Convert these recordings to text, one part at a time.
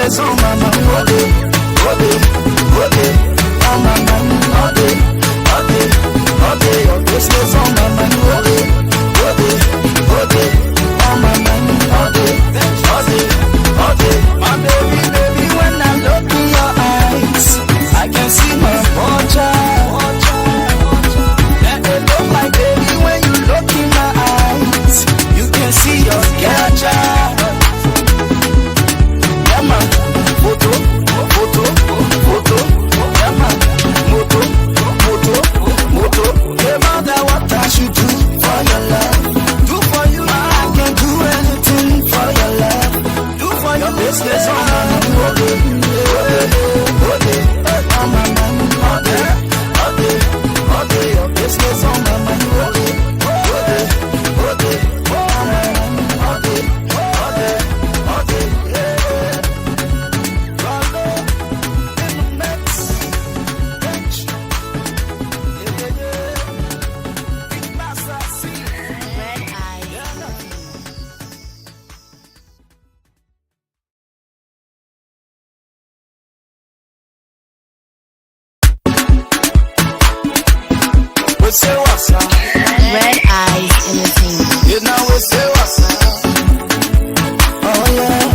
business on my mind. On my mind. Your business on my mind. On my mind. My baby, when I look in your eyes, I can see my portrait. Look like baby, when you look in my eyes, you can see your gadget. Yeah, man. Photo. Yeah, man. Moto. No matter what I should do for your love, do for you. I can do anything for your love. Do for your business on my mind. On my mind. Your business on my mind. We say what's up? Red Eyes Entertainment. You know we say what's up? Oh yeah.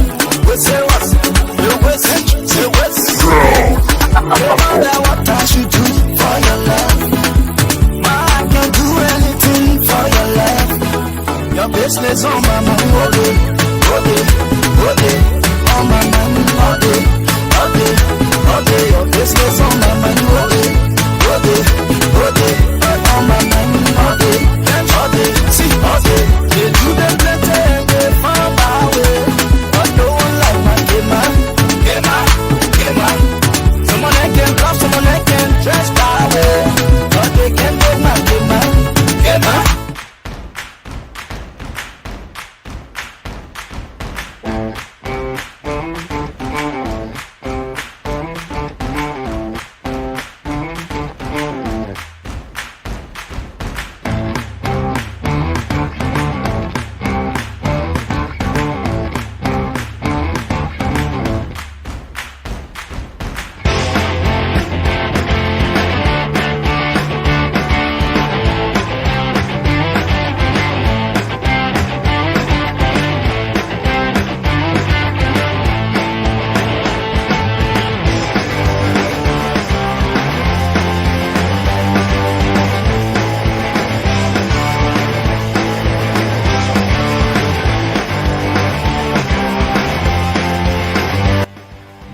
We say what's up? We say what's up? No matter what I should do for your love, I can do anything for your love. Your business on my mind. On my mind. Your business on my mind. On my mind. See, they do them plenty, they far away, but no one like my game man. Someone that can come, someone that can dress far away, but they can make my game man.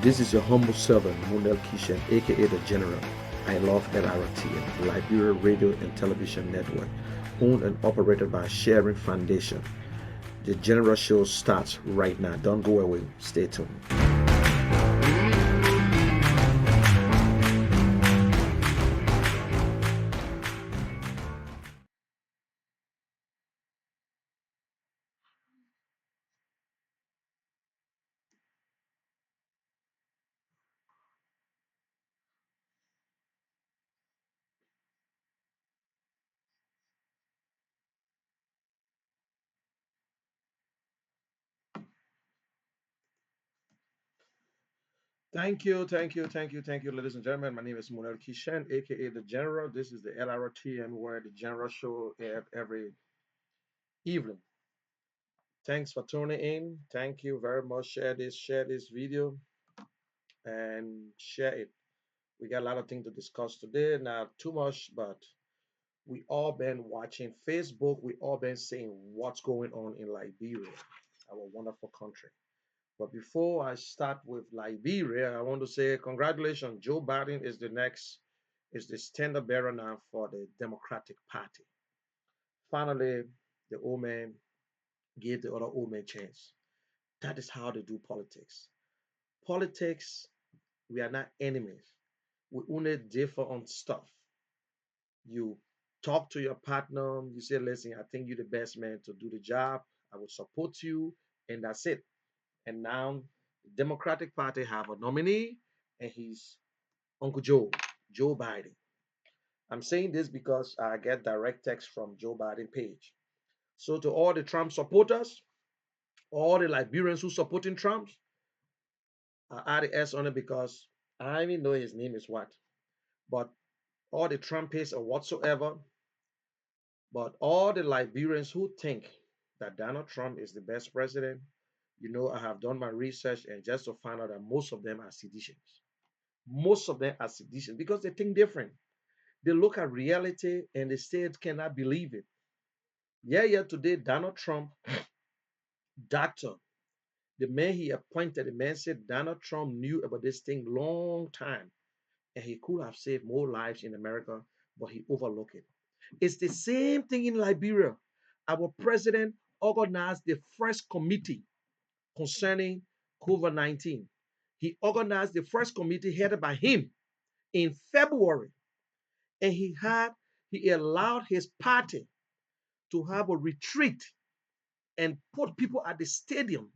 This is your humble servant, Munel Kishan, aka the General. I love Lrtn, Liberia Radio and Television Network, owned and operated by Sharing Foundation. The General Show starts right now. Don't go away. Stay tuned. Thank you, ladies and gentlemen. My name is Munel Kishan, aka the General. This is the Lrtn, where the General Show aired every evening. Thanks for tuning in. Thank you very much. Share this video, and share it. We got a lot of things to discuss today. Not too much, but we all been watching Facebook. We all been seeing what's going on in Liberia, our wonderful country. But before I start with Liberia, I want to say congratulations. Joe Biden is the standard bearer now for the Democratic Party. Finally, the old man gave the other old man chance. That is how they do politics. Politics, we are not enemies. We only differ on stuff. You talk to your partner, you say, listen, I think you're the best man to do the job. I will support you, and that's it. And now the Democratic Party have a nominee, and he's Uncle Joe Biden. I'm saying this because I get direct text from Joe Biden page. So to all the Trump supporters, all the Liberians who supporting Trump, I added S on it because I even know his name is what. But all the Trumpists or whatsoever, but all the Liberians who think that Donald Trump is the best president, I have done my research and just to find out that most of them are seditious. Most of them are seditious because they think different. They look at reality and they say it cannot believe it. Yeah, yeah, today Donald Trump, doctor, the man he appointed, the man said Donald Trump knew about this thing long time and he could have saved more lives in America, but he overlooked it. It's the same thing in Liberia. Our president organized the first committee concerning COVID 19. He organized the first committee headed by him in February, and he allowed his party to have a retreat and put people at the stadium.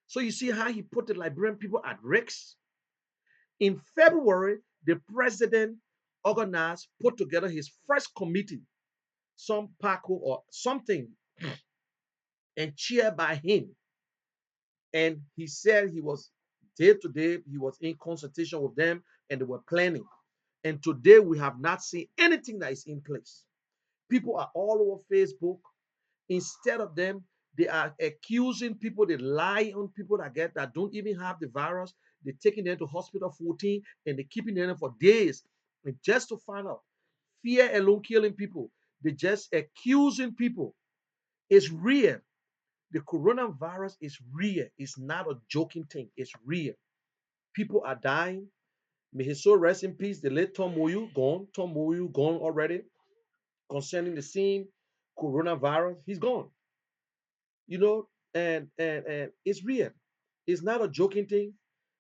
So you see how he put the Liberian people at risk. In February, the president organized, put together his first committee, some PACO or something, and chaired by him. And he said he was day to day, he was in consultation with them and they were planning. And today we have not seen anything that is in place. People are all over Facebook. Instead of them, they are accusing people, they lie on people that don't even have the virus. They're taking them to hospital 14 and they're keeping them for days. And just to find out, fear alone killing people. They're just accusing people. It's real. The coronavirus is real. It's not a joking thing. It's real. People are dying. May his soul rest in peace. The late Tom Moyu gone. Tom Moyu gone already. Concerning the same coronavirus, he's gone. You know, and it's real. It's not a joking thing.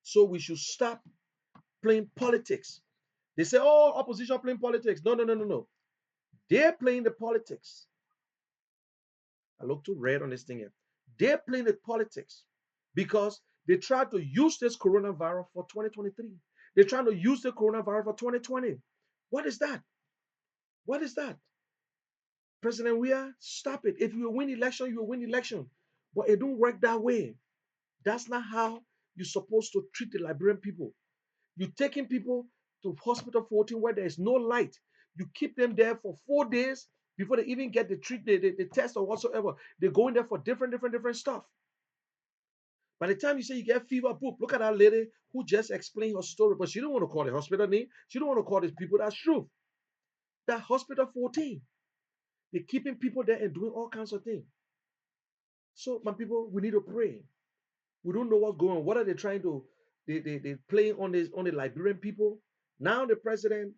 So we should stop playing politics. They say, "Oh, opposition playing politics." No, no, no, no, no. They're playing the politics. I look too red on this thing here. They're playing the politics because they try to use this coronavirus for 2023. They're trying to use the coronavirus for 2020. What is that? What is that? President Weah, stop it. If you win election, you win election. But it don't work that way. That's not how you're supposed to treat the Liberian people. You're taking people to hospital 14 where there is no light. You keep them there for 4 days before they even get the treatment, the test or whatsoever. They're going there for different stuff. By the time you say you get fever, boop, look at that lady who just explained her story, but she don't want to call the hospital name. She don't want to call these people. That's true. That hospital 14, they're keeping people there and doing all kinds of things. So, my people, we need to pray. We don't know what's going on. What are they trying to? They playing on the Liberian people. Now the president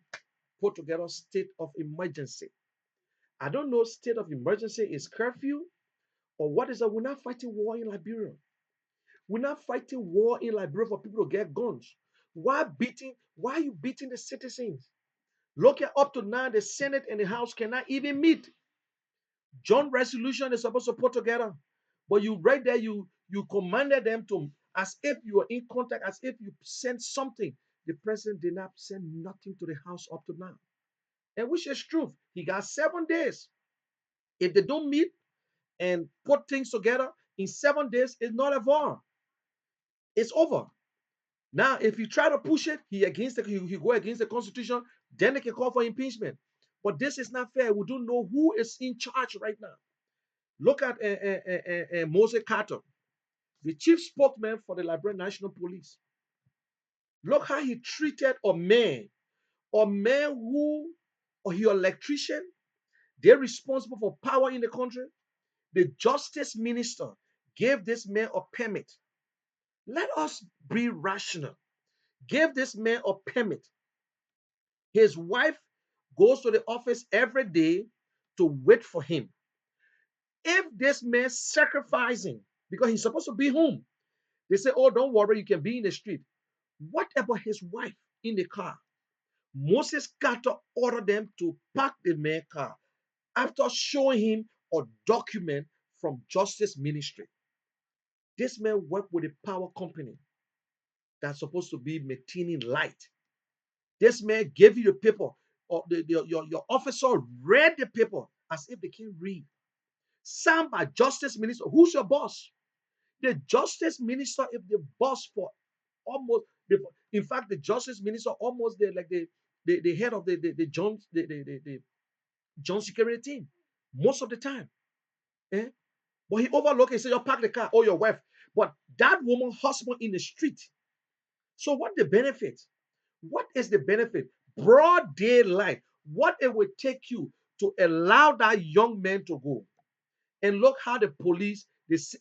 put together state of emergency. I don't know state of emergency is curfew or what is that? We're not fighting war in Liberia. We're not fighting war in Liberia for people to get guns. Why beating? Why are you beating the citizens? Look at up to now, the Senate and the House cannot even meet. Joint resolution is supposed to put together, but you right there, you commanded them to, as if you were in contact, as if you sent something. The president did not send nothing to the House up to now, and which is truth. He got 7 days. If they don't meet and put things together in 7 days, it's not a war. It's over. Now, if you try to push it, he go against the constitution, then they can call for impeachment. But this is not fair. We don't know who is in charge right now. Look at Moses Carter, the chief spokesman for the Liberian National Police. Look how he treated a man who, or he electrician, they're responsible for power in the country. The justice minister gave this man a permit. Let us be rational. Give this man a permit. His wife goes to the office every day to wait for him. If this man sacrificing because he's supposed to be home, they say, "Oh, don't worry, you can be in the street." What about his wife in the car? Moses Carter ordered them to park the man's car after showing him a document from Justice Ministry. This man worked with a power company that's supposed to be maintaining light. This man gave you the paper, or your officer read the paper as if they can read. Signed by Justice Minister. Who's your boss? The Justice Minister is the boss for almost in fact the justice minister almost there like the head of the John the John security team most of the time. Eh? But he overlooked and said, you park the car or your wife. But that woman husband in the street. So what the benefit? What is the benefit? Broad daylight. What it would take you to allow that young man to go. And look how the police,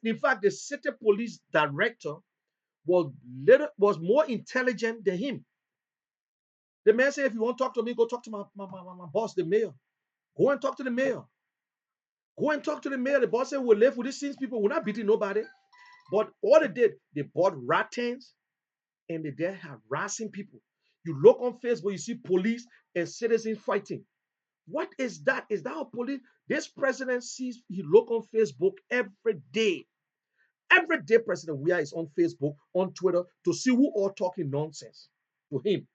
in fact, the city police director was more intelligent than him. The man said, if you want to talk to me, go talk to my boss, the mayor. Go and talk to the mayor. Go and talk to the mayor. The boss said, we'll live with these things. People will not beating nobody. But all they did, they bought Lrtns and they're harassing people. You look on Facebook, you see police and citizens fighting. What is that? Is that how police? This president sees, he look on Facebook every day. Every day, President Weah is on Facebook, on Twitter to see who all talking nonsense to him.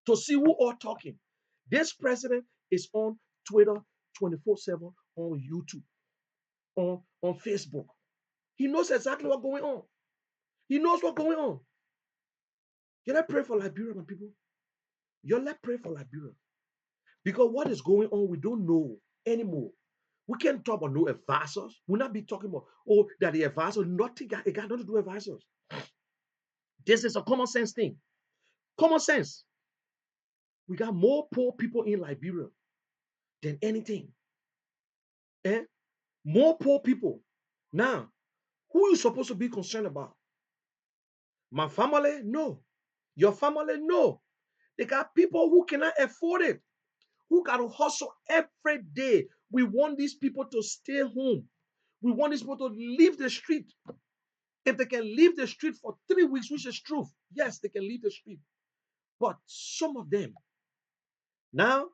To see who all talking. This president is on Twitter 24/7, on YouTube, on Facebook. He knows exactly what's going on. He knows what's going on. You let pray for Liberia, my people. You let pray for Liberia. Because what is going on, we don't know anymore. We can't talk about no advisors. We'll not be talking about, oh, that the advisors, nothing, it got nothing to do with advisors. This is a common sense thing. Common sense. We got more poor people in Liberia than anything. Eh? More poor people. Now, who you supposed to be concerned about? My family? No. Your family? No. They got people who cannot afford it, who got to hustle every day. We want these people to stay home. We want these people to leave the street. If they can leave the street for 3 weeks, which is truth, yes, they can leave the street. But some of them, now,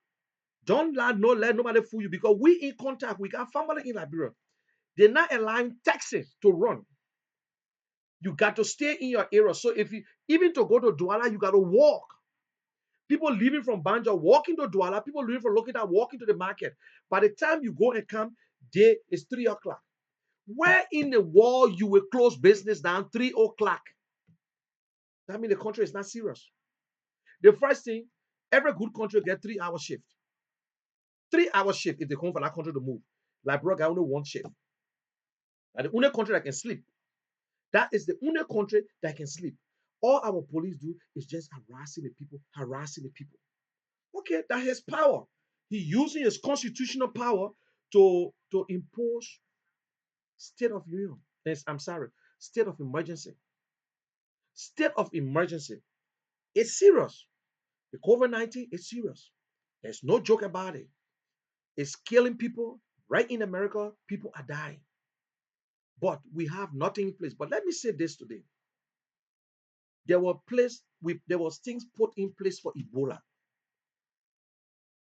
don't let nobody fool you because we in contact. We got family in Liberia. They're not allowing taxis to run. You got to stay in your area. So if you even to go to Douala, you got to walk. People leaving from Banja, walking to Douala, people leaving from Lokita, walking to the market. By the time you go and come, day is 3 o'clock. Where in the world you will close business down 3 o'clock? That means the country is not serious. The first thing, every good country get 3 hour shift. 3 hour shift if they come from that country to move. Like bro, got only one shift. And the only country that can sleep. That is the only country that can sleep. All our police do is just harassing the people, harassing the people. Okay, that has power. He using his constitutional power to impose state of union. Yes, I'm sorry, state of emergency. State of emergency. It's serious. The COVID-19 is serious. There's no joke about it. It's killing people. Right in America, people are dying. But we have nothing in place. But let me say this today. There was things put in place for Ebola.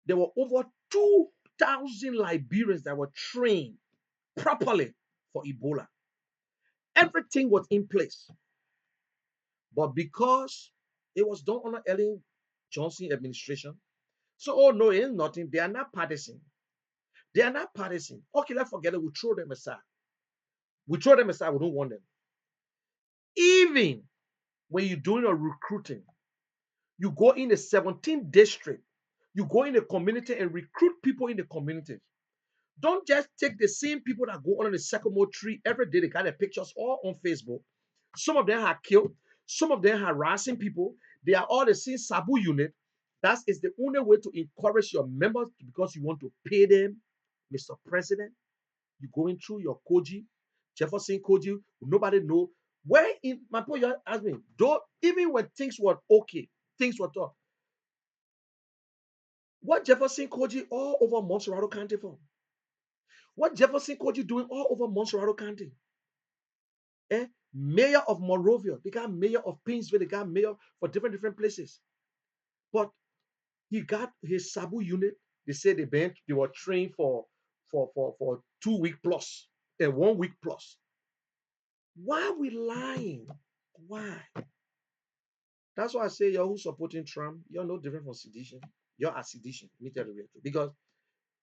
There were over 2,000 Liberians that were trained properly for Ebola. Everything was in place. But because it was done under Ellen Johnson administration, so oh no, it ain't nothing. They are not partisan. They are not partisan. Okay, let's forget it. We throw them aside. We throw them aside. We don't want them. Even when you're doing a recruiting, you go in the 17th district, you go in the community and recruit people in the community. Don't just take the same people that go on the sycamore tree every day. They got their pictures all on Facebook. Some of them are killed. Some of them are harassing people. They are all the same Sabu unit. That is the only way to encourage your members because you want to pay them, Mr. President. You're going through your Koji, Jefferson Koji. Nobody know where in my point. You ask me. Though even when things were okay, things were tough. What Jefferson Koji all over Montserrat County for? What Jefferson Koji doing all over Montserrat County? Eh? Mayor of Monrovia, they got mayor of Painesville, they got mayor for different places. But he got his Sabu unit. They said they were trained for 2 week plus and 1 week plus. Why are we lying? Why? That's why I say you're who supporting Trump, you're no different from sedition. You're a sedition. Let me tell you the truth. Because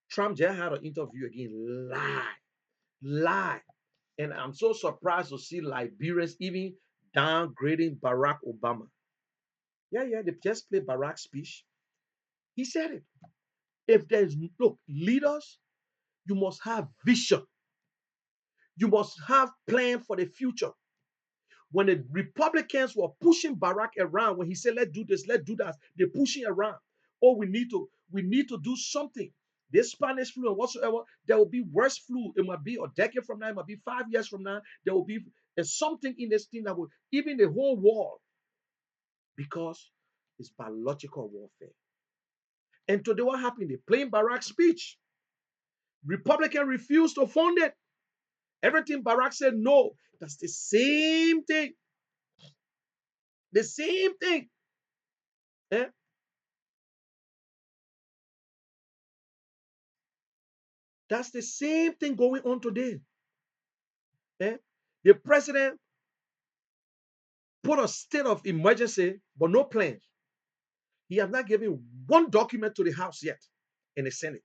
Trump just had an interview again, lie. And I'm so surprised to see Liberians even downgrading Barack Obama. Yeah, yeah, they just played Barack's speech. He said it. If there's, look, leaders, you must have vision. You must have plan for the future. When the Republicans were pushing Barack around, when he said, let's do this, let's do that, they're pushing around. Oh, we need to do something. This Spanish flu and whatsoever, there will be worse flu. It might be a decade from now, it might be 5 years from now. There will be something in this thing that will even the whole world because it's biological warfare. And today, what happened? They playing Barack's speech. Republican refused to fund it. Everything Barack said no. That's the same thing. The same thing. Eh? That's the same thing going on today. Eh? The president put a state of emergency, but no plans. He has not given one document to the House yet in the Senate.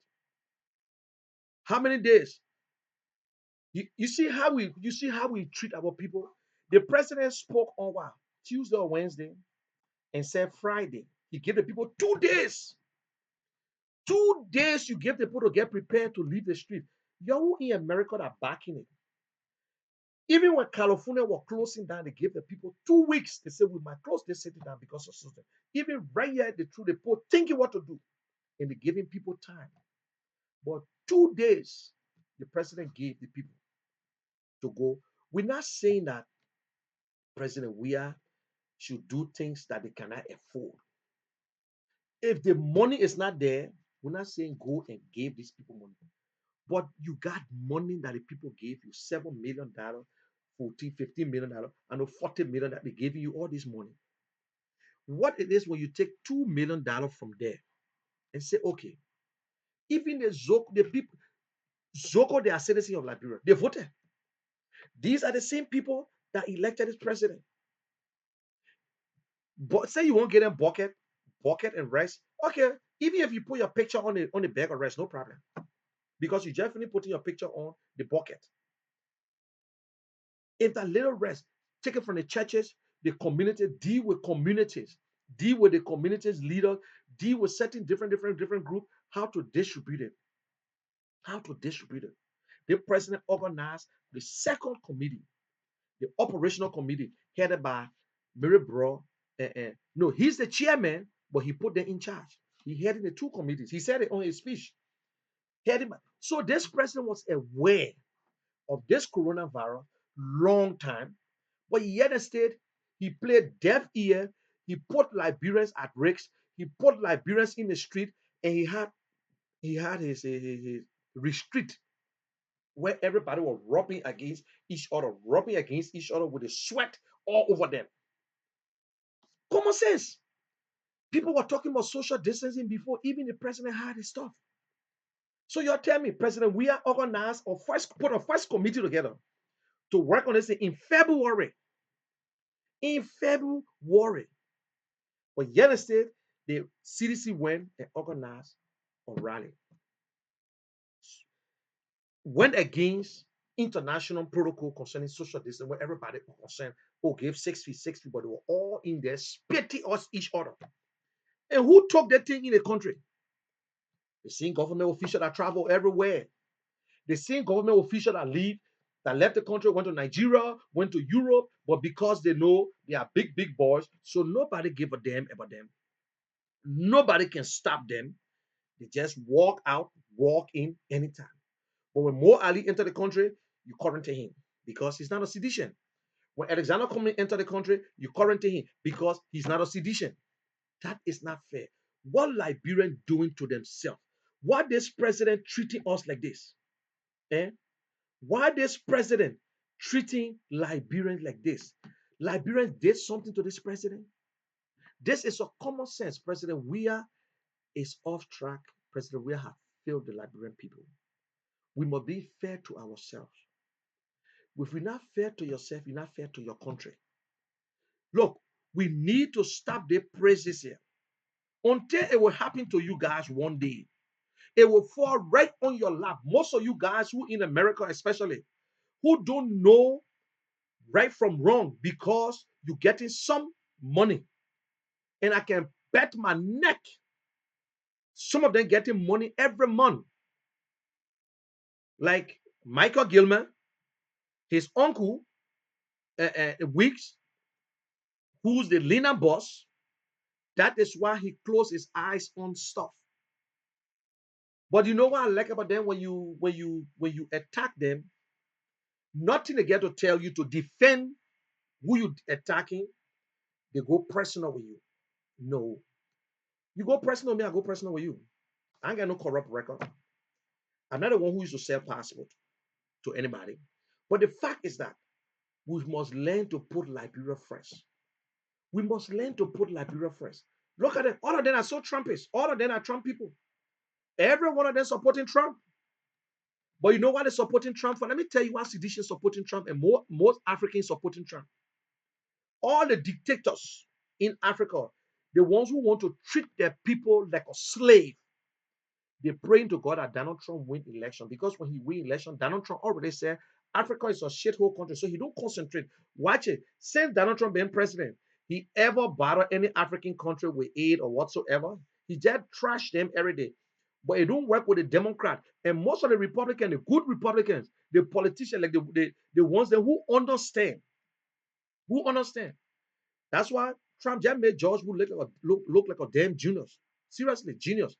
How many days? You see how we treat our people. The president spoke on what? Tuesday or Wednesday and said Friday. He gave the people 2 days. 2 days you give the people to get prepared to leave the street. You in America are backing it. Even when California were closing down, they gave the people 2 weeks. They said we might close this city down because of something. Even right here, they threw the poll thinking what to do. And they're giving people time. But 2 days, the president gave the people to go. We're not saying that President Weah should do things that they cannot afford. If the money is not there, we're not saying go and give these people money. But you got money that the people gave you $7 million, 14, $15 million, and $40 million that they gave you all this money. What it is when you take $2 million from there and say, okay, even the people, Zoko, they are citizens of Liberia. They voted. These are the same people that elected this president. But say you won't get them bucket and rice. Okay, even if you put your picture on the bag of rice, no problem. Because you definitely putting your picture on the bucket. If that little rest, take it from the churches, the community, deal with communities, deal with the communities leaders, deal with certain different group, how to distribute it, how to distribute it. The president organized the second committee, the operational committee, headed by Mary Bro. No, he's the chairman, but he put them in charge. He headed the two committees. He said it on his speech. So this president was aware of this coronavirus long time, but yet instead he played deaf ear. He put Liberians at risk. He put Liberians in the street, and he had his retreat where everybody was rubbing against each other with the sweat all over them. Common sense. People were talking about social distancing before even the president had his stuff. So you're telling me, President, we are organized or first put a first committee together to work on this thing in February. In February. But yet instead, the CDC went and organized a rally. Went against international protocol concerning social distancing, where everybody was concerned, oh, gave 6 feet, 6 feet, but they were all in there spitting us each other. And who took that thing in the country? The same government official that travel everywhere. The same government official that left the country, went to Nigeria, went to Europe, but because they know they are big boys, so nobody give a damn about them. Nobody can stop them. They just walk out, walk in anytime. But when Mo Ali entered the country, you quarantine him because he's not a sedition. When Alexander Cumming entered the country, you quarantine him because he's not a sedition. That is not fair. What Liberians doing to themselves? Why this president treating us like this? Eh? Why this president treating Liberians like this? Liberians did something to this president. This is a common sense. President Weah is off track. President Weah has failed the Liberian people. We must be fair to ourselves. If we're not fair to yourself, you're not fair to your country. Look, we need to stop the praises here until it will happen to you guys one day. It will fall right on your lap. Most of you guys who in America, especially, who don't know right from wrong because you're getting some money. And I can bet my neck, some of them getting money every month. Like Michael Gilman, his uncle, Weeks, who's the Lena boss. That is why he closed his eyes on stuff. But you know what I like about them? When you attack them, nothing they get to tell you to defend who you attacking. They go personal with you. No, you go personal with me, I go personal with you. I ain't got no corrupt record. I'm not the one who used to sell passport to anybody. But the fact is that we must learn to put Liberia first. We must learn to put Liberia first. Look at them. All of them are so Trumpists. All of them are Trump people. Every one of them supporting Trump. But you know why they're supporting Trump for? Let me tell you why sedition supporting Trump and most Africans supporting Trump. All the dictators in Africa, the ones who want to treat their people like a slave, they're praying to God that Donald Trump win election because when he win election, Donald Trump already said Africa is a shithole country, so he don't concentrate. Watch it. Since Donald Trump been president, he ever bother any African country with aid or whatsoever. He just trash them every day. But it don't work with the Democrat and most of the Republicans, the good Republicans, the politicians, like the ones that who understand. That's why Trump just made George Bush look like a damn genius. Seriously, genius.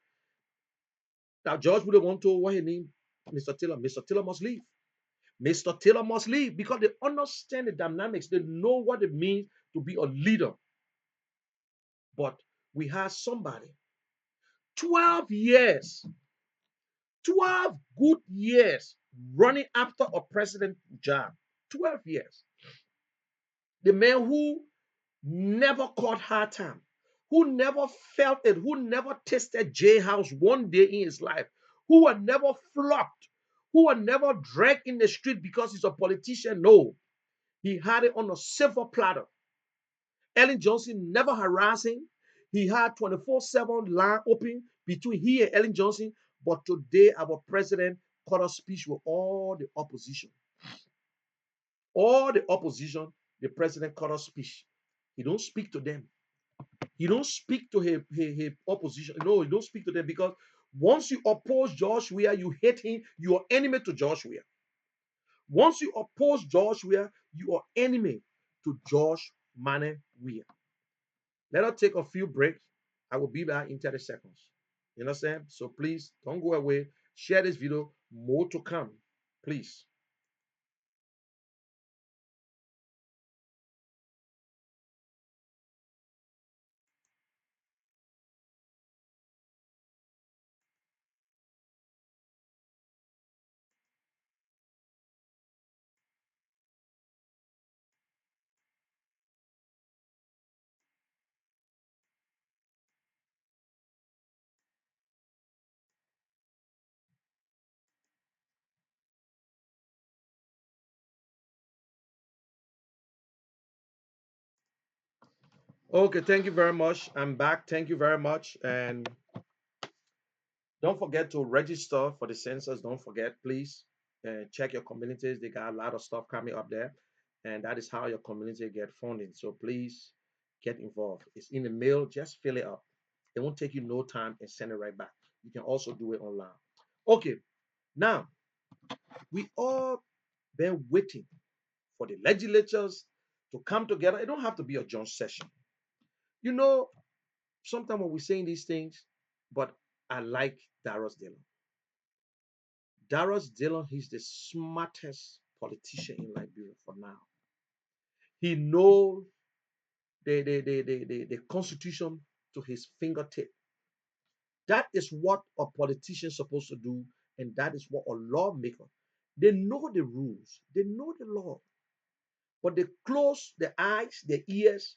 Now George Bush want to what he name Mr. Taylor. Mr. Taylor must leave. Mr. Taylor must leave because they understand the dynamics. They know what it means to be a leader. But we have somebody 12 years, 12 good years running after a president job. 12 years. The man who never caught hard time, who never felt it, who never tasted jailhouse one day in his life, who had never flopped, who had never dragged in the street because he's a politician. No, he had it on a silver platter. Ellen Johnson never harassed him. He had 24/7 line open between he and Ellen Johnson. But today, our president cut a speech with all the opposition. All the opposition, the president cut a speech. He don't speak to them. He don't speak to his opposition. No, he don't speak to them because once you oppose George Weah, you hate him. You are enemy to George Weah. Once you oppose George Weah, you are enemy to George Mane Weah. Let us take a few breaks. I will be back in 30 seconds. You understand? So please don't go away. Share this video. More to come. Please. Okay, thank you very much. I'm back. Thank you very much. And don't forget to register for the census. Don't forget, please. Check your communities. They got a lot of stuff coming up there. And that is how your community get funding. So please get involved. It's in the mail. Just fill it up. It won't take you no time and send it right back. You can also do it online. Okay, now we all been waiting for the legislatures to come together. It don't have to be a joint session. You know, sometimes when we're saying these things, but I like Darius Dillon. Darius Dillon, he's the smartest politician in Liberia for now. He knows the constitution to his fingertip. That is what a politician is supposed to do, and that is what a lawmaker. They know the rules, they know the law, but they close their eyes, their ears,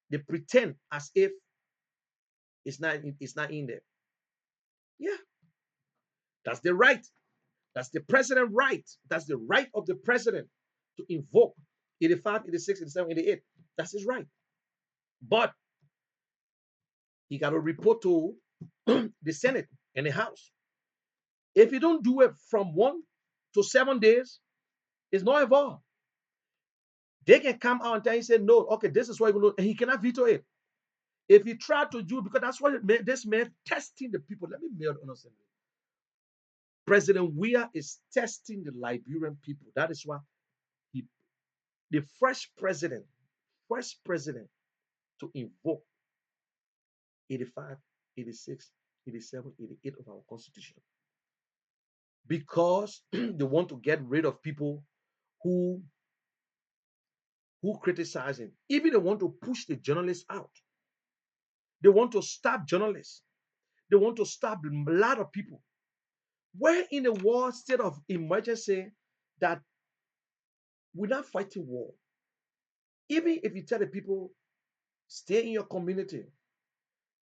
they pretend as if it's not in there. Yeah, that's the right. That's the president right. That's the right of the president to invoke 85, 86, 87, 88. That's his right. But he got to report to the Senate and the House. If you don't do it from 1 to 7 days, it's not involved. They can come out and tell you, say, no, okay, this is what you know, and he cannot veto it. If he tried to do, because that's what this man testing the people. Let me mail honestly. President Weah is testing the Liberian people. That is why he, the first president to invoke 85, 86, 87, 88 of our constitution. Because they want to get rid of people who who criticize him. Even they want to push the journalists out. They want to stop journalists. They want to stop a lot of people. We're in a war state of emergency that we're not fighting war. Even if you tell the people, stay in your community,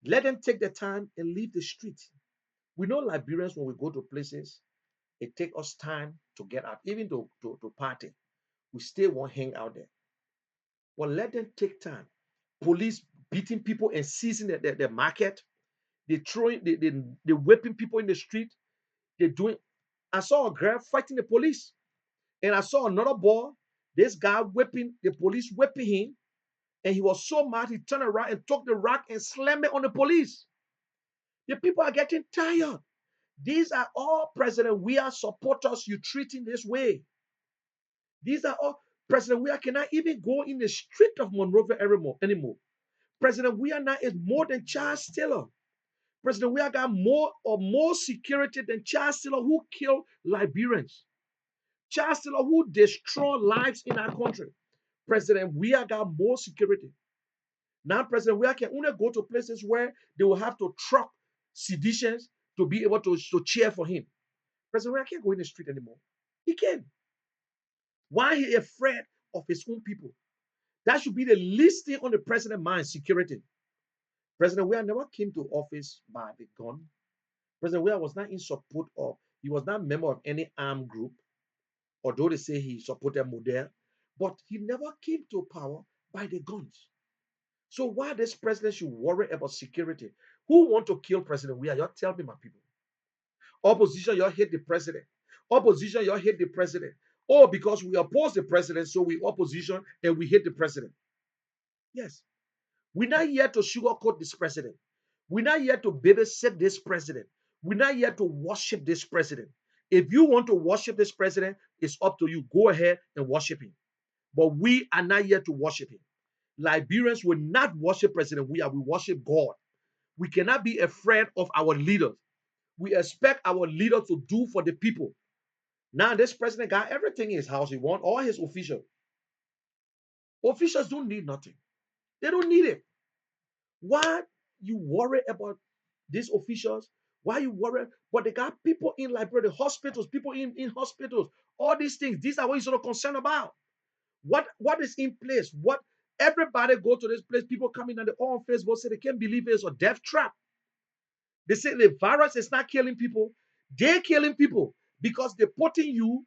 let them take their time and leave the street. We know Liberians, when we go to places, it takes us time to get out, even to party. We still won't hang out there. Well, let them take time. Police beating people and seizing the market. They throwing, they whipping people in the street. They doing. I saw a girl fighting the police, and I saw another boy. This guy whipping the police, whipping him, and he was so mad he turned around and took the rock and slammed it on the police. The people are getting tired. These are all President We are supporters you treating this way. These are all President We cannot even go in the street of Monrovia anymore. President We now is more than Charles Taylor. President We got more security than Charles Taylor, who killed Liberians. Charles Taylor, who destroyed lives in our country. President We got more security. Now, President We can only go to places where they will have to truck seditions to be able to cheer for him. President We can't go in the street anymore. He can. Why he afraid of his own people? That should be the least thing on the president's mind, security. President Weah never came to office by the gun. President Weah was not in support of, he was not a member of any armed group, although they say he supported Model, but he never came to power by the guns. So why this president should worry about security? Who want to kill President Weah? You tell me, my people. Opposition, you hate the president. Opposition, you hate the president. Oh, because we oppose the president, so we opposition and we hate the president. Yes. We're not here to sugarcoat this president. We're not here to babysit this president. We're not here to worship this president. If you want to worship this president, it's up to you. Go ahead and worship him. But we are not here to worship him. Liberians will not worship President We worship God. We cannot be afraid of our leaders. We expect our leader to do for the people. Now, this president got everything in his house. He want all his officials. Officials don't need nothing. They don't need it. Why you worry about these officials? Why you worry? But they got people in Liberia, hospitals, people in hospitals, all these things. These are what you're sort of concerned about. What is in place? What everybody go to this place, people coming and they all on Facebook say they can't believe it's a death trap. They say the virus is not killing people, they're killing people because they're putting you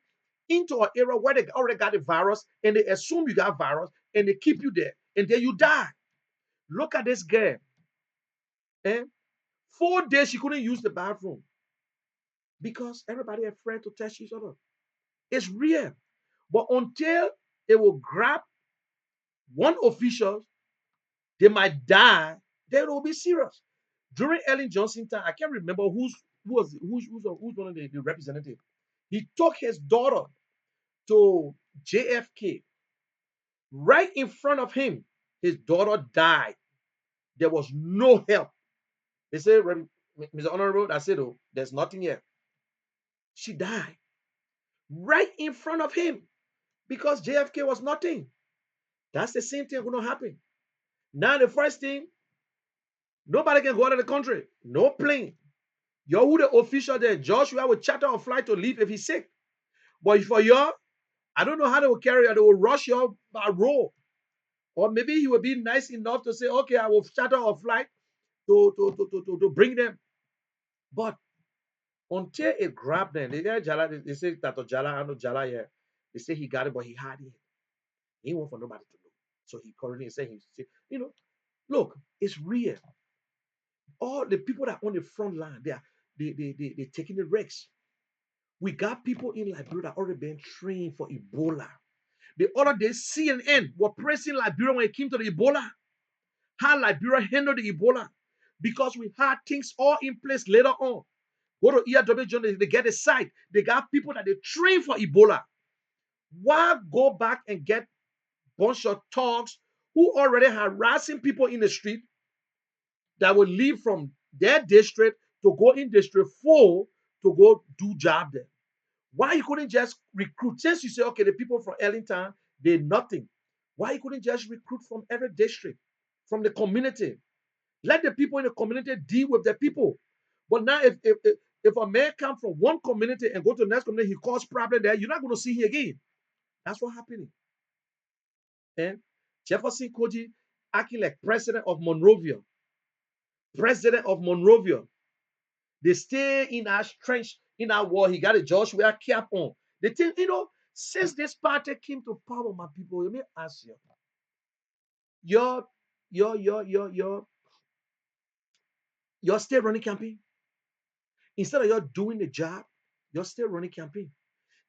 into an area where they already got the virus and they assume you got virus and they keep you there and then you die. Look at this girl. Eh? 4 days she couldn't use the bathroom because everybody afraid to touch each other. It's real. But until they will grab one official, they might die, then it will be serious. During Ellen Johnson time, I can't remember who's one of the representatives. He took his daughter to JFK. Right in front of him, his daughter died. There was no help. They said, Mr. Honorable, I said, oh, there's nothing here. She died right in front of him because JFK was nothing. That's the same thing going to happen. Now, the first thing, nobody can go out of the country. No plane. You're who the official there. Joshua will charter a flight to leave if he's sick. But for you, I don't know how they will carry you. They will rush you by road. Or maybe he will be nice enough to say, okay, I will charter a flight to bring them. But until it grabbed them, they say Tato Jala, I know Jala here. They say he got it, but he had it. He didn't want for nobody to know. So he currently said, look, it's real. All the people that are on the front line, they taking the risks. We got people in Liberia that already been trained for Ebola. The other day, CNN were pressing Liberia when it came to the Ebola. How Liberia handled the Ebola. Because we had things all in place later on. Go to ERW Journal, they get a site. They got people that they train for Ebola. Why go back and get bunch of thugs who already harassing people in the street that will leave from their district to go in district 4 to go do job there? Why you couldn't just recruit? Since you say, okay, the people from Ellington, they're nothing. Why you couldn't just recruit from every district, from the community? Let the people in the community deal with the people. But now, if a man come from one community and go to the next community, he cause problem there, you're not going to see him again. That's what happening. And Jefferson Koji acting like president of Monrovia. President of Monrovia. They stay in our trench, in our war. He got a Joshua cap on. They think, since this party came to power, my people, let me ask you, your, your, your, your, your, your still running campaign. Instead of you doing the job, you're still running campaign.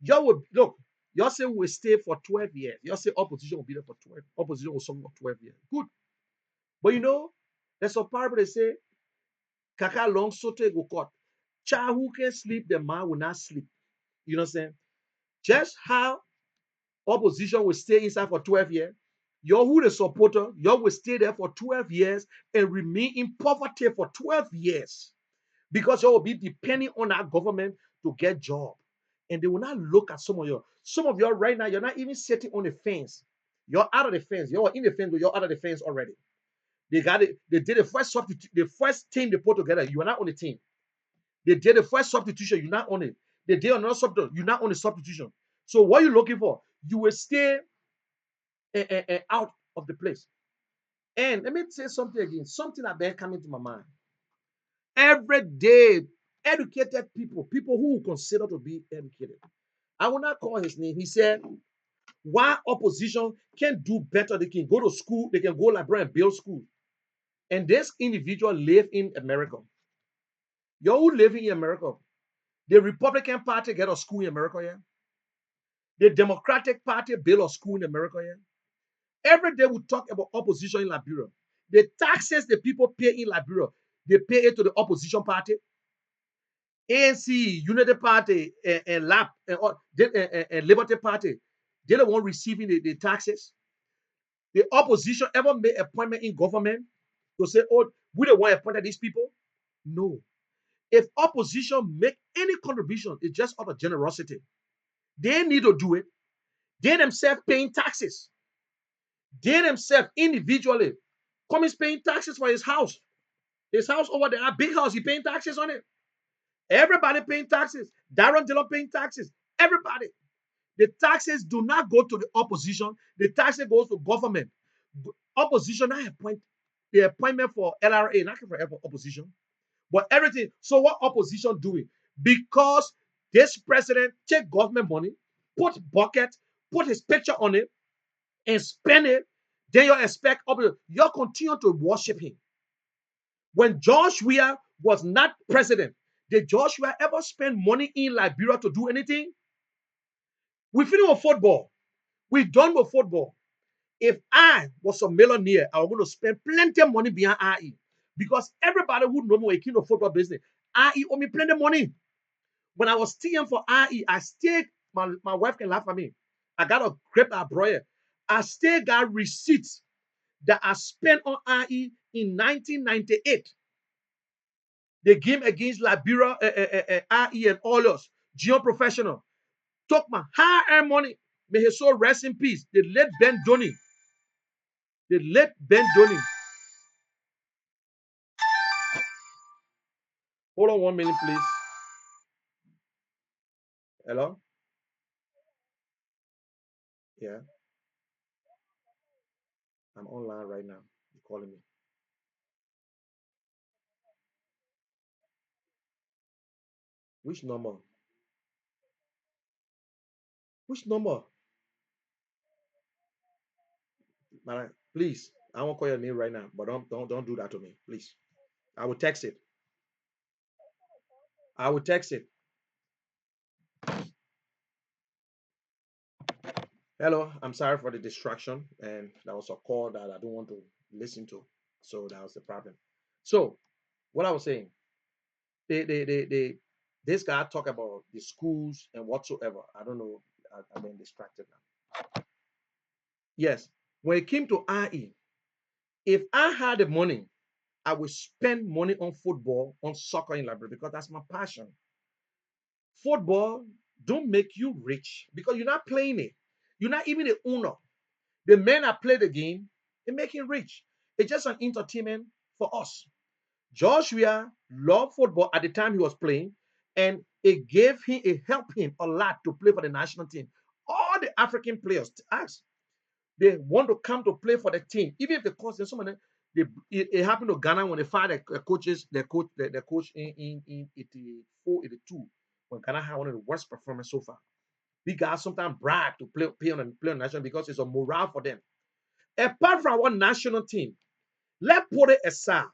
You will look. You say we stay for 12 years. You say opposition will be there for 12. Opposition will suffer for 12 years. Good. But there's a parable they say, Kaka long sote go cut. Child who can sleep, the man will not sleep. You know what I'm saying? Just how opposition will stay inside for 12 years. You're who the supporter, you will stay there for 12 years and remain in poverty for 12 years. Because you will be depending on our government to get job. And they will not look at some of you. Some of you right now, you're not even sitting on the fence. You're out of the fence. You're in the fence, but you're out of the fence already. They got it. They did the first substitute, the first team they put together. You are not on the team. They did the first substitution. You're not on it. They did another substitution. You're not on the substitution. So what are you looking for? You will stay out of the place. And let me say something again. Something that been coming to my mind. Every day, educated people who consider to be educated. I will not call his name. He said, why opposition can do better? They can go to school, they can go library and build school. And this individual live in America. You who live in America, the Republican Party get a school in America, yeah. The Democratic Party build a school in America, yeah. Every day we talk about opposition in Liberia. The taxes the people pay in Liberia, they pay it to the opposition party. ANC, Unity Party, and LAP, and Liberty Party, they're the one receiving the taxes. The opposition ever made appointment in government to say, oh, we don't want to appoint these people? No. If opposition make any contribution, it's just out of generosity. They need to do it. They themselves paying taxes. They themselves individually. Cummings paying taxes for his house. His house over there, a big house, he paying taxes on it. Everybody paying taxes. Darren Dillon paying taxes. Everybody. The taxes do not go to the opposition. The taxes goes to government. Opposition, I appoint the appointment for LRA, not for opposition, but everything. So what opposition doing? Because this president take government money, put bucket, put his picture on it, and spend it, then you expect you continue to worship him. When George Weah was not president, did George Weah ever spend money in Liberia to do anything? We finish with football. We done with football. If I was a millionaire, I was going to spend plenty of money behind IE. Because everybody who know me in the football business, IE owe me plenty of money. When I was TM for IE, I still, my wife can laugh at me. I got a grip at broyer. I still got receipts that I spent on IE in 1998. The game against Liberia, IE and all us, Geo Professional, took my hard-earned money. May his soul rest in peace. The late Ben Donny. The late Ben Donny. Hold on 1 minute, please. Hello? Yeah, I'm online right now. You're calling me. Which number? Which number? Man, please. I won't call your name right now, but don't do that to me, please. I will text it. I will text it. Hello, I'm sorry for the distraction, and that was a call that I don't want to listen to. So that was the problem. So what I was saying, this guy talk about the schools and whatsoever. I don't know. I've been distracted now. Yes, when it came to IE, if I had the money, I would spend money on football, on soccer in Liberia because that's my passion. Football don't make you rich because you're not playing it. You're not even the owner. The men that play the game, they make him rich. It's just an entertainment for us. Joshua loved football at the time he was playing, and it helped him a lot to play for the national team. All the African players ask, they want to come to play for the team, even if the cost is someone. It happened to Ghana when they fired the coach in 84, 82, when Ghana had one of the worst performances so far. Big guys sometimes brag to play on national because it's a morale for them. Apart from our national team, let's put it aside.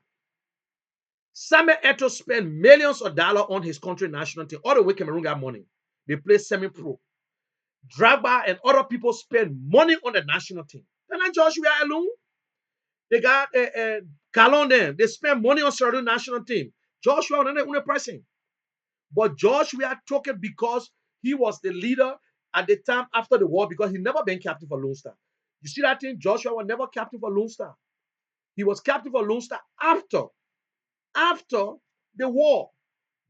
Samuel Eto'o spent millions of dollars on his country national team. All the way Cameroon got money. They play semi-pro. Dragba and other people spend money on the national team. And then Joshua alone, they got Calon there. They spend money on certain national team. Joshua was not the only person. But Joshua took it because he was the leader at the time after the war because he never been captain for Lone Star. You see that thing? Joshua was never captain for Lone Star. He was captain for Lone Star after the war.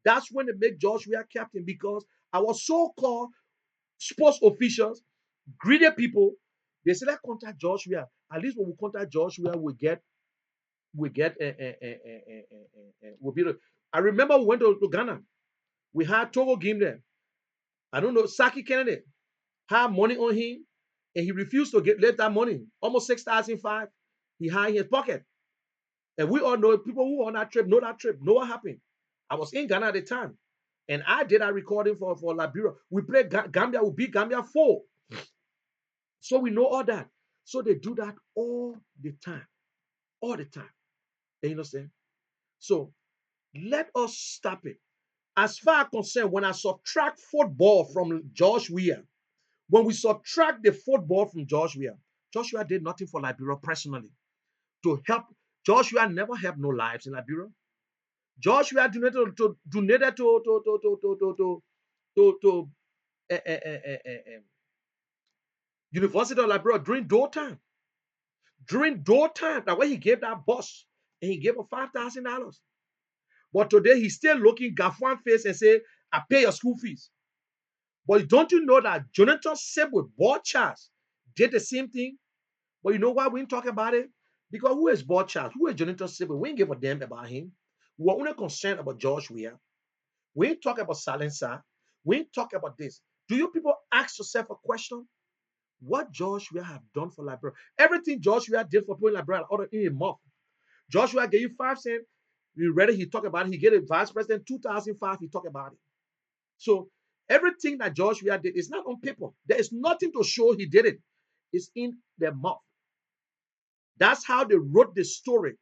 That's when they make Joshua captain because our so-called sports officials, greedy people, they say, let's contact Joshua. At least when we contact Joshua, we'll be. I remember we went to Ghana. We had Togo game there. I don't know, Saki Kennedy had money on him, and he refused to let that money. Almost 6,500. He had in his pocket. And we all know people who were on that trip know what happened. I was in Ghana at the time. And I did a recording for Liberia. We played Gambia, we beat Gambia 4. So we know all that. So they do that all the time. All the time. You understand? So let us stop it. As far as concerned, when I subtract football from George Weah, when we subtract the football from Joshua, Joshua did nothing for Liberia personally to help. Joshua never helped no lives in Liberia. Joshua donated to University of Liberia during Dole time. During Dole time, that way he gave that boss and he gave him $5,000. But today he's still looking Gafuan face and say, "I pay your school fees." But don't you know that Jonathan Seb with Board Charles did the same thing? But you know why we ain't talk about it? Because who is Board Charles? Who is Jonathan Seb? We ain't give a damn about him. We're only concerned about George Weah. We ain't talk about Salensa. We ain't talk about this. Do you people ask yourself a question? What Joshua have done for Liberia? Everything Joshua did for people in Liberia, order in a month. Joshua gave you 5 cents. You read it, he talked about it. He gave the vice president 2005, he talked about it. So everything that Joshua did is not on paper. There is nothing to show he did it. It's in their mouth. That's how they wrote the story.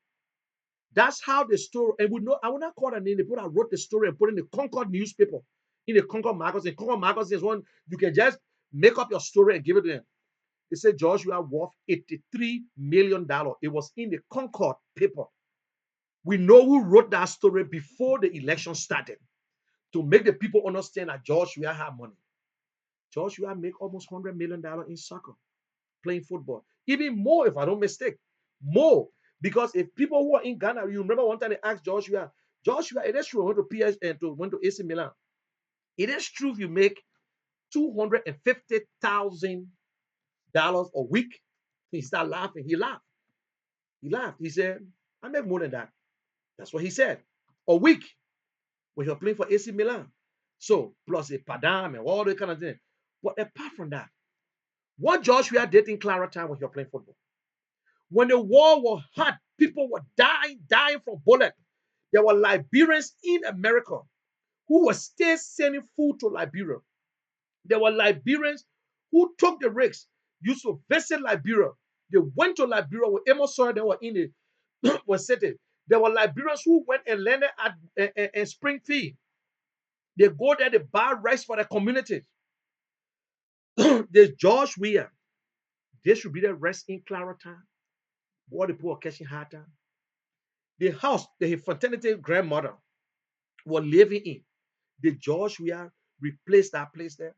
That's how the story, and we know, I will not call the name, they put I wrote the story and put in the Concord newspaper, in the Concord magazine. Concord magazine is one you can just make up your story and give it to them. They said Joshua worth $83 million. It was in the Concord paper. We know who wrote that story before the election started to make the people understand that Joshua had money. Joshua make almost $100 million in soccer, playing football. Even more, if I don't mistake. More. Because if people who are in Ghana, you remember one time they asked Joshua, it is true, went to PS and went to AC Milan. It is true if you make $250,000 a week. He started laughing. He laughed. He laughed. He said, I make more than that. That's what he said. A week when you're playing for AC Milan. So, plus a Padam and all the kind of thing. But apart from that, what Joshua did in Clara time when you're playing football? When the war was hot, people were dying from bullets. There were Liberians in America who were still sending food to Liberia. There were Liberians who took the risks, used to visit Liberia. They went to Liberia with Amos Sawyer, they were in it, was sitting. There were Liberians who went and landed at Springfield. They go there, they buy rice for the community. There's George Weah. distributed rest in Clarendon. What the people are catching hard time. The house the fraternity grandmother was living in, the George we are replaced that place there.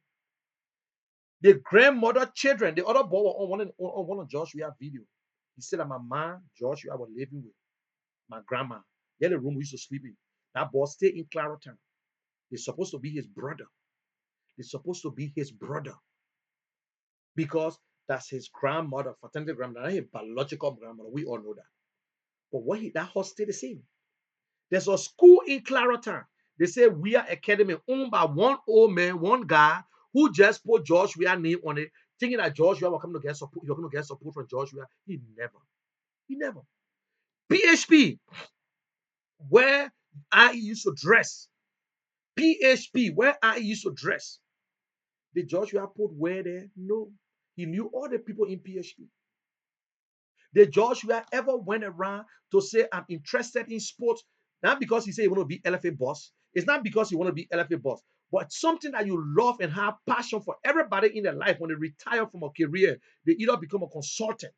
The grandmother children, the other boy was on one of George we have video. He said that my mom, George, I was living with my grandma. Then the room we used to sleep in. That boy stayed in Clarendon. They're supposed to be his brother. They're supposed to be his brother because that's his grandmother, fraternity grandmother, not his biological grandmother. We all know that. But that house stayed the same. There's a school in Clarendon. They say we are academy owned by one old man, one guy who just put George Weah name on it, thinking that George Weah will come to get support. You're going to get support from George Weah. He never. PHP, where I used to dress. PHP, where I used to dress. Did George Weah put where there? No. He knew all the people in PHP. Did George Weah ever went around to say, I'm interested in sports? Not because he said he want to be LFA boss. It's not because he want to be LFA boss, but something that you love and have passion for. Everybody in their life, when they retire from a career, they either become a consultant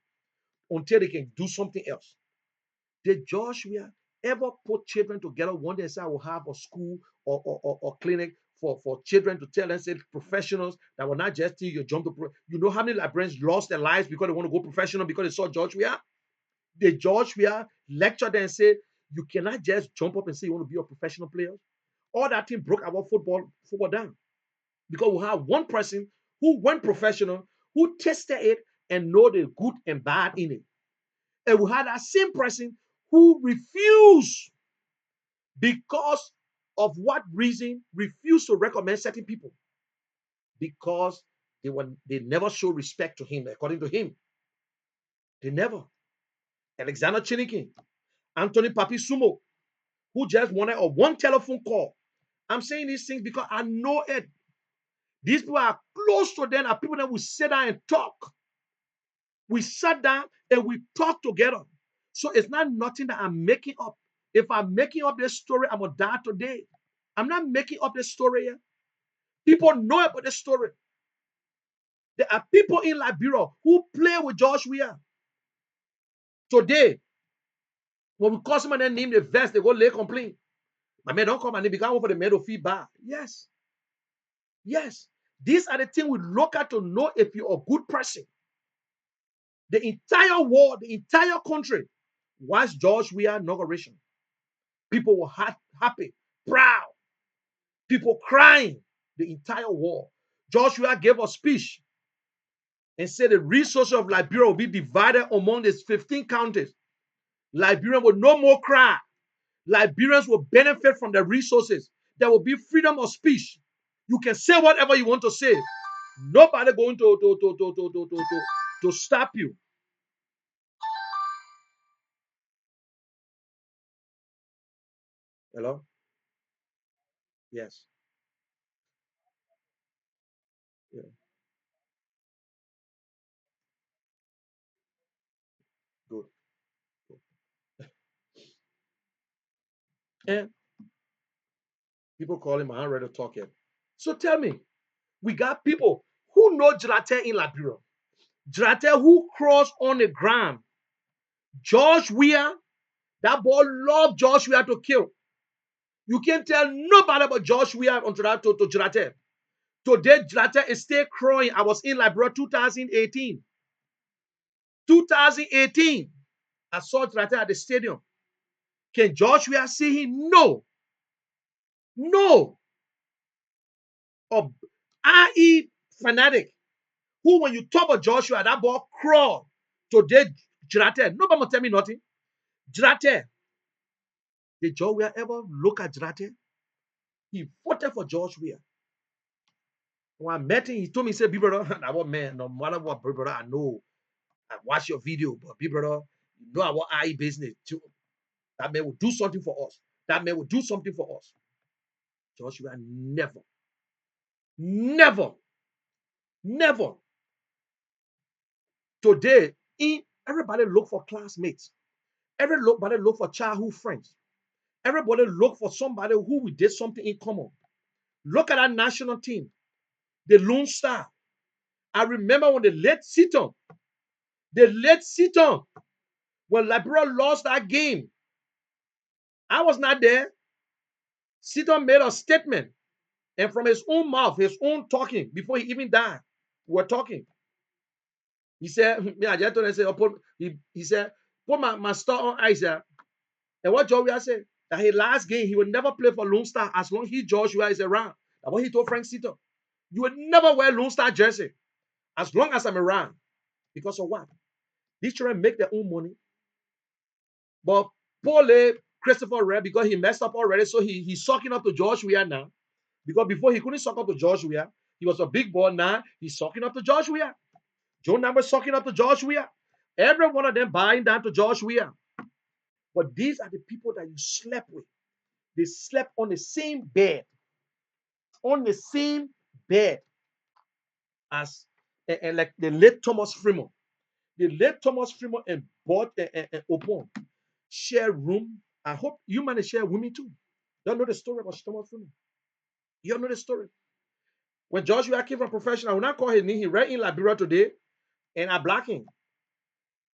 until they can do something else. Did George Weah ever put children together one day and say, I will have a school or clinic for children to tell them, say, professionals that will not just till you jump to you know how many librarians lost their lives because they want to go professional because they saw George Weah? The George Weah lectured and said, you cannot just jump up and say you want to be a professional player. All that thing broke our football down. Because we have one person who went professional, who tested it and know the good and bad in it. And we had that same person who refused, because of what reason, refused to recommend certain people. Because they never show respect to him, according to him. They never. Alexander Chinikin, Anthony Papi Sumo, who just wanted a one telephone call. I'm saying these things because I know it. These people are close to them, are people that we sit down and talk. We sat down and we talked together. So it's not nothing that I'm making up. If I'm making up this story, I'm gonna die today. I'm not making up this story here. People know about this story. There are people in Liberia who play with George Weah. Today, when we call someone and name the vest, they go lay complaint. My man don't come and they become for the man to feel bad. Yes. Yes. These are the things we look at to know if you're a good person. The entire world, the entire country watched George Weah inauguration. People were happy, proud. People crying. The entire world. George Weah gave a speech and said the resources of Liberia will be divided among these 15 counties. Liberians will no more cry. Liberians will benefit from the resources. There will be freedom of speech. You can say whatever you want to say. Nobody going to stop you. Hello? Yes. Yeah. Good. Good. And people call him, I'm ready to talk yet. So tell me, we got people who know Lrtn in Liberia. Lrtn who crossed on the ground. George Weah, that boy loved George Weah to kill. You can't tell nobody about George Weah on to Lrtn. Today, Lrtn is still crying. I was in Liberia 2018. 2018. I saw Lrtn at the stadium. Can George Weah see him? No. No. A IE fanatic who, when you talk about Joshua, that boy crawl. Today, Lrtn. Nobody will tell me nothing. Lrtn. Did George Weah ever look at Lrtn? He voted for George Weah. When I met him, he told me, he said, Big brother, that was man, no matter what, big brother, I know. I watch your video, but big brother, you know our IE business too. That man will do something for us. That man will do something for us. George Weah never, never, never. Today, everybody look for classmates. Everybody look for childhood friends. Everybody look for somebody who we did something in common. Look at our national team, the Lone Star. I remember when the late Seaton The late Seaton, when Liberia lost that game, I was not there. Seaton made a statement, and from his own mouth, his own talking, before he even died, we were talking. He said, me, I just told him, say, he said, put my star on ice. And what Joshua said, that his last game, he would never play for Lone Star as long as Joshua is around. That's what he told Frank Seaton. You would never wear Lone Star jersey as long as I'm around. Because of what? These children make their own money. But Paul Christopher Red, because he messed up already, so he's sucking up to George Weah now. Because before he couldn't suck up to George Weah, he was a big boy. Now he's sucking up to George Weah. Joe Number sucking up to George Weah. Every one of them buying down to George Weah. But these are the people that you slept with. They slept on the same bed, on the same bed as like the late Thomas Freeman. The late Thomas Freeman and bought and Opon share room. I hope you man share with me too. You all know the story about Thomas Freeman. You all know the story. When Joshua came from professional, when I call his name, he read in Liberia today, and I black him.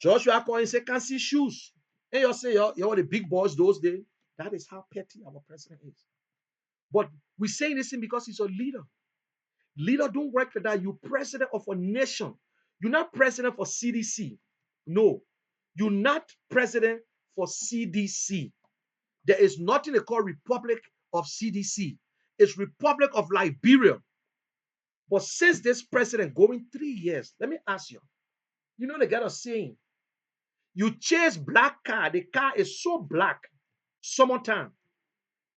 Joshua called and said, "Can't see shoes." And you say, you're the big boys those days. That is how petty our president is. But we say this thing because he's a leader. Leader don't work for that. You're president of a nation. You're not president for CDC. No, you're not president for CDC. There is nothing they call Republic of CDC. It's Republic of Liberia. But since this president going 3 years, let me ask you, you know they got a saying, you chase black car, the car is so black, summertime,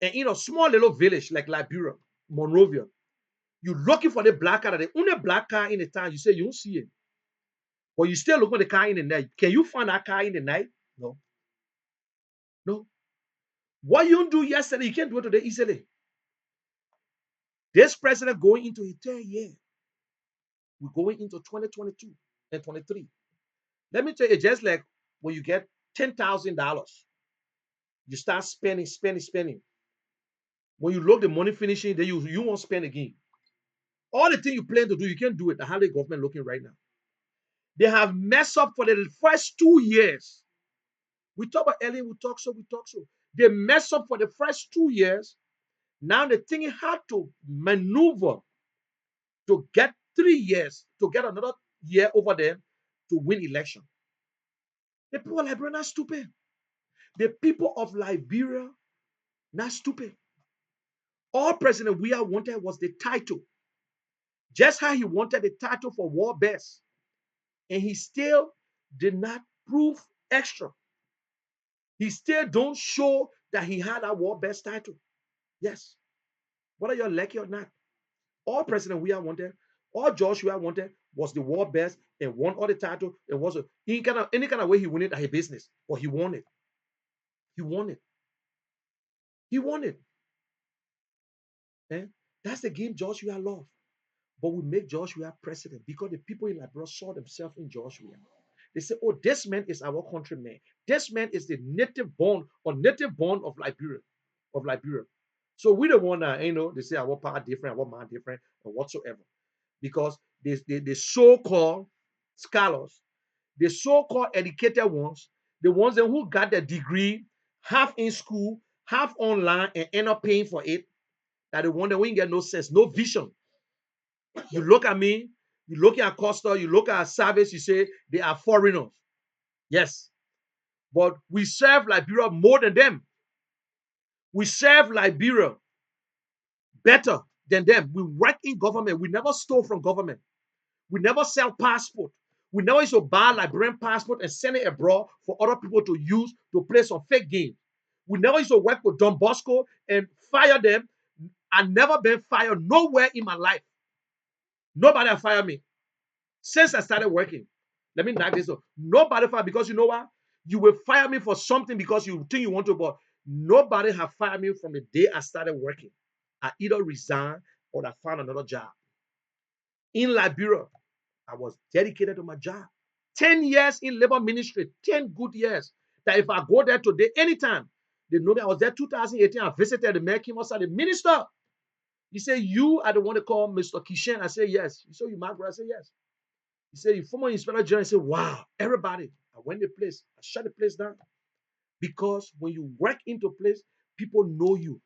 and in a small little village like Liberia, Monrovia, you're looking for the black car, the only black car in the town, you say you don't see it. But you still look for the car in the night. Can you find that car in the night? No. No. What you do yesterday, you can't do it today easily. This president going into his third year. We're going into 2022 and 23. Let me tell you, just like when you get $10,000, you start spending, spending, spending. When you look the money finishing, then you won't spend again. All the things you plan to do, you can't do it. How the government looking right now? They have messed up for the first 2 years. We talk about Ellen, we talk so, we talk so. They mess up for the first 2 years. Now the thing had to maneuver to get 3 years, to get another year over there to win election. The people of Liberia are not stupid. The people of Liberia not stupid. All President Weah wanted was the title. Just how he wanted the title for war best. And he still did not prove extra. He still don't show that he had a war best title. Yes. Whether you're lucky or not. All President Weah wanted, all George Weah wanted was the war best and won all the title. It was any kind of way he won it at his business. But he won it. He won it. He won it. Eh? That's the game George Weah loved. But we make George Weah president because the people in Liberia saw themselves in George Weah. They say, oh, this man is our countryman. This man is the native born of Liberia, of Liberia. So we don't want to, they say our power different, our man different, and whatsoever. Because the so-called scholars, the so-called educated ones, the ones who got their degree, half in school, half online, and end up paying for it, that the one that we ain't get no sense, no vision. You look at me, you look at Costa, you look at Savage, you say they are foreigners. Yes. But we serve Liberia more than them. We serve Liberia better than them. We work in government. We never stole from government. We never sell passport. We never used to buy Liberian passport and send it abroad for other people to use to play some fake game. We never used to work with Don Bosco and fire them. I've never been fired nowhere in my life. Nobody have fired me since I started working. Let me knock this up. Nobody fired because you know what? You will fire me for something because you think you want to, but nobody have fired me from the day I started working. I either resigned or I found another job. In Liberia, I was dedicated to my job. 10 years in labor ministry, 10 good years. That if I go there today, anytime, they know me. I was there 2018. I visited the mayor, came outside, the minister. He said, you are the one to call Mr. Kishen. I said, yes. He said, you Margaret? I said, yes. He said, the former inspector general said, wow, everybody. I went to the place, I shut the place down. Because when you work into a place, people know you.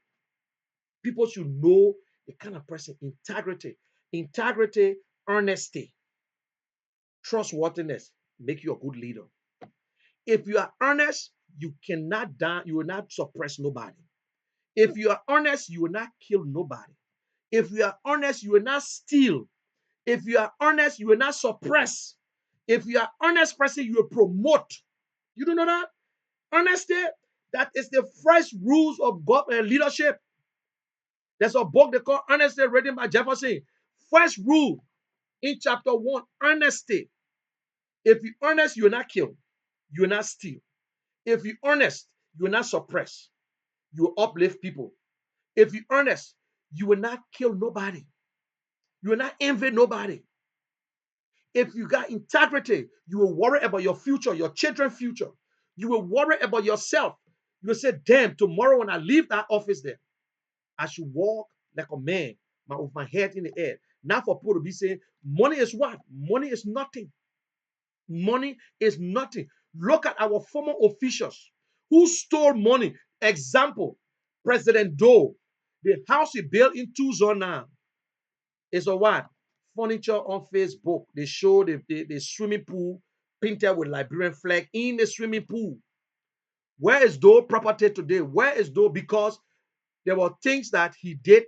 People should know the kind of person, integrity, honesty, trustworthiness make you a good leader. If you are honest, you cannot down, you will not suppress nobody. If you are honest, you will not kill nobody. If you are honest, you will not steal. If you are honest, you will not suppress. If you are honest person, you will promote. You do know that? Honesty, that is the first rules of God leadership. There's a book they call Honesty written by Jefferson. First rule in chapter 1, honesty. If you honest, you will not kill. You will not steal. If you honest, you will not suppress. You will uplift people. If you honest, you will not kill nobody. You will not envy nobody. If you got integrity, you will worry about your future, your children's future. You will worry about yourself. You will say, damn, tomorrow when I leave that office there, I should walk like a man with my head in the air. Not for people to be saying, money is what? Money is nothing. Money is nothing. Look at our former officials who stole money. Example, President Doe, the house he built in Tucson now is a what? Furniture on Facebook. They show the swimming pool painted with Liberian flag in the swimming pool. Where is Doe property today? Where is Doe? Because there were things that he did,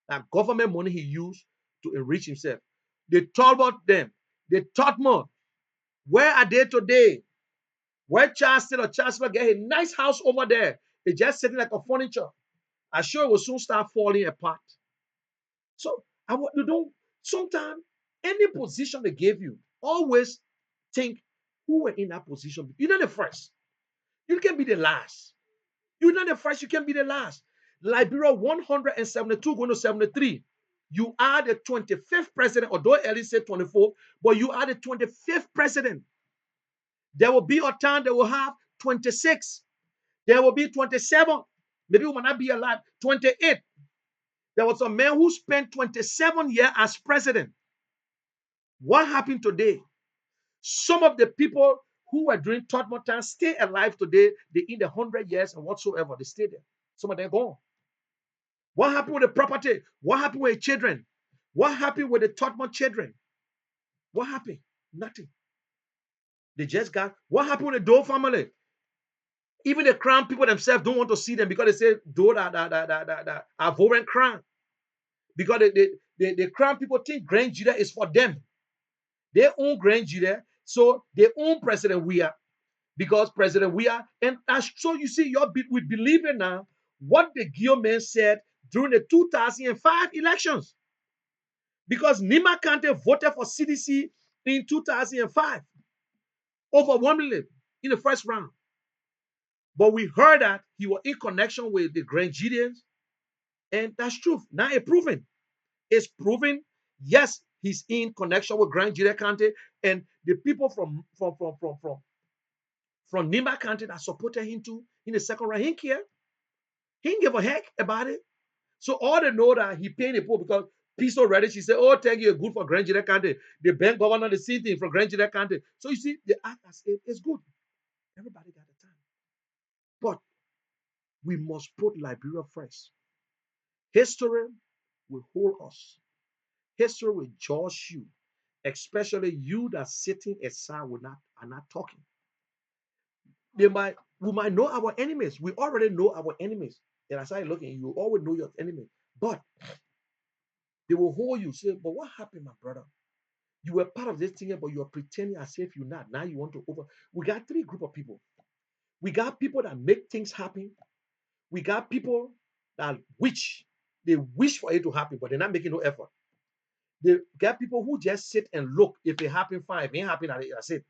that government money he used to enrich himself. They told about them. They taught more. Where are they today? Where Chancellor get a nice house over there? It's just sitting like a furniture. I'm sure it will soon start falling apart. So I want you don't sometimes any position they gave you, always think who were in that position. You're not the first. You can be the last. You're not the first, you can be the last. Liberia 172 going to 73. You are the 25th president, although Ellie said 24th, but you are the 25th president. There will be a time they will have 26. There will be 27. Maybe we might not be alive. 28. There was a man who spent 27 years as president. What happened today? Some of the people who were doing Tottenham time stay alive today. They in the 100 years and whatsoever. They stay there. Some of them gone. What happened with the property? What happened with the children? What happened with the Tottenham children? What happened? Nothing. They just got. What happened with the Doe family? Even the crown people themselves don't want to see them because they say Doe that are foreign crown. Because the crown people think Grand Judah is for them. They own Grand Judah, so they own President Weah because President Weah, and so you see, we believe it now. What the Guillaume said during the 2005 elections, because Nima Kante voted for CDC in 2005, overwhelmingly in the first round. But we heard that he was in connection with the Grand Judeans, and that's true. Now it's proven. It's proven, yes, he's in connection with Grand Judah County, and the people from Nima County that supported him too in the second round. He didn't care. He didn't give a heck about it. So all they know that he paid the poor because Peace already. She said, oh, thank you, good for Grand Judah County. The bank governor, the same thing for Grand Judah County. So you see, the act as if it's good. Everybody got the time. But we must put Liberia first. History will hold us. History will judge you, especially you that sitting aside are not talking. We might know our enemies. We already know our enemies. And as I looking, you always know your enemy. But they will hold you, say, but what happened, my brother? You were part of this thing, but you're pretending as if you're not. Now you want to over. We got three group of people. We got people that make things happen. We got people that they wish for it to happen, but they're not making no effort. They got people who just sit and look. If it happen, fine. If it ain't happen, that's it.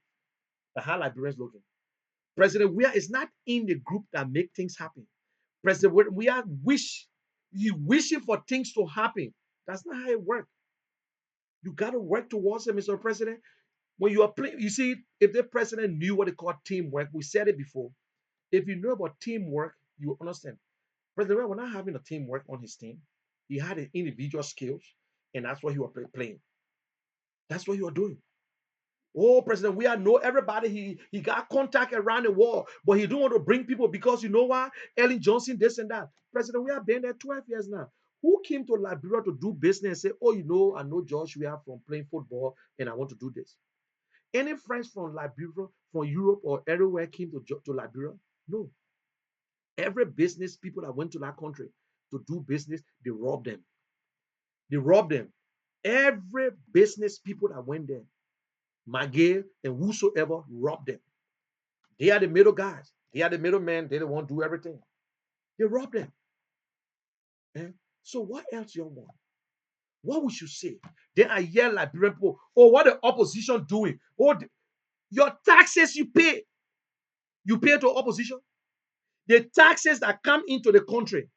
The how Liberians looking. President Weah is not in the group that make things happen. President Weah you wishing for things to happen. That's not how it works. You got to work towards it, Mr. President. When you are playing, you see, if the president knew what they call teamwork, we said it before. If you know about teamwork, you understand. President Weah was not having a teamwork on his team. He had an individual skills, and that's what he was playing. That's what you are doing. Oh, President, we are know everybody. He got contact around the world, but he don't want to bring people because you know why? Ellen Johnson, this and that. President, we have been there 12 years now. Who came to Liberia to do business and say, oh, you know, I know Josh, we are from playing football and I want to do this. Any friends from Liberia, from Europe or everywhere came to Liberia? No. Every business people that went to that country to do business, they robbed them. They robbed them. Every business people that went there, Magay and whosoever robbed them. They are the middle guys. They are the middlemen. They don't want to do everything. They rob them. Eh? So what else you want? What we should say? Then I hear Liberian people, oh, what the opposition doing? Oh, your taxes you pay to opposition. The taxes that come into the country,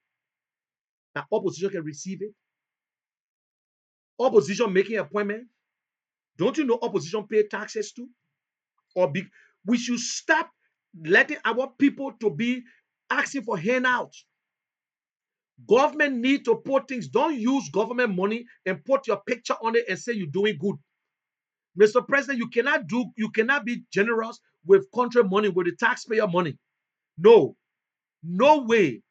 that opposition can receive it. Opposition making appointment. Don't you know opposition pay taxes too? Or big. We should stop letting our people to be asking for handouts. Government need to put things. Don't use government money and put your picture on it and say you're doing good. Mr. President, you cannot be generous with country money, with the taxpayer money. No, no way.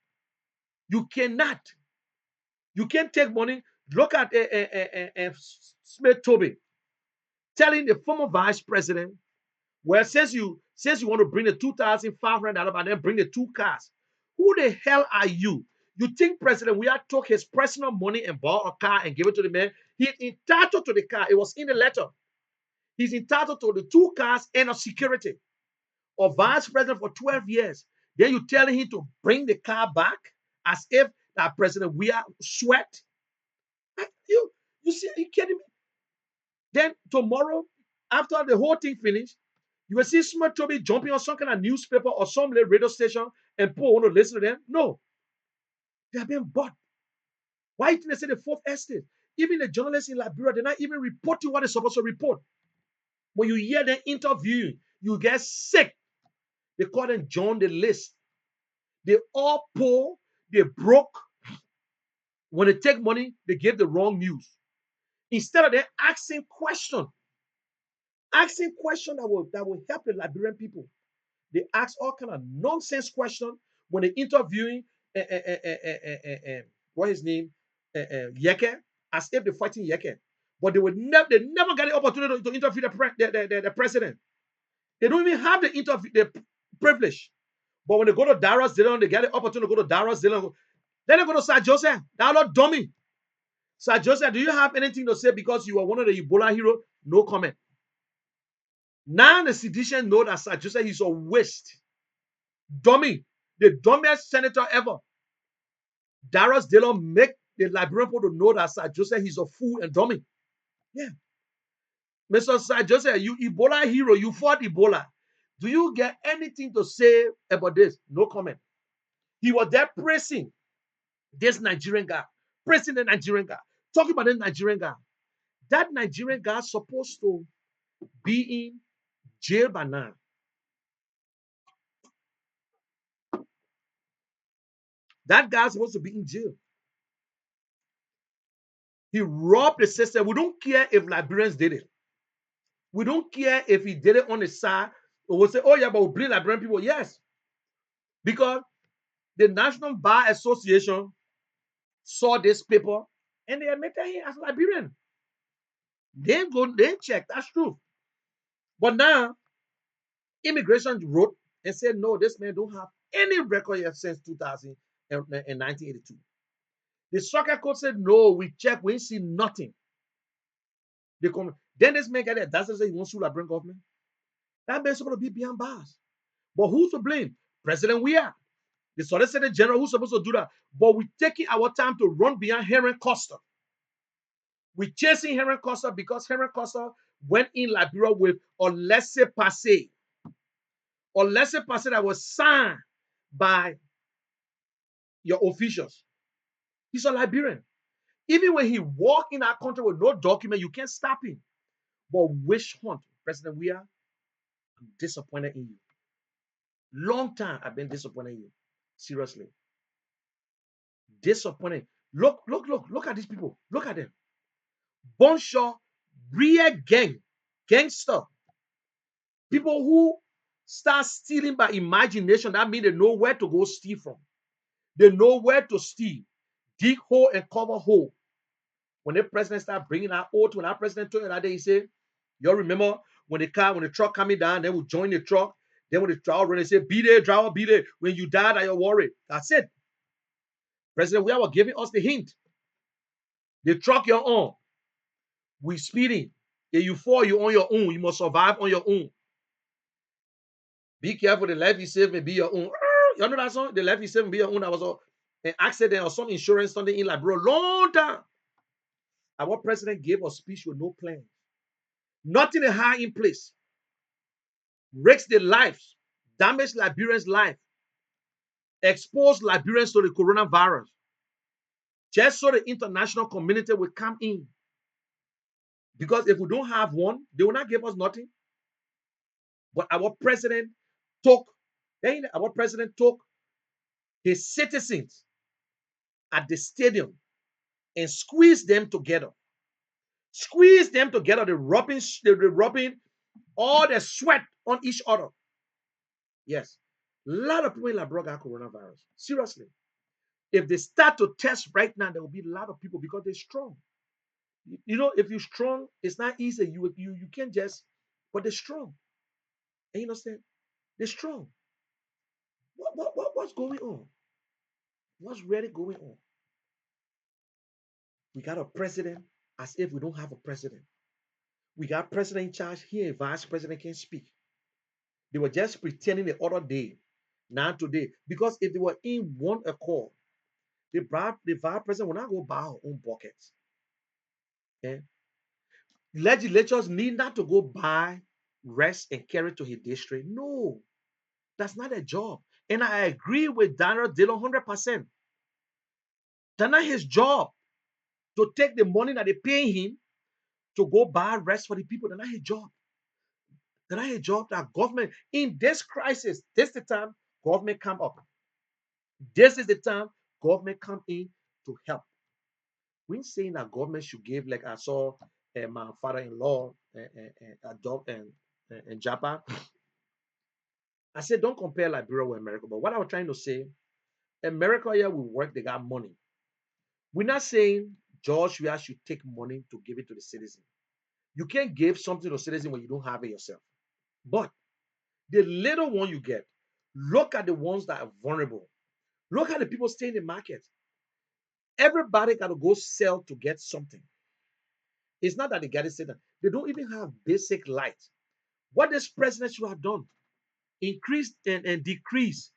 You cannot. You can't take money. Look at Smith Toby telling the former vice president, well, since you want to bring the $2,500 and then bring the two cars, who the hell are you? You think President we took his personal money and bought a car and gave it to the man? He's entitled to the car. It was in the letter. He's entitled to the two cars and a security. Or vice president for 12 years. Then you telling him to bring the car back as if that President we sweat. You see, are you kidding me? Then tomorrow, after the whole thing finished, you will see Smart Toby jumping on some kind of newspaper or some radio station and people want to listen to them. No, they are being bought. Why didn't they say the fourth estate? Even the journalists in Liberia, they're not even reporting what they're supposed to report. When you hear them interviewing, you get sick. They call them John the List. They all poor, they broke. When they take money, they give the wrong news. Instead of them asking question that will help the Liberian people. They ask all kind of nonsense questions when they interviewing what his name Yeke, as if they're fighting Yeke, but they never get the opportunity to interview the president. They don't even have the interview the privilege. But when they go to Dara Zealand, they get the opportunity to go to Dara Zealand. Then they go to Sir Joseph. They're not dummy. Sir Joseph, do you have anything to say because you are one of the Ebola heroes? No comment. Now the sedition know that Sir Joseph is a waste. Dummy. The dumbest senator ever. Darius Dillon make the Liberian people to know that Sir Joseph is a fool and dummy. Yeah. Mr. Sir Joseph, you Ebola hero, you fought Ebola. Do you get anything to say about this? No comment. He was there praising this Nigerian guy, praising the Nigerian guy, talking about the Nigerian guy. That Nigerian guy supposed to be in jail by now. That guy's supposed to be in jail. He robbed the system. We don't care if Liberians did it. We don't care if he did it on the side. Or we'll say, oh yeah, but we'll blame Liberian people. Yes. Because the National Bar Association saw this paper and they admitted him as Liberian. They checked. That's true. But now, immigration wrote and said, no, this man don't have any record yet since 2000 and 1982. The soccer court said, no, we checked, we ain't see nothing. Then this man got it. That's to say he wants to Liberian government. That man's supposed to be behind bars. But who's to blame? President we are. The Solicitor General who's supposed to do that. But we're taking our time to run behind Henry Costa. We're chasing Henry Costa because Henry Costa went in Liberia with a laissez-passer. Or laissez-passer that was signed by your officials. He's a Liberian. Even when he walked in our country with no document, you can't stop him. But wish hunt, President we are, I'm disappointed in you. Long time I've been disappointed in you. Seriously. Disappointed. Look at these people. Look at them. Bunch of real gangster. People who start stealing by imagination, that means they know where to go steal from. They know where to steal, dig hole and cover hole. When the president start bringing out oath, when our president told you that day, he said, you all remember when the truck coming down, they will join the truck. Then when the truck run, they say, be there, driver, be there. When you die, you're worried. That's it. President, we are giving us the hint. The truck you're on, we speeding. If you fall, you on your own. You must survive on your own. Be careful, the life you save may be your own. You know that song? The life you save may be your own. That was an accident or some insurance, something in like, bro, long time. Our president gave a speech with no plan. Nothing to hide in place. Risks their lives, damage Liberians' life, expose Liberians to the coronavirus, just so the international community will come in. Because if we don't have one, they will not give us nothing. But our president took, our president took his citizens at the stadium and squeezed them together. Squeeze them together. They're rubbing all the sweat on each other. Yes. A lot of people in Labrador got coronavirus. Seriously. If they start to test right now, there will be a lot of people because they're strong. You know, if you're strong, it's not easy. You can't just, but they're strong. And you understand? They're strong. What's going on? What's really going on? We got a president as if we don't have a president. We got president in charge here, vice president can't speak. They were just pretending the other day, not today. Because if they were in one accord, the vice president will not go buy her own buckets. Okay? Legislatures need not to go buy, rest, and carry to his district. No, that's not a job. And I agree with Daniel Dillon 100%. That's not his job to take the money that they pay him to go buy rest for the people. That's not his job. That's not his job. That government, in this crisis, this is the time government come up. This is the time government come in to help. When saying that government should give, like I saw my father-in-law adopt and Japan, I said don't compare Liberia with America. But what I was trying to say, America here will work, they got money. We're not saying George Weah should take money to give it to the citizen. You can't give something to the citizen when you don't have it yourself. But the little one you get, look at the ones that are vulnerable. Look at the people stay in the market. Everybody got to go sell to get something. It's not that they get it set. They don't even have basic light. What this president should have done, increase and decrease,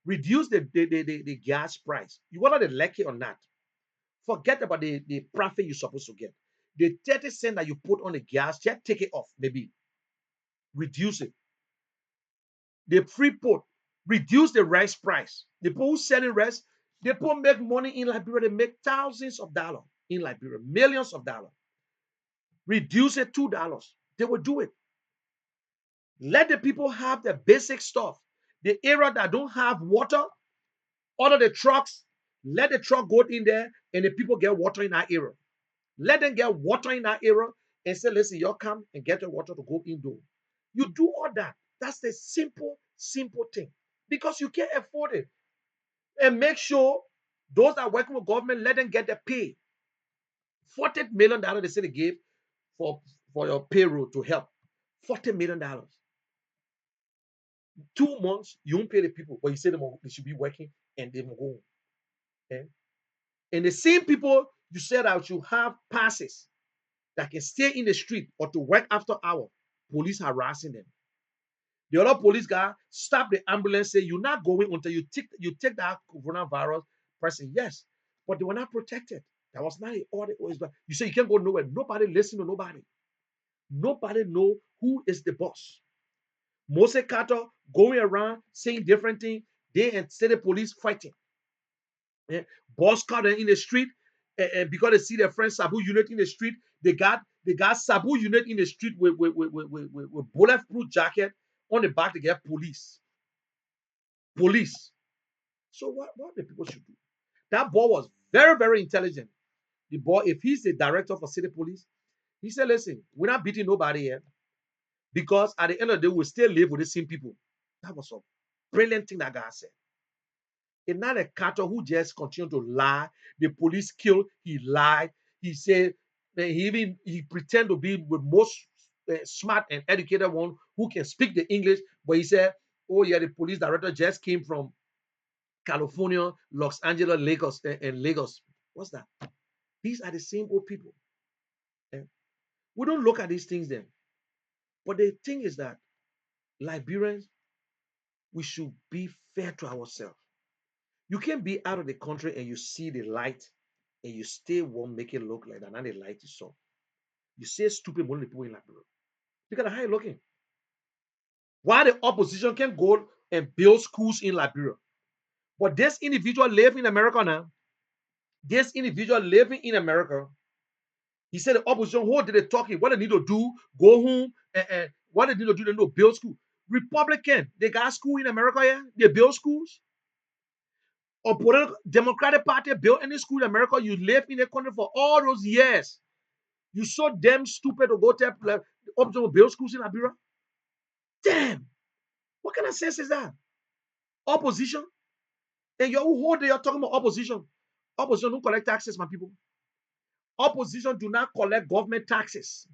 reduce the gas price. You whether they like it or not, forget about the profit you're supposed to get. The 30 cents that you put on the gas, just take it off, maybe reduce it. The free port, reduce the rice price. The people who selling rice, they people make money in Liberia. They make thousands of dollars in Liberia, millions of dollars. Reduce it $2. They will do it. Let the people have the basic stuff. The area that don't have water, order the trucks. Let the truck go in there and the people get water in that area. Let them get water in that area and say, listen, you come and get your water to go indoor. You do all that. That's the simple, simple thing. Because you can't afford it. And make sure those that are working with government, let them get the pay. $40 million they say they gave for your payroll to help. $40 million. 2 months, you won't pay the people, but you say they should be working and they will go. Okay? And the same people you said that you have passes that can stay in the street or to work after hour, police harassing them. The other police guy stop the ambulance, say you're not going until you take that coronavirus person. Yes, but they were not protected. That was not an order. You say you can't go nowhere. Nobody listen to nobody. Nobody know who is the boss. Mose Carter going around saying different things. They and state police fighting. Eh, Boss Carter in the street, because they see their friend Sabu unit in the street. They got Sabu unit in the street with bulletproof jacket on the back. They get police. Police. So what the people should do? That boy was very, very intelligent. The boy, if he's the director for city police, he said, listen, we're not beating nobody here. Because at the end of the day, we still live with the same people. That was a brilliant thing that God said. It's not a cattle who just continue to lie. The police killed, he lied. He said that he pretend to be the most smart and educated one who can speak the English, but he said, "Oh yeah, the police director just came from California, Los Angeles, Lagos, and Lagos." What's that? These are the same old people. Eh? We don't look at these things then. But the thing is that Liberians, we should be fair to ourselves. You can't be out of the country and you see the light and you still won't make it look like that. Now the light is so. You say stupid money people in Liberia. Because of how you looking. Why the opposition can go and build schools in Liberia? But this individual live in America now. This individual living in America, he said the opposition, what did they talking? What they need to do? Go home and what they need to do? They need to build school. Republican, they got school in America, yeah? They build schools. Or political Democratic Party built any school in America. You live in the country for all those years. You so damn stupid to go to like, opposition to build schools in Liberia. Damn, what kind of sense is that? Opposition? And you're whole day you're talking about opposition. Opposition don't collect taxes, my people. Opposition do not collect government taxes.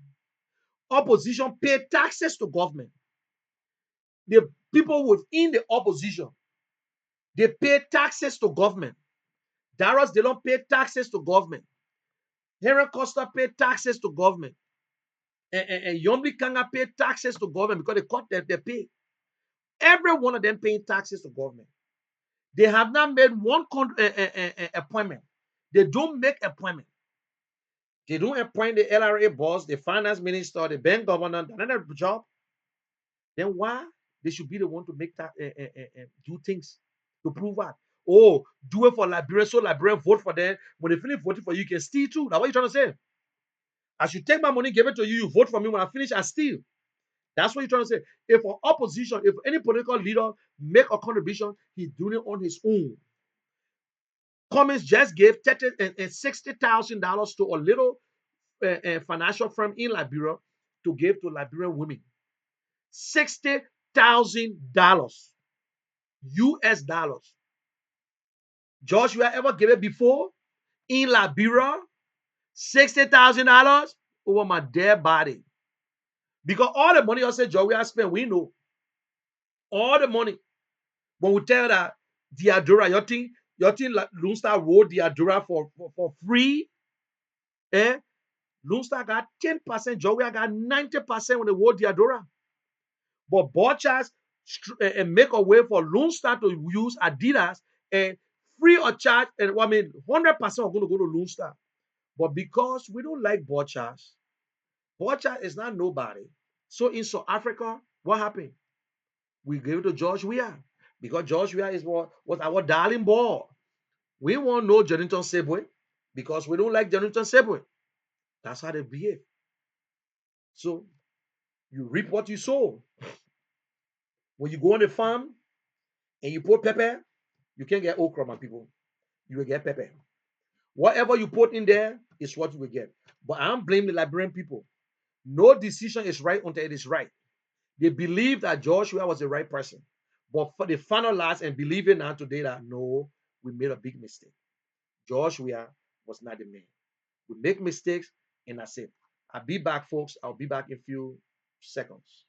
Opposition pay taxes to government. The people within the opposition, they pay taxes to government. Darius, they don't pay taxes to government. Henry Costa pay taxes to government. And Yombi Kanga pay taxes to government because they cut their pay. Every one of them paying taxes to government. They have not made one appointment. They don't make appointment. They don't appoint the LRA boss, the finance minister, the bank governor, another job. Then why they should be the one to make that do things to prove that? Oh, do it for Liberia, so Liberia vote for them. When they finish voting for you, you can steal too. That's what you're trying to say. I should take my money, give it to you, you vote for me. When I finish, I steal. That's what you're trying to say. If an opposition, if any political leader make a contribution, he's doing it on his own. Cummins just gave 30 and $60,000 to a little financial firm in Liberia to give to Liberian women. $60,000 US dollars. George, you have ever given before in Liberia? $60,000 over my dead body. Because all the money I said, George, we have spent, we know. All the money. When we tell that Diadora, your thing like Lone Star wrote Diadora for free. Eh? Lone Star got 10%, Joey got 90% when they wrote Diadora. But Borchas and make a way for Lone Star to use Adidas and free of charge. And I mean, 100% are going to go to Lone Star. But because we don't like Borchas, Borchas is not nobody. So in South Africa, what happened? We gave it to George Weah because George Weah is what was our darling boy. We won't know Jonathan Sebwe because we don't like Jonathan Sebwe. That's how they behave. So you reap what you sow. When you go on the farm and you put pepper, you can't get okra, my people. You will get pepper. Whatever you put in there is what you will get. But I don't blame the Liberian people. No decision is right until it is right. They believe that Joshua was the right person. But for the final last and believing now today that no, we made a big mistake. Joshua was not the man. We make mistakes, and that's it. I'll be back, folks. I'll be back in a few seconds.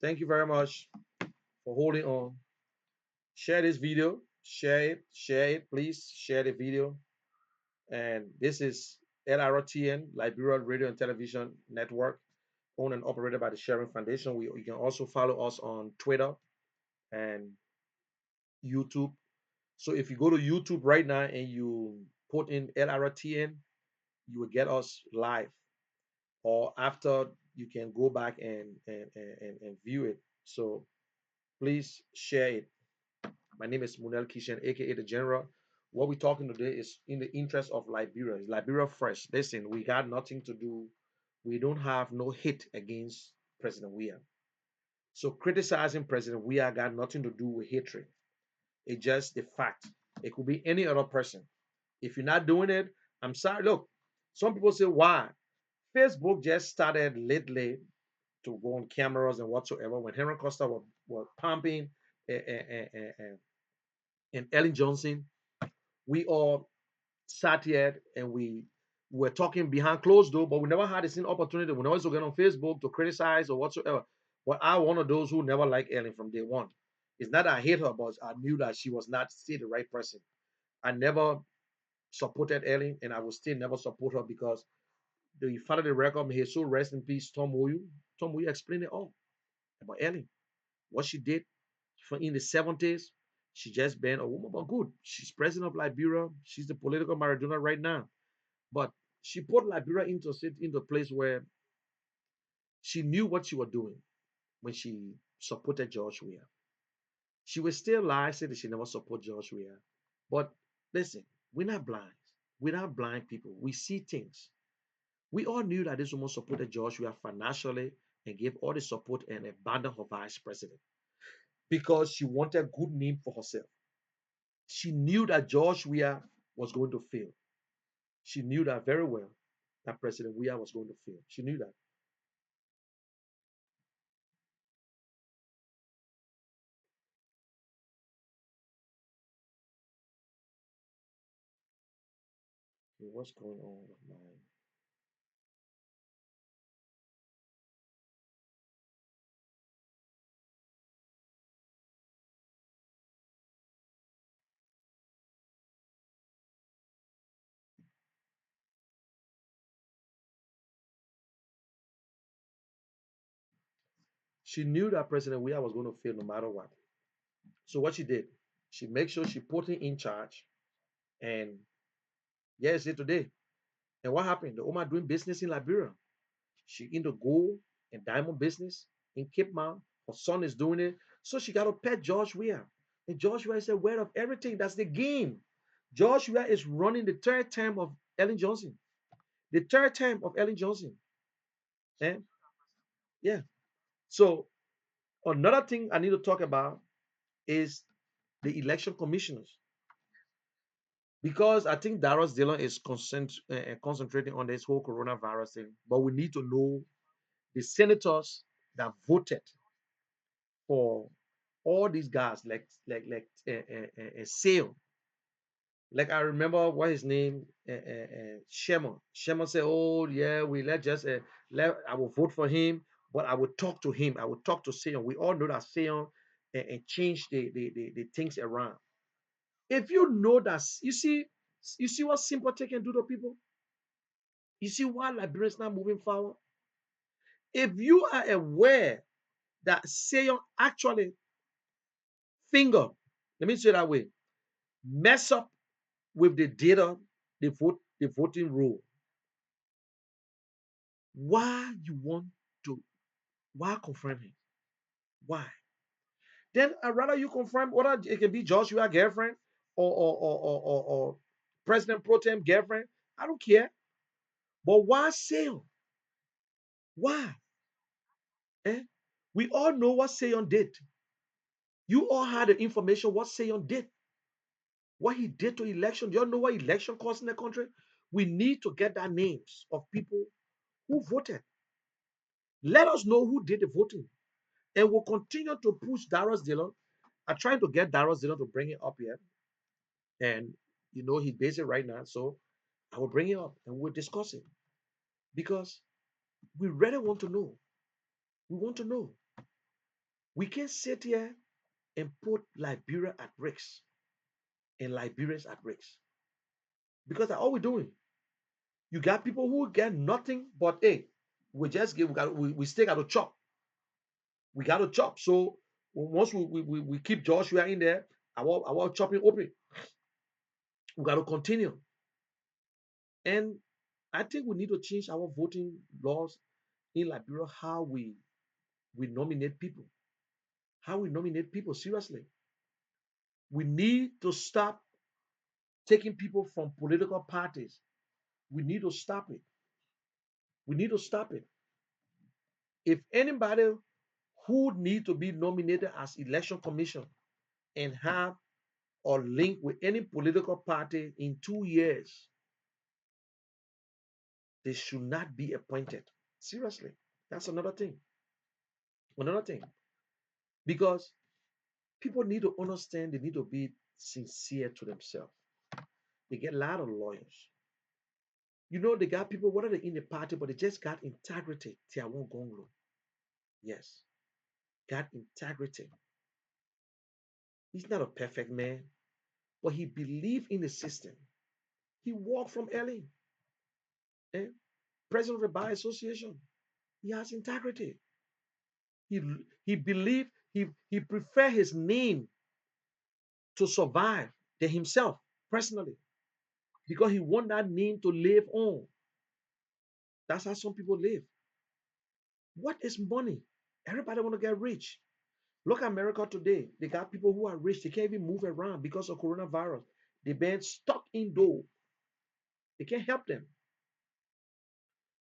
Thank you very much for holding on. Share this video. Share it, please. Share the video. And this is LRTN, Liberia Radio and Television Network, owned and operated by the Sharing Foundation. You can also follow us on Twitter and YouTube. So if you go to YouTube right now and you put in LRTN, you will get us live. Or after, you can go back and view it. So please share it. My name is Munel Kishan, aka the General. What we're talking today is in the interest of Liberia. It's Liberia first. Listen, we got nothing to do. We don't have no hate against President Weah. So criticizing President Weah got nothing to do with hatred. It's just the fact. It could be any other person. If you're not doing it, I'm sorry. Look, some people say, why? Facebook just started lately to go on cameras and whatsoever when Henry Costa was pumping and Ellen Johnson. We all sat here and we were talking behind closed door, but we never had the same opportunity. We never used to get on Facebook to criticize or whatsoever. But I'm one of those who never liked Ellen from day one. It's not that I hate her, but I knew that she was not still the right person. I never supported Ellen, and I will still never support her because the father of the record, may he so rest in peace, Tom Moyu. Tom Moyu explained it all about Ellen, what she did in the 70s. She just been a woman, but good. She's president of Liberia. She's the political Maradona right now. But she put Liberia into a place where she knew what she was doing when she supported George Weah. She will still lie, say that she never support George Weah. But listen, we're not blind. We're not blind people. We see things. We all knew that this woman supported George Weah financially and gave all the support and abandoned her vice president because she wanted a good name for herself. She knew that George Weah was going to fail. She knew that very well that President Weah was going to fail. She knew that. Okay, what's going on with my? She knew that President Weah was going to fail no matter what. So what she did, she made sure she put him in charge. And yes, today. And what happened? The woman doing business in Liberia. She in the gold and diamond business in Cape Mount. Her son is doing it. So she got to pet George Weah. And George Weah is aware of everything. That's the game. George Weah is running the third term of Ellen Johnson. The third term of Ellen Johnson. And yeah. So another thing I need to talk about is the election commissioners. Because I think Darius Dillon is concentrating on this whole coronavirus thing. But we need to know the senators that voted for all these guys, Sale. Like I remember what his name, Shema. Shema said, "Oh yeah, we let just let I will vote for him, but I will talk to him. I will talk to Sion. We all know that Sion and change the things around. If you know that, you see what sympathy can do to people. You see why Liberians not moving forward. If you are aware that Sion actually finger, let me say it that way, mess up with the data, the voting rule. Why you want to why confirm him? Why? Then I'd rather you confirm whether it can be Joshua girlfriend or President Pro Tem girlfriend. I don't care. But why Sion? Why? Eh? We all know what Sion did. You all had the information what Sion did. What he did to election. Do you all know what election costs in the country? We need to get the names of people who voted. Let us know who did the voting. And we'll continue to push Darius Dillon. I'm trying to get Darius Dillon to bring it up here. And he's busy right now. So I will bring it up and we'll discuss it. Because we really want to know. We want to know. We can't sit here and put Liberia at risk and Liberians at risk because that's all we're doing. You got people who get nothing, but hey, we still got to chop. We got to chop. So once we keep Joshua in there, our chopping open. We got to continue. And I think we need to change our voting laws in Liberia, how we nominate people. How we nominate people, seriously. We need to stop taking people from political parties. We need to stop it. We need to stop it. If anybody who need to be nominated as election commission and have or link with any political party in 2 years, they should not be appointed. Seriously, that's another thing. Another thing. Because people need to understand they need to be sincere to themselves. They get a lot of lawyers. You know, they got people, whether they're in the party, but they just got integrity. Tiawan Gonglo. Yes, got integrity. He's not a perfect man, but he believed in the system. He walked from LA, eh? President of the Bar Association. He has integrity. He he believed he prefer his name to survive than himself personally because he want that name to live on. That's how some people live. What is money? Everybody want to get rich. Look at America today. They got people who are rich. They can't even move around because of coronavirus. They've been stuck indoors. They can't help them.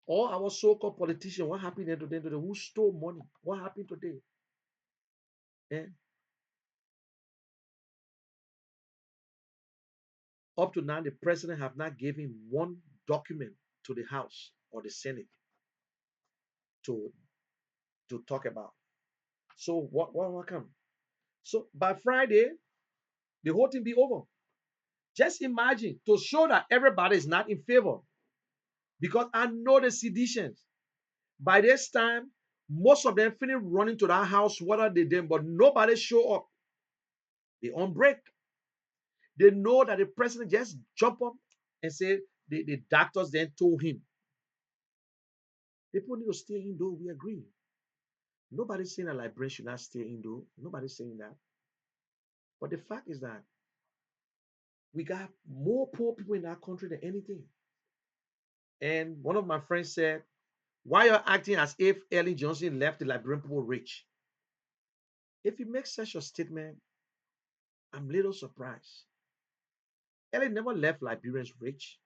All our so-called politicians, what happened to them today? Who stole money? What happened today? Eh? Up to now, the president have not given one document to the House or the Senate to talk about. So what come? So by Friday, the whole thing be over. Just imagine to show that everybody is not in favor because I know the seditions. By this time, most of them finish running to that house, whether they did, but nobody show up. They on break. They know that the president just jump up and say the doctors then told him. People need to stay indoor. We agree. Nobody's saying that Liberians should not stay indoor. Nobody's saying that. But the fact is that we got more poor people in our country than anything. And one of my friends said, why you're acting as if Ellen Johnson left the Liberian people rich? If you make such a statement, I'm a little surprised. Ellen never left Liberians rich,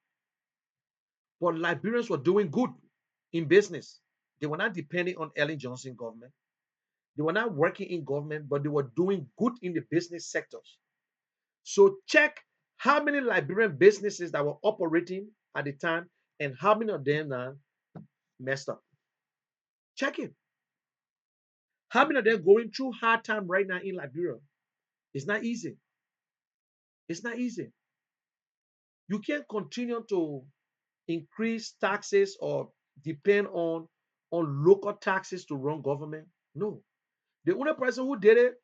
but Liberians were doing good in business. They were not depending on Ellen Johnson government. They were not working in government, but they were doing good in the business sectors. So check how many Liberian businesses that were operating at the time and how many of them are messed up. Check it. How many of them going through hard time right now in Liberia? It's not easy. It's not easy. You can't continue to increase taxes or depend on local taxes to run government. No. The only person who did it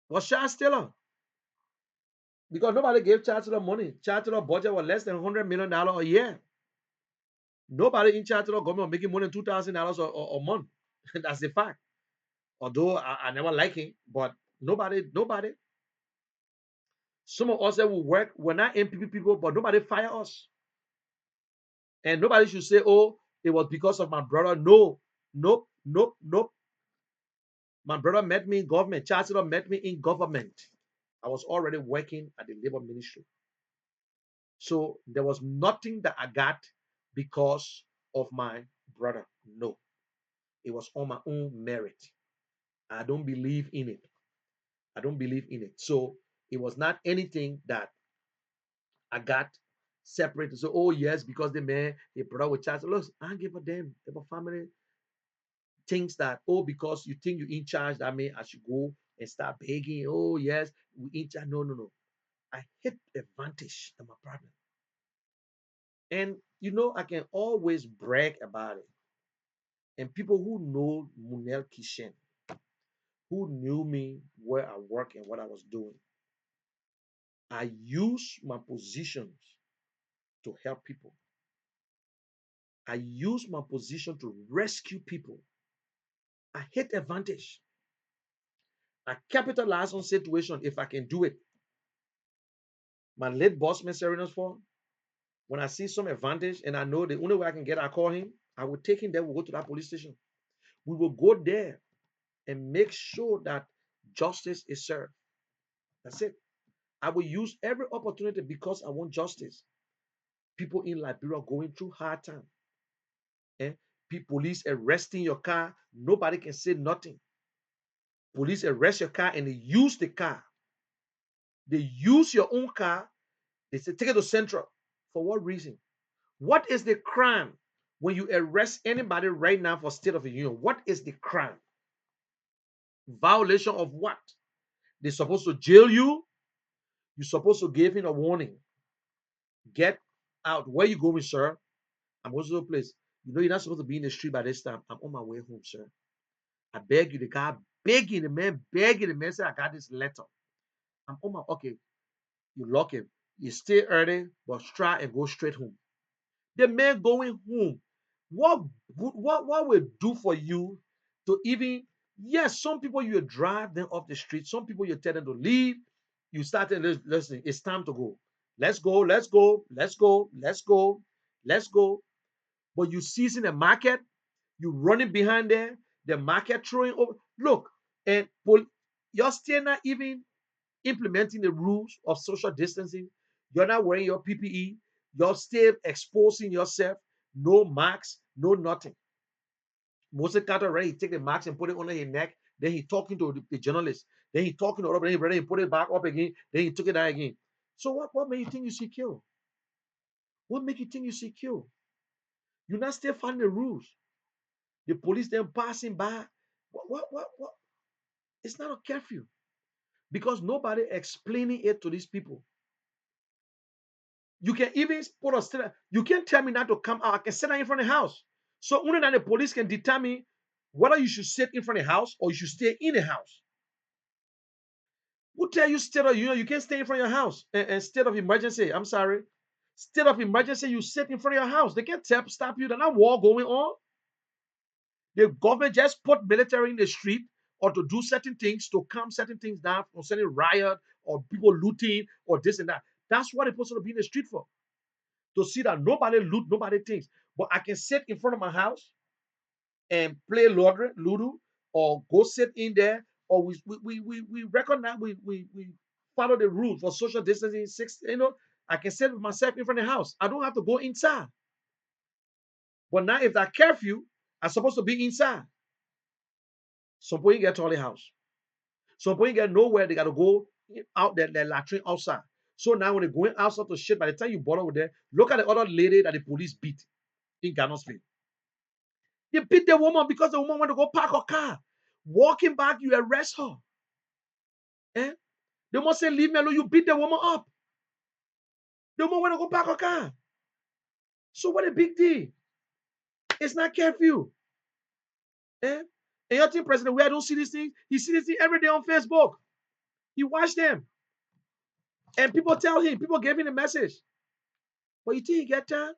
was Charles Taylor because nobody gave Charles Taylor money. Charles Taylor budget was less than $100 million a year. Nobody in Charles Taylor government making more than $2,000 a month. That's the fact. Although I never like him, but nobody. Some of us that will work, we're not MPP people, but nobody fire us. And nobody should say, oh, it was because of my brother. No, nope, nope, nope. My brother met me in government. Chancellor met me in government. I was already working at the labor ministry. So there was nothing that I got because of my brother. No, it was on my own merit. I don't believe in it. I don't believe in it. So it was not anything that I got separated. So, oh yes, because the man, he brother with child. Look, I don't give a damn if a family thinks that, oh, because you think you're in charge, that means I should go and start begging. Oh yes, we in charge. No, no, no. I hate advantage. That's my problem. And you know, I can always brag about it. And people who know Munel Kishen, who knew me, where I work, and what I was doing. I use my positions to help people. I use my position to rescue people. I hate advantage. I capitalize on situation if I can do it. My late boss, Mr. Serena's for when I see some advantage and I know the only way I can get, I call him. I will take him there. We'll go to that police station. We will go there and make sure that justice is served. That's it. I will use every opportunity because I want justice. People in Liberia going through hard time. Eh? Police arresting your car. Nobody can say nothing. Police arrest your car and they use the car. They use your own car. They say, take it to Central. For what reason? What is the crime when you arrest anybody right now for State of the Union? What is the crime? Violation of what? They're supposed to jail you. You're supposed to give him a warning. Get out. Where you going, sir? I'm going to the place. You know, you're not supposed to be in the street by this time. I'm on my way home, sir. I beg you. The guy begging, the man begging, the man said, I got this letter. I'm on my, okay. You lock him. You stay early, but try and go straight home. The man going home. What will do for you to even, yes, some people you drive them off the street, some people you tell them to leave. You start to listen, it's time to go. Let's go, let's go, let's go, let's go, let's go. But you seizing the market, you running behind there, the market throwing over. Look, and you're still not even implementing the rules of social distancing. You're not wearing your PPE. You're still exposing yourself. No mask, no nothing. Moses Carter, right? He take the mask and put it under his neck. Then he talking to the journalist. Then he talking to other. Then he put it back up again. Then he took it down again. So what made you think you see kill? What make you think you see kill? You not still following the rules. The police then passing by. What? It's not a curfew because nobody explaining it to these people. You can even put a still. You can't tell me not to come out. I can sit down in front of the house. So only that the police can determine whether you should sit in front of the house or you should stay in the house. Who tell you state of you can't stay in front of your house and state of emergency? I'm sorry. State of emergency, you sit in front of your house. They can't stop you. There's not war going on. The government just put military in the street or to do certain things to calm certain things down concerning riot or people looting or this and that. That's what they're supposed to be in the street for. To see that nobody loot, nobody thinks. But I can sit in front of my house and play Ludo, or go sit in there, or we recognize we follow the rules for social distancing. I can sit with myself in front of the house. I don't have to go inside. But now if that curfew, I'm supposed to be inside. Some people get to the house. Some people get nowhere. They got to go out there, their latrine outside. So now when they're going outside to shit, by the time you bother with them, look at the other lady that the police beat in Ghana's. They beat the woman because the woman went to go park her car. Walking back, you arrest her. Eh? The woman say, leave me alone. You beat the woman up. The woman went to go park her car. So what a big deal. It's not curfew. Eh? And your team president, where I don't see this thing, he see this thing every day on Facebook. He watch them. And people tell him, people give him a message. But you think he get time?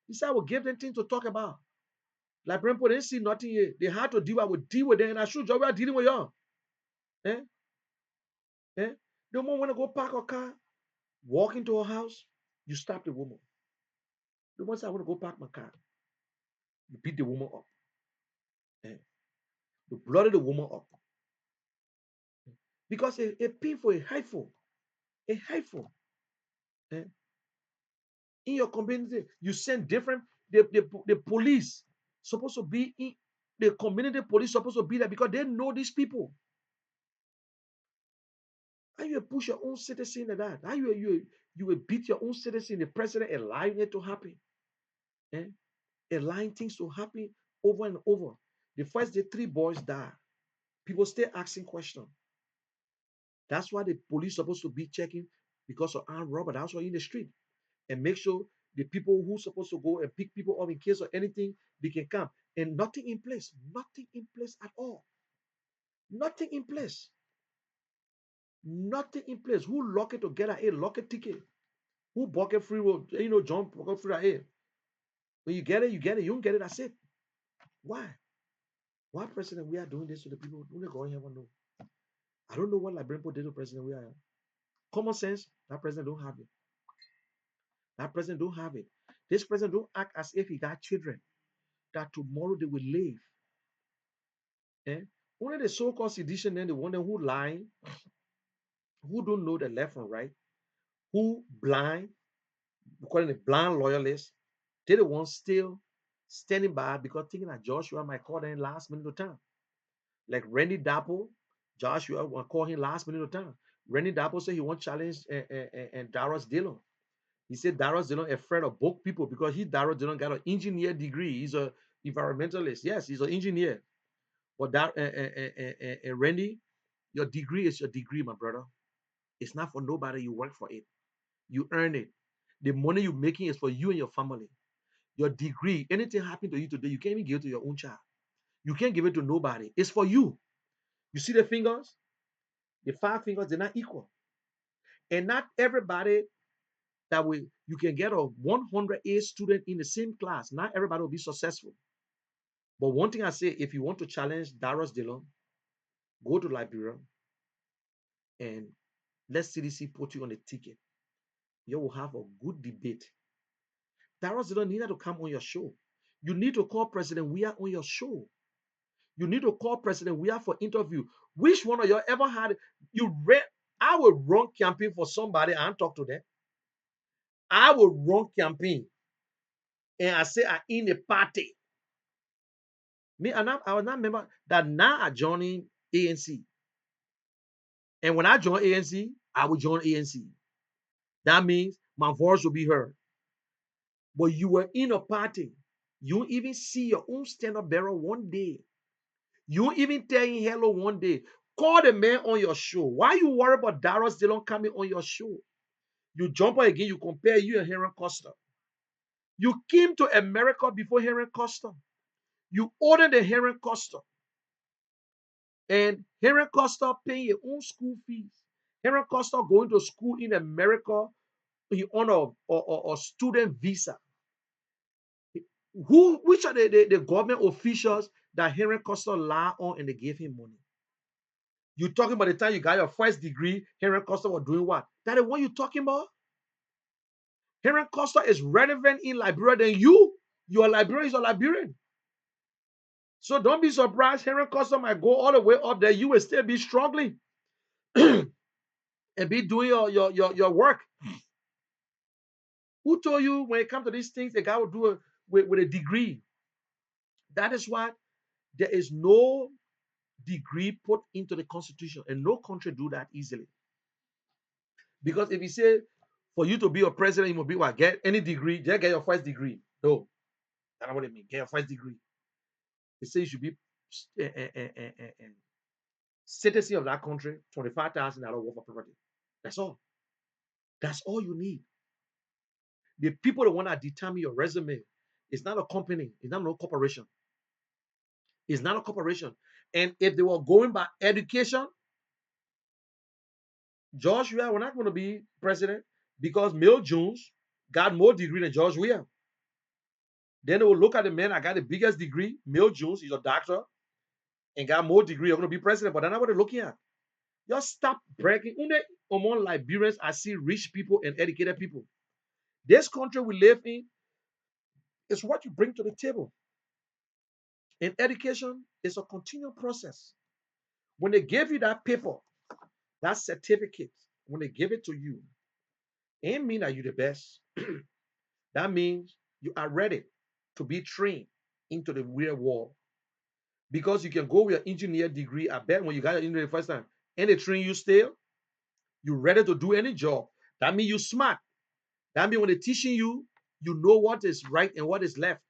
He said, I will give them things to talk about. Like Brempo, they didn't see nothing here. They had to deal. I would deal with them. And I should job we are dealing with y'all. Eh? Eh? The woman want to go park her car. Walk into her house, you stop the woman. The woman said, I want to go park my car. You beat the woman up. Eh? You blooded the woman up. Because a painful, a hateful, a hateful. Eh? In your community, you send different, the police supposed to be in, the community police supposed to be there because they know these people. How you push your own citizen like that? How you will beat your own citizen, the president allowing it to happen? Eh? Allowing things to happen over and over. The first day, 3 boys died. People still asking questions. That's why the police supposed to be checking because of armed robbery. That's why in the street and make sure the people who supposed to go and pick people up in case of anything they can come. And nothing in place at all. Nothing in place. Nothing in place. Who lock it together? Lock a ticket. Who bought a free road? John bought free ride. When you get it, you get it. You don't get it, that's it. Why? Why president we are doing this to the people? Who they going here? No. I don't know what Liberian people did to president we are. Common sense, that president don't have it. That president don't have it. This president don't act as if he got children that tomorrow they will live. Eh? Only the so-called sedition and the one who lying, who don't know the left from right, who blind, we call them the blind loyalists, they the ones still standing by because thinking that Joshua might call them last minute of time. Like Randy Dapple, Joshua will call him last minute of time. Randy Dapple said he won't challenge and Darius Dillon. He said Darius Dillon afraid of both people because Darius Dillon got an engineer degree. He's a environmentalist. Yes, he's an engineer. But that Randy, your degree is your degree, my brother. It's not for nobody. You work for it. You earn it. The money you're making is for you and your family. Your degree, anything happen to you today, you can't even give it to your own child. You can't give it to nobody. It's for you. You see the fingers? The five fingers, they're not equal. And not everybody that will, you can get a 100A student in the same class. Not everybody will be successful. But one thing I say, if you want to challenge Darius Dillon, go to Liberia and let CDC put you on a ticket. You will have a good debate. Darius Dillon needed to come on your show. You need to call President Weah on your show. You need to call President Weah for interview. Which one of y'all ever had you read? I will run campaign for somebody and talk to them. I will run campaign and I say I in a party. Me and I was not remember that now I joining ANC. And when I join ANC, I will join ANC. That means my voice will be heard. But you were in a party. You don't even see your own stand-up bearer one day. You don't even tell him hello one day. Call the man on your show. Why you worry about Darius Dillon coming on your show? You jump on again, you compare you and Henry Costa. You came to America before Henry Costa. You ordered the Henry Costa. And Henry Costa paying your own school fees. Henry Costa going to school in America on a student visa. Which are the government officials that Henry Costa lie on and they gave him money? You talking about the time you got your first degree, Henry Costa was doing what? That is what you talking about? Henry Costa is relevant in Liberia than you. Your Liberian is a Liberian. So don't be surprised. Henry Costa might go all the way up there. You will still be struggling and be doing your work. Who told you when it comes to these things, the guy will do it with a degree? That is why there is no degree put into the constitution, and no country do that easily. Because if you say for you to be a president, you must be what? Get any degree, just get your first degree. No, that's not what it means. Get your first degree. It says you should be citizen of that country, $25,000 worth of property. That's all. That's all you need. The people that want to determine your resume, it's not a company, it's not no corporation. It's not a corporation. And if they were going by education, George Weah were not going to be president because Mill Jones got more degree than George Weah. Then they will look at the man that got the biggest degree, Mill Jones, he's a doctor, and got more degree, you're going to be president. But that's not what they're looking at. Just stop bragging. Only among Liberians, I see rich people and educated people. This country we live in is what you bring to the table. And education is a continual process. When they give you that paper, that certificate, when they give it to you, it ain't mean that you're the best. That means you are ready to be trained into the real world. Because you can go with your engineer degree. I bet when you got your engineer the first time, and they train you still, you're ready to do any job. That means you're smart. That means when they're teaching you, you know what is right and what is left.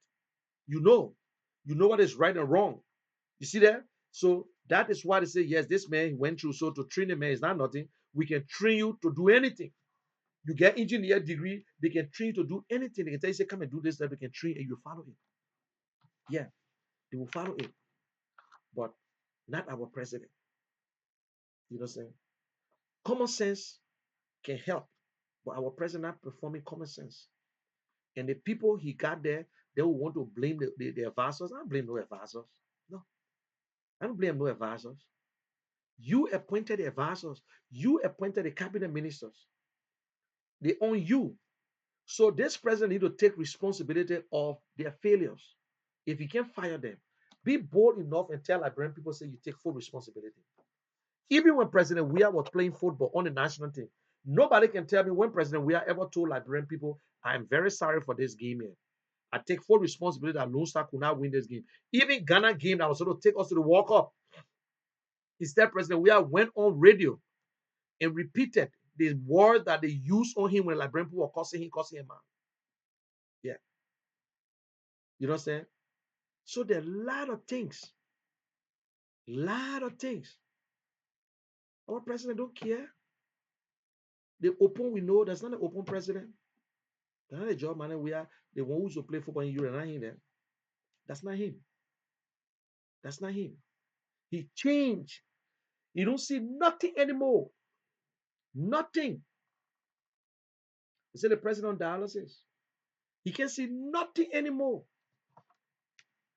You know. You know what is right and wrong. You see that? So that is why they say, yes, this man went through. So to train a man is not nothing. We can train you to do anything. You get engineer degree, they can train you to do anything. They can tell you, say, come and do this, that we can train and you follow it. Yeah, they will follow it. But not our president. You know what I'm saying? Common sense can help, but our president not performing common sense. And the people he got there, they will want to blame the advisors. I don't blame no advisors. No, I don't blame no advisors. You appointed the advisors. You appointed the cabinet ministers. They own you. So this president need to take responsibility of their failures. If you can't fire them, be bold enough and tell Liberian people say you take full responsibility. Even when President Weah was playing football on the national team, nobody can tell me when President Weah ever told Liberian people, I'm very sorry for this game here. I take full responsibility that Lone Star could not win this game. Even Ghana game that was supposed to take us to the World Cup, instead President Weah went on radio and repeated the word that they used on him when Liberian people were cussing him out. Yeah, you know what I'm saying? So there are a lot of things. Our president don't care. The open we know that's not an open president. That's not a job man. We are the one who's to play football in Europe, not him there. That's not him. That's not him. He changed. You don't see nothing anymore. Nothing. He said the president on dialysis. He can see nothing anymore.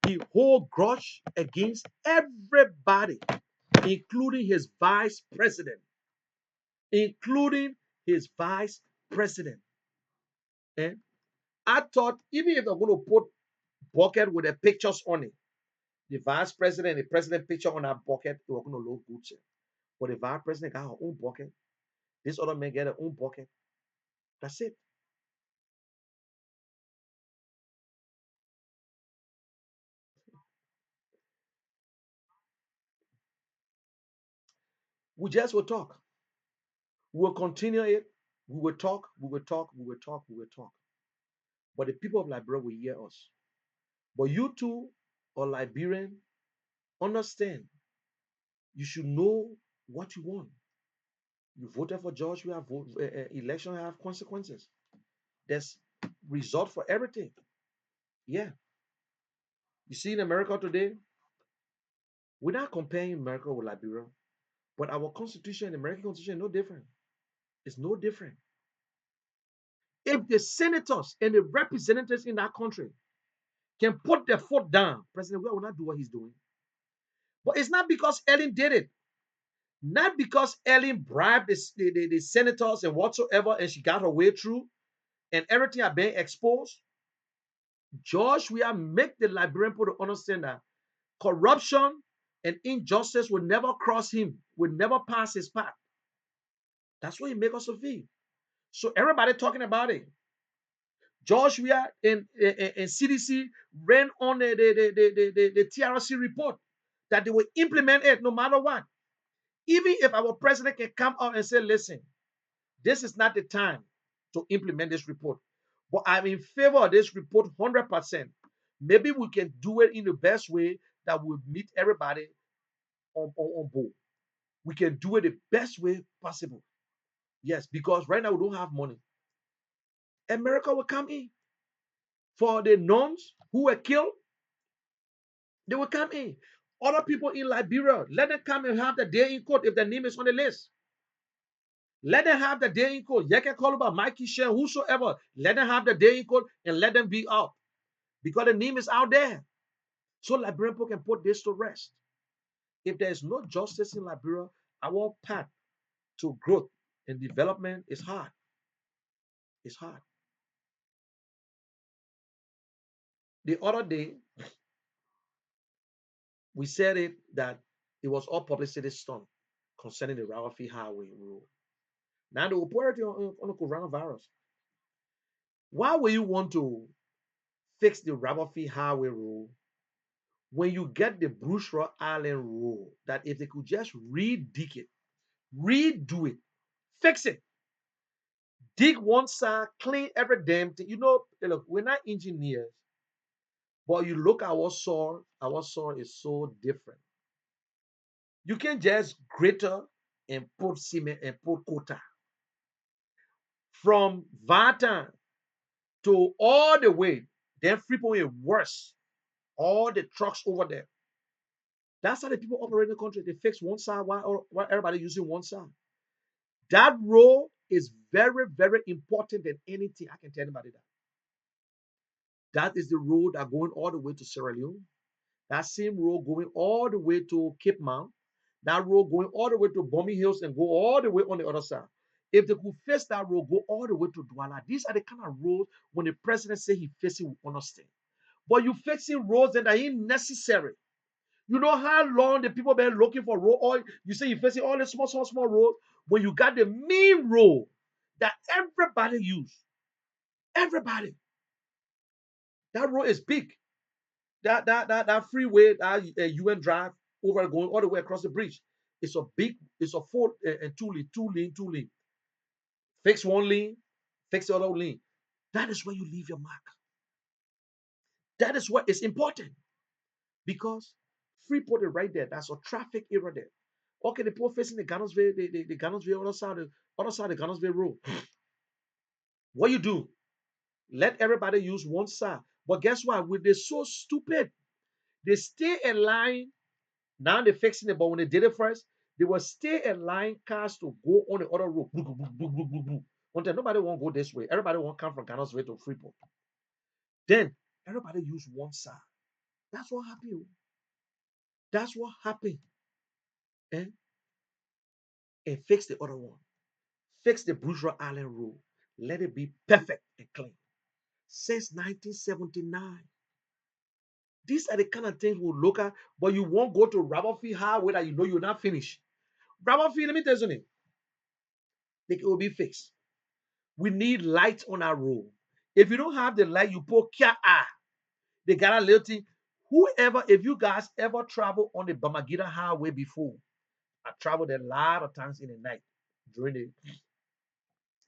He hold grudge against everybody, including his vice president. Including his vice president. And I thought even if they're going to put bucket with the pictures on it, the vice president, the president picture on that bucket, it was going to look good. Sir. But the vice president got her own bucket. This other man get their own bucket. That's it. We just will talk. We will continue it. We will talk. We will talk. We will talk. We will talk. But the people of Liberia will hear us. But you too, or Liberian, understand. You should know what you want. You voted for George. We have election have consequences. There's result for everything. Yeah. You see in America today, we're not comparing America with Liberia, but our constitution, the American constitution, is no different. It's no different. If the senators and the representatives in that country can put their foot down, President Weah will not do what he's doing. But it's not because Ellen did it. Not because Ellen bribed the senators and whatsoever, and she got her way through, and everything are being exposed. George, we are make the Liberian people to understand that corruption and injustice will never cross him, will never pass his path. That's what he make us feel. So everybody talking about it. George Weah and CDC ran on the TRC report that they will implement it no matter what. Even if our president can come out and say, listen, this is not the time to implement this report, but I'm in favor of this report 100%. Maybe we can do it in the best way that will meet everybody on board. We can do it the best way possible. Yes, because right now we don't have money. America will come in for the nuns who were killed. They will come in. Other people in Liberia, let them come and have the day in court if their name is on the list. Let them have the day in court. Yeke Koluba, Mikey Shen, whosoever. Let them have the day in court and let them be out. Because the name is out there. So Liberian people can put this to rest. If there is no justice in Liberia, our path to growth and development is hard. It's hard. The other day, we said it that it was all publicity stunt concerning the Ralphie Highway rule. Now the authority on the coronavirus. Why would you want to fix the Ralphie Highway rule when you get the Bruce Rock Island rule? That if they could just re-dig it, redo it, fix it, dig one side, clean every damn thing. You know, look, we're not engineers, but you look at our soil is so different. You can just greater and put cement and put quota from Vatan to all the way. Then Freeport is worse. All the trucks over there. That's how the people operate in the country. They fix one side while everybody using one side. That road is very, very important than anything. I can tell anybody that. That is the road that going all the way to Sierra Leone. That same road going all the way to Cape Mount. That road going all the way to Bombay Hills and go all the way on the other side. If they could face that road, go all the way to Douala. These are the kind of roads when the president say he facing, we understand. But you fixing roads that are necessary. You know how long the people been looking for road oil? You say you facing all the small, small, small roads when you got the main road that everybody use. Everybody. That road is big. That freeway, that UN Drive over going all the way across the bridge. It's a big, it's a four and two lane. Fix one lane, fix the other lane. That is where you leave your mark. That is what is important because Freeport is right there. That's a traffic area there. Okay, the people facing the Gunnersville, the Gunnersville other side of the Gunnersville Road. What you do? Let everybody use one side. But guess what? When they're so stupid, they stay in line. Now they're fixing it, but when they did it first, they will stay in line cars to go on the other road. Until nobody won't go this way. Everybody won't come from Gunnersville to Freeport. Then everybody use one side. That's what happened. That's what happened. Eh? And fix the other one. Fix the Bourgeois Island Road. Let it be perfect and clean. Since 1979. These are the kind of things we look at, but you won't go to Rubberfield Highway that you know you're not finished. Rubberfield, let me tell you something. It will be fixed. We need lights on our road. If you don't have the light, you put Kia. They got a little thing. Whoever, if you guys ever travel on the Bamagida Highway before, I traveled a lot of times in the night during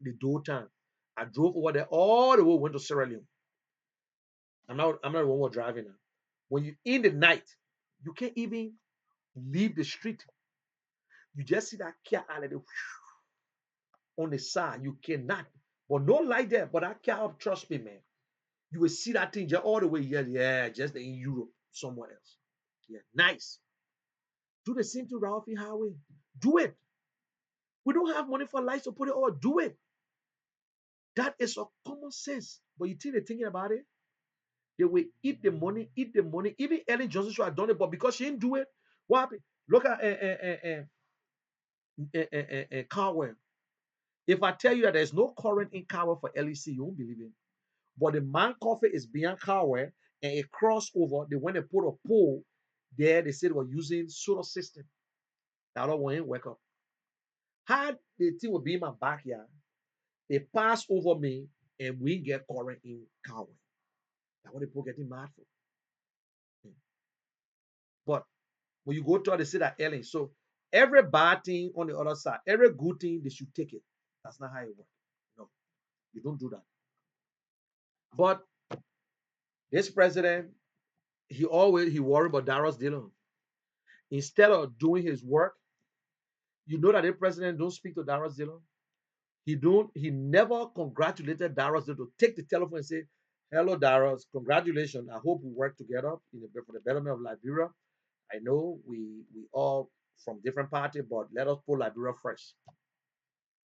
the daytime. I drove over there all the way, went to Sierra Leone. I'm not the one who driving now. When you in the night, you can't even leave the street. You just see that Kia Island on the side. You cannot. But no light there. But that Kia, trust me, man. You will see that thing just all the way. Yeah, yeah, just in Europe, somewhere else. Yeah, nice. Do the same to Ralphie Highway. Do it. We don't have money for lights to put it all. Do it. That is a common sense. But you think they're thinking about it? They will eat the money, eat the money. Even Ellen Johnson should have done it, but because she didn't do it, what happened? Look at Carwell. If I tell you that there's no current in Carwell for LEC, you won't believe it. But the man coffee is beyond Carwell and a crossover. They when they put a pole there, they said they were using solar system. That other one ain't wake up. Had the thing would be in my backyard, they pass over me and we get current in Carwell. That's what people getting mad for. Hmm. But when you go to they say that Ellen. So every bad thing on the other side, every good thing, they should take it. That's not how it works. No, you don't do that. But this president, he worry about Darius Dillon. Instead of doing his work, you know that the president don't speak to Darius Dillon. He never congratulated Darius Dillon to take the telephone and say, hello Darius, congratulations. I hope we work together for the betterment of Liberia. I know we all from different parties, but let us put Liberia first.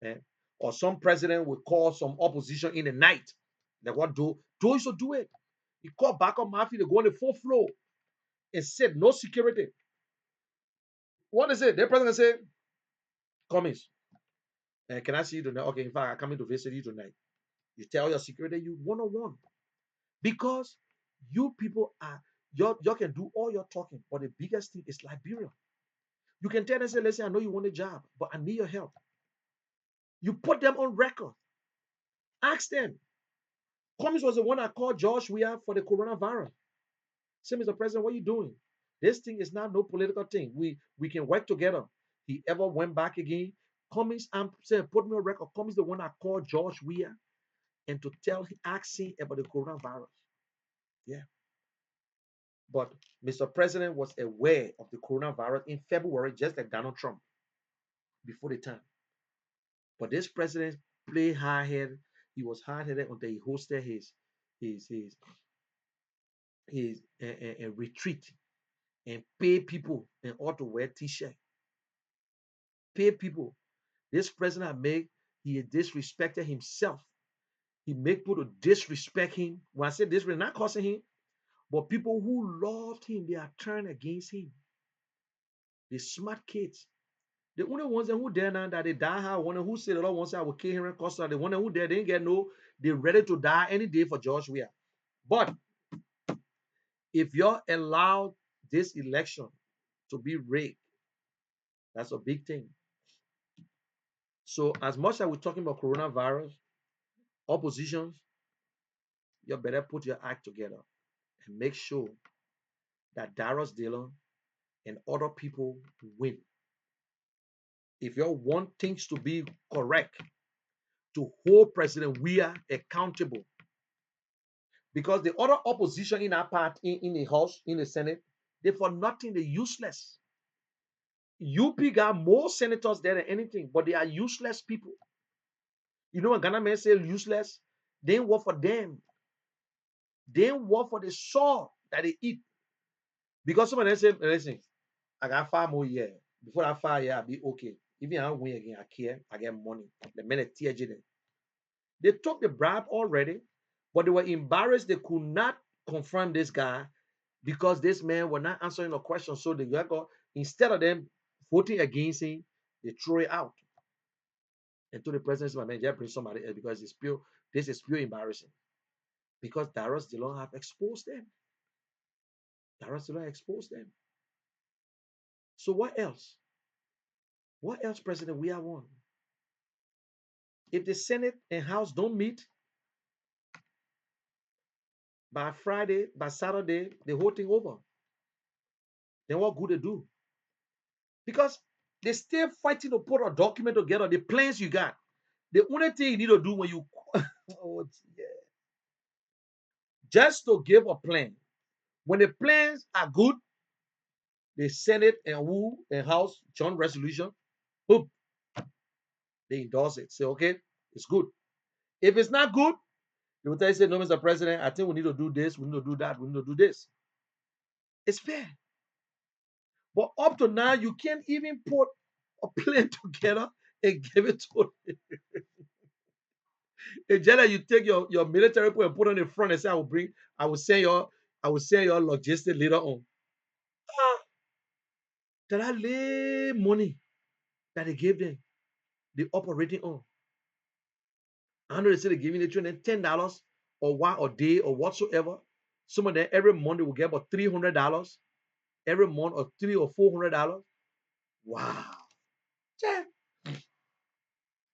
Eh? Or some president will call some opposition in the night. Like what do used to do it. He called backup mafia to go on the fourth floor and said no security. What is it? The president say, Cummings, can I see you tonight? Okay, in fact, I'm coming to visit you tonight. You tell your security you one on one. Because you people are you can do all your talking, but the biggest thing is Liberia. You can tell them, say, listen, I know you want a job, but I need your help. You put them on record. Ask them. Cummings was the one that called George Weah for the coronavirus. Say, Mr. President, what are you doing? This thing is not no political thing. We can work together. He ever went back again. Cummings, I'm saying, put me on record. Cummings the one that called George Weah and to tell ask him about the coronavirus. Yeah. But Mr. President was aware of the coronavirus in February, just like Donald Trump before the time. But this president played hard headed. He was hard headed until he hosted his his retreat and pay people in order to wear t-shirt. Pay people. This president had made, he had disrespected himself. He made people to disrespect him. When I say disrespect, not cursing him, but people who loved him, they are turned against him. The smart kids. The only ones who dare now that they die hard, one who say the Lord wants I will kill him and cost the one who dare they didn't get no, they're ready to die any day for George Weah. But if you're allowed this election to be rigged, that's a big thing. So as much as we're talking about coronavirus, oppositions, you better put your act together and make sure that Darius Dillon and other people win. If you want things to be correct, to hold President Weah accountable, because the other opposition in our part, in the House, in the Senate, they for nothing, they're useless. UP got more senators there than anything, but they are useless people. You know what Ghana men say useless? They ain't work for them. They ain't work for the soil that they eat. Because some of them say, listen, I got 5 more years. Before that 5 years, I'll be okay. Even I don't win again, I care. I get money. The minute TJ them. They took the bribe already, but they were embarrassed. They could not confront this guy because this man was not answering the question. So they got, instead of them voting against him, they threw it out. And to the president, my man, just bring somebody else because it's pure. This is pure embarrassing. Because Darius Dillon have exposed them. Darius Dillon exposed them. So what else? What else, President, we are one? If the Senate and House don't meet by Friday, by Saturday, the whole thing over. Then what good they do? Because they still fighting to put a document together, the plans you got. The only thing you need to do when you oh, yeah, just to give a plan. When the plans are good, the Senate and who and House joint resolution, boom, they endorse it. Say, okay, it's good. If it's not good, they will tell you, say, no, Mr. President, I think we need to do this, we need to do that, we need to do this. It's fair. But up to now, you can't even put a plan together and give it to a general. You take your military point and put on the front and say, I will send your logistics later on. Ah, that I lay money that they gave them, the operating on. I know they say they're giving the children $10 or one a day or whatsoever. Some of them every month they will get about $300 every month or $300 or $400. Wow. Yeah,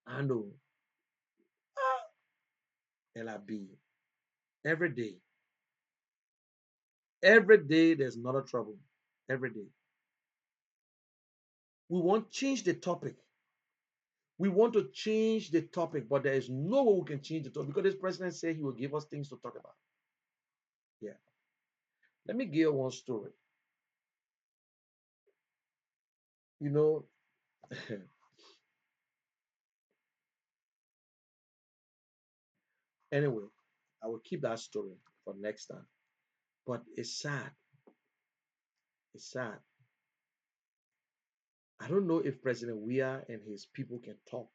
I know. Ah, LIB. Every day. Every day there's another trouble. Every day. We want to change the topic. We want to change the topic, but there is no way we can change the topic because this president said he will give us things to talk about. Yeah. Let me give you one story. You know, anyway, I will keep that story for next time. But it's sad. It's sad. I don't know if President Weah and his people can talk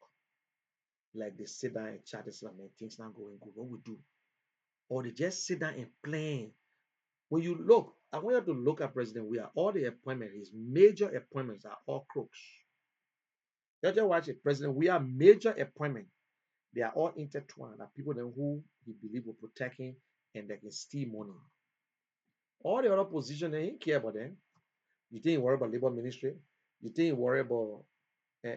like they sit down and chat and say, man, things not going good. What we do? Or they just sit down and plan. When you look, I want you to look at President Weah. All the appointments, his major appointments are all crooks. Just watch it. President Weah major appointment. They are all intertwined. Are people then who he believe will protect him and they can steal money. All the other positions, they ain't care about them. You think he worry about labor ministry? You think he worry about uh,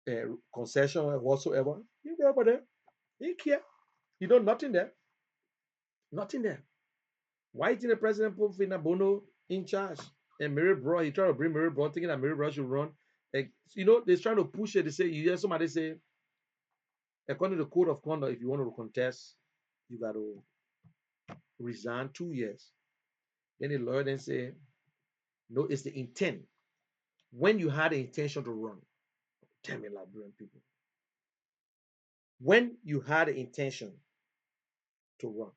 uh, concession or whatsoever? He worry about them. He ain't care. You know nothing there. Nothing there. Why didn't the president put Fina Bono in charge? And Mary Brown, he tried to bring Mary Brown, thinking that Mary Brown should run. Like, they're trying to push it. They say, you hear somebody say, according to the code of conduct, if you want to contest, you got to resign 2 years. Then the lawyer then say, no, it's the intent. When you had the intention to run, tell me, Liberian people. When you had the intention to run,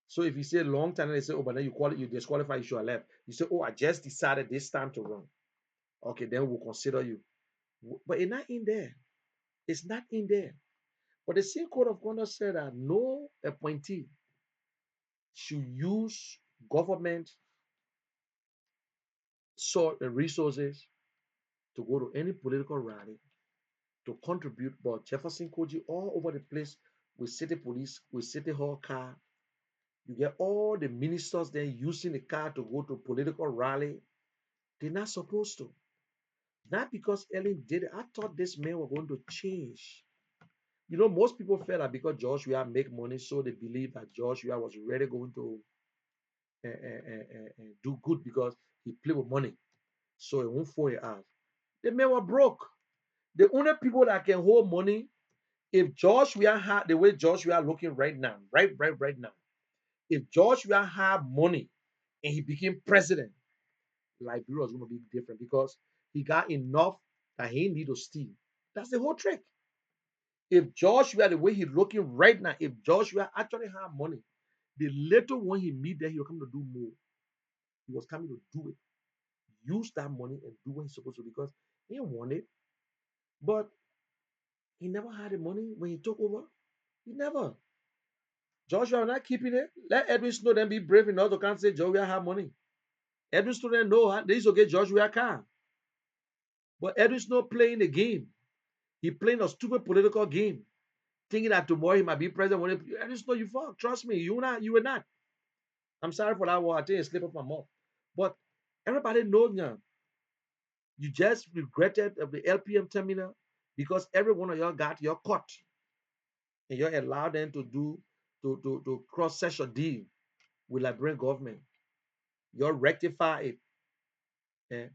So if you say long time, and they say, oh, but then you disqualify, you should have left. You say, oh, I just decided this time to run. Okay, then we'll consider you. But it's not in there. It's not in there. But the same code of conduct said that no appointee should use government resources to go to any political rally to contribute. But Jefferson Koji all over the place with city police, with city hall car. You get all the ministers then using the car to go to political rally. They're not supposed to. Not because Ellen did it. I thought this man was going to change. You know, most people felt that because Joshua make money, so they believe that Joshua was really going to do good because he played with money. So it won't fall it out. The man was broke. The only people that can hold money, if Joshua had the way Joshua looking right now, right now, if Joshua had money and he became president, Liberia was going to be different because he got enough that he need to steal. That's the whole trick. If Joshua, the way he's looking right now, if Joshua actually had money, the little one he meet there, he will come to do more. He was coming to do it. Use that money and do what he's supposed to because he didn't want it. But he never had the money when he took over. He never. Joshua not keeping it. Let Edwin Snowden be brave enough to can't say Joshua have money. Edwin Snowden know they used to get Joshua car. But Edwin Snow playing the game. He playing a stupid political game, thinking that tomorrow he might be president. Edwin Snow, you fuck. Trust me, you were not. I'm sorry for that word. I think it slipped off my mouth. But everybody knows now. You just regretted of the LPM terminal because every one of y'all got your cut. And you allowed them to do to cross-section deal with Liberian government. You rectify it. Eh?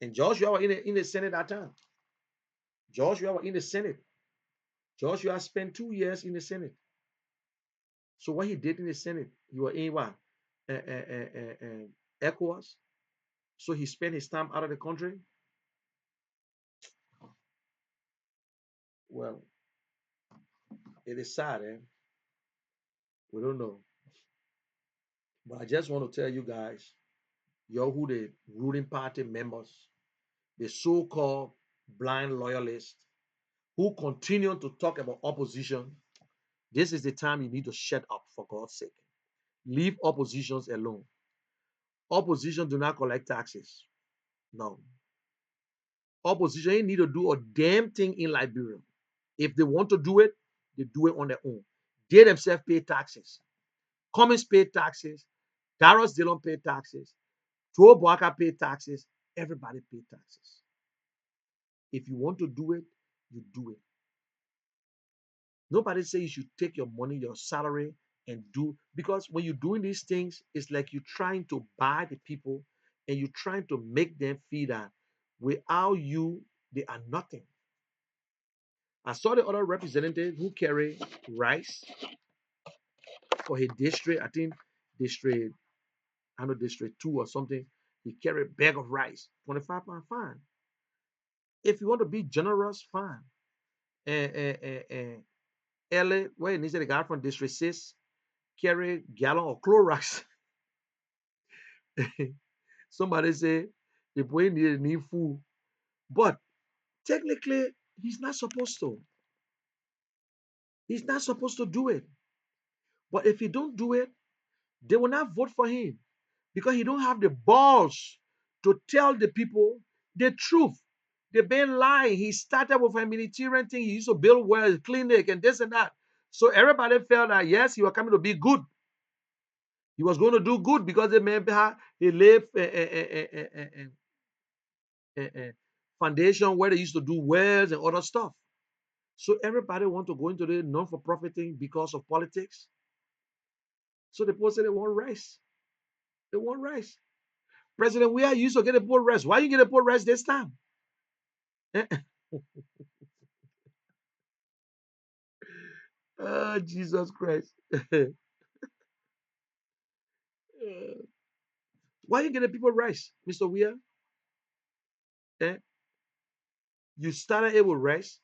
And Joshua was in the Senate at that time. Joshua was in the Senate. Joshua spent 2 years in the Senate. So what he did in the Senate, he was in what? ECOWAS. So he spent his time out of the country. Well, it is sad, eh? We don't know. But I just want to tell you guys, you're who the ruling party members, the so-called blind loyalists who continue to talk about opposition. This is the time you need to shut up for God's sake. Leave oppositions alone. Opposition do not collect taxes. No. Opposition ain't need to do a damn thing in Liberia. If they want to do it, they do it on their own. They themselves pay taxes. Cummins pay taxes. Darius Dillon pay taxes. Joe Boaka pay taxes. Everybody pay taxes. If you want to do it, you do it. Nobody say you should take your money, your salary, and do because when you're doing these things, it's like you're trying to buy the people and you're trying to make them feel that without you, they are nothing. I saw the other representative who carry rice for his district. I think district, I know district 2 or something. He carry a bag of rice, 25 pounds, fine. If you want to be generous, fine. And LA, where he needs the guy from district 6 carry gallon of Clorox. Somebody say the boy need food, but technically he's not supposed to. He's not supposed to do it. But if he don't do it, they will not vote for him because he don't have the balls to tell the people the truth. They've been lying. He started with a humanitarian thing. He used to build wells, clinic, and this and that. So everybody felt that yes, he was coming to be good. He was going to do good because the man he lived a foundation where they used to do wells and other stuff. So everybody want to go into the non-for-profit thing because of politics. So the people say they want rice. They want rice. President, we are used to get a poor rice. Why you get a poor rice this time? Oh, Jesus Christ. Why you get the people rice, Mr. Weir? Eh? You started it with rice.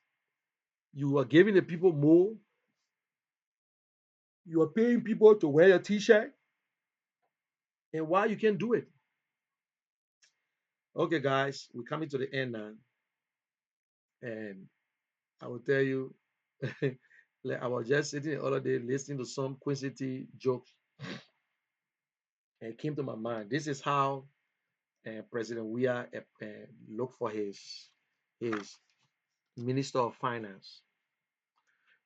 You are giving the people more. You are paying people to wear your t-shirt, and why you can't do it? Okay, guys, we're coming to the end now, and I will tell you, like I was just sitting the other day listening to some Quincy T jokes, and it came to my mind. This is how President Weah looked for his Minister of Finance.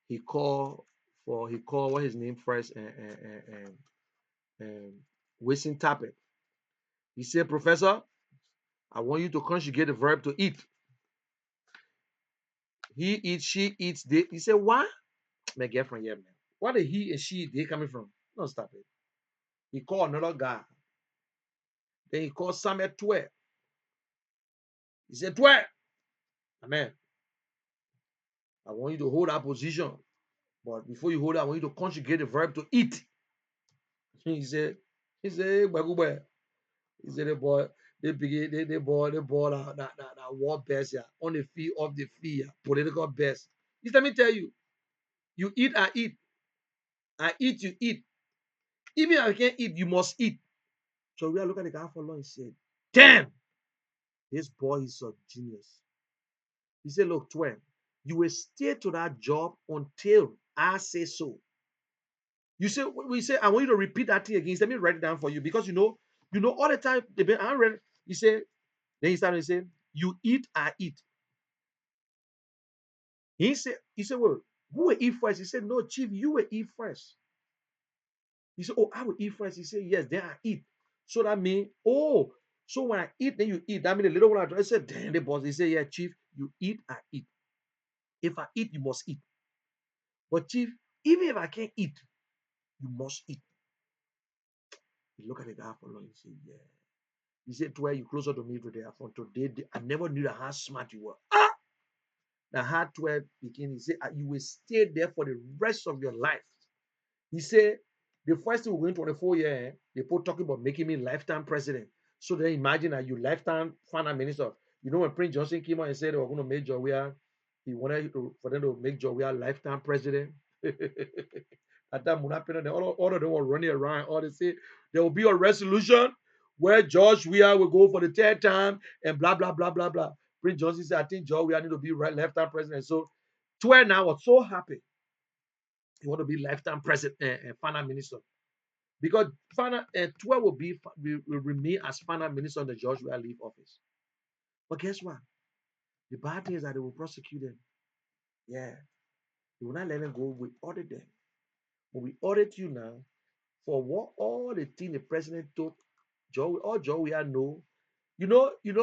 He called what his name first and Winston Tappet. He said, Professor, I want you to conjugate the verb to eat. He eats, she eats, they. He said, what? My girlfriend, yeah, man. What the he and she they coming from? No, stop it. He called another guy. Then he called Samuel 12. He said, 12. Amen. I want you to hold that position. But before you hold it, I want you to conjugate the verb to eat. He said, hey, boy. He said, the boy, they begin, they ball that war best, yeah, on the field of the field, yeah, political best. He said, let me tell you, you eat, I eat. I eat, you eat. Even if I can't eat, you must eat. So we are looking at the guy for long and said, damn, this boy is a genius. He said, look, 12, you will stay to that job until I say so. You say, we say, I want you to repeat that thing again. Let me write it down for you because all the time, I read, he said, then he started saying, you eat, I eat. He said, well, who will eat first? He said, no, chief, you will eat first. He said, oh, I will eat first. He said, yes, then I eat. So that means, oh, so when I eat, then you eat. That means the little one I said, damn, the boss. He said, yeah, chief, you eat, I eat. If I eat, you must eat. But chief, even if I can't eat, you must eat. He looked at the guy for long. He said, yeah. He said, to where you closer to me today. From today, I never knew that how smart you were. Ah! The hard 12 begin. He said, you will stay there for the rest of your life. He said, the first thing we're going 24 years, they put talking about making me lifetime president. So then imagine that you lifetime finance minister. You know when Prince Johnson came out and said they were going to make Joria, he wanted for them to make Joria lifetime president. At that moment, all of them were running around. All they say there will be a resolution where George Weah will go for the third time and blah blah blah blah blah. Prince Johnson said, I think George Weah need to be lifetime president. So 12 now was so happy. He want to be lifetime president and finance minister. Because 12 will remain as finance minister on the George Weah leave office. But guess what? The bad thing is that they will prosecute them. Yeah. They will not let them go. We audit them. When we audit you now, for what all the things the president took, all George Weah know.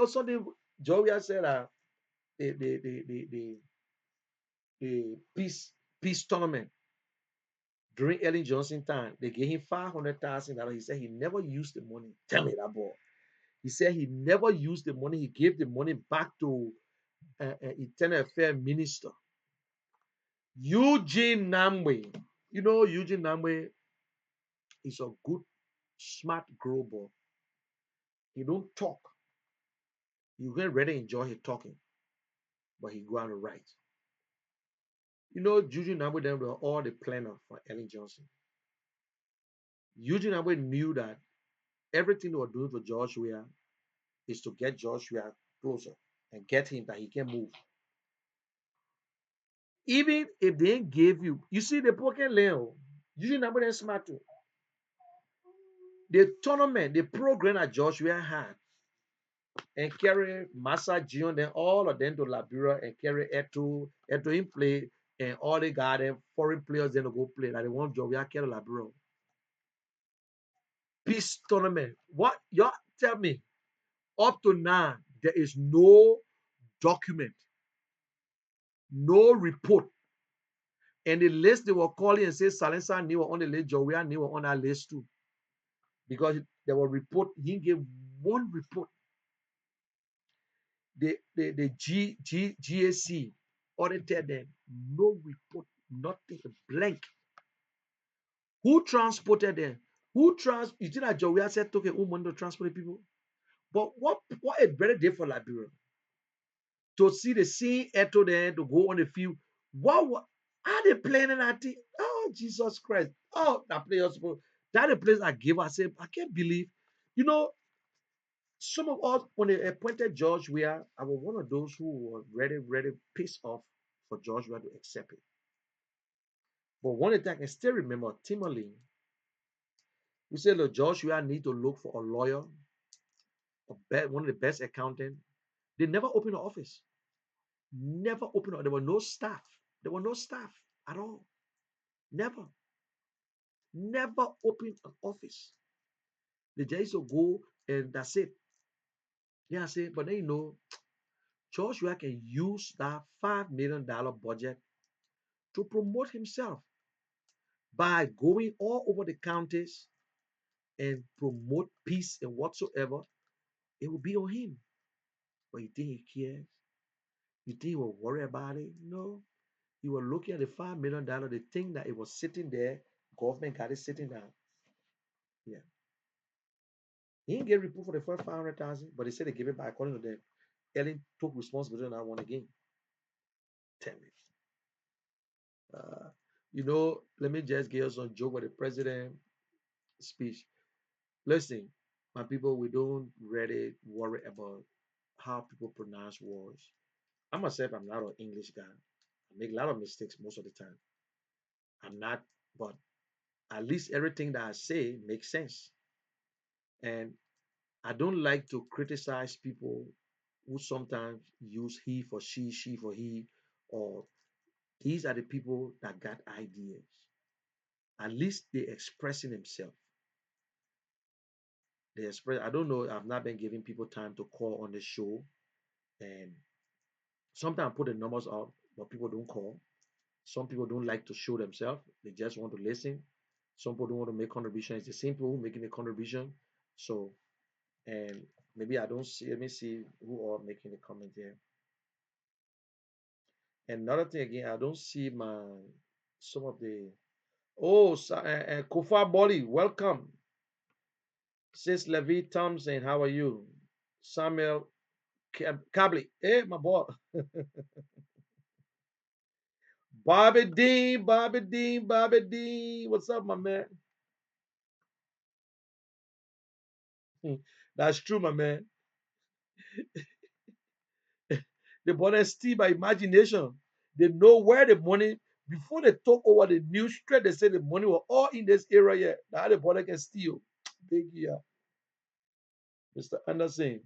Something George Weah said the peace tournament during Ellen Johnson time, they gave him $500,000. He said he never used the money. Tell me that boy. He said he never used the money. He gave the money back to Internal Affairs Minister Eugene Namwe. You know, Eugene Namwe is a good, smart grower. He don't talk. You can really enjoy his talking, but he go out and write. You know, Eugene Namwe them were all the planner for Ellen Johnson. Eugene Namwe knew that everything they were doing for George Weah is to get George Weah closer and get him that he can move. Even if they gave you see the poker Leo, Eugene Namwe them smart too. The tournament, the program that George Weah had, and carry Massa Gion, then all of them to Liberia and carry Eto in play, and all the got them foreign players then to go play. Like they want George Weah carry Liberia. Peace tournament. What y'all tell me? Up to now, there is no document, no report. And the list they were calling and say Salensa knew on the list, George Weah knew on that list too. Because there were report, he gave one report. The GAC audited them, no report, nothing, blank. Who transported them? You think that Joey said took a woman to transport the people? But what a better day for Liberia to see the scene Eto there to go on the field. What Are they planning that thing? Oh, Jesus Christ. Oh, that place was supposed, that the place I gave. I said, I can't believe. You know, some of us, when they appointed George Weah, I was one of those who were ready, pissed off for George Weah to accept it. But one thing I can still remember, Timberlane, we said, look, George Weah need to look for a lawyer, one of the best accountant. They never opened an office. Never opened. There were no staff. There were no staff at all. Never, never opened an office. They just used to go and that's it. Yeah, I say, but then Joshua can use that $5 million budget to promote himself by going all over the counties and promote peace and whatsoever. It will be on him. But you think he cares? You think he will worry about it? No. He was looking at the $5 million, the thing that it was sitting there, government got it sitting down. Yeah. He didn't get reproved for the first 500,000, but they said they gave it back according to them. Ellen took responsibility on that one again. 10 minutes. Uh, let me just give you some joke with the president speech. Listen, my people, we don't really worry about how people pronounce words. I myself, I'm not an English guy. I make a lot of mistakes most of the time. I'm not, but at least everything that I say makes sense. And I don't like to criticize people who sometimes use he for she for he, or these are the people that got ideas. At least they expressing themselves. They express. I don't know. I've not been giving people time to call on the show, and sometimes I put the numbers up, but people don't call. Some people don't like to show themselves. They just want to listen. Some people don't want to make contribution. It's the same people who making a contribution. So, and maybe I don't see. Let me see who are making the comment here. And another thing again, I don't see my some of the. Oh, Kofa Boli, welcome. Sis Levi Thompson, how are you? Samuel Kabli, hey, my boy. Bobby Dean. What's up, my man? That's true, my man. The boy steal by imagination. They know where the money, before they talk over the news straight, they say the money was all in this area here. Now the boy can steal. Big yeah. Mr. Anderson,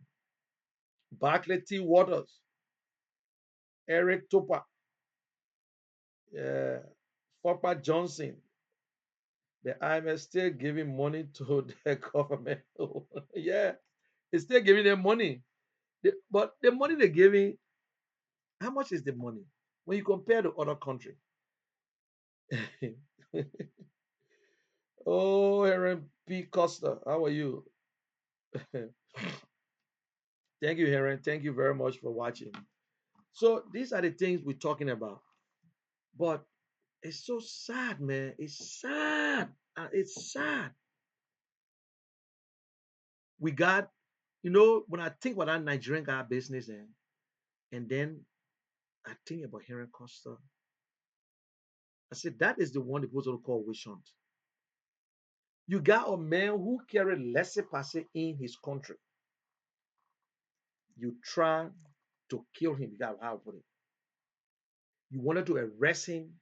Barclay T. Waters, Eric Topa, yeah, Foppa Johnson. The IMF still giving money to the government. Yeah, it's still giving them money. But the money they're giving, how much is the money when you compare to other country? Oh, Heron P. Costa, how are you? Thank you, Heron. Thank you very much for watching. So these are the things we're talking about. But it's so sad, man. It's sad. It's sad. We got, when I think about that Nigerian guy business and then I think about Heron Costa, I said that is the one they're supposed to call witch hunt. You got a man who carried laissez-passer in his country. You try to kill him. You got how to put it. You wanted to arrest him,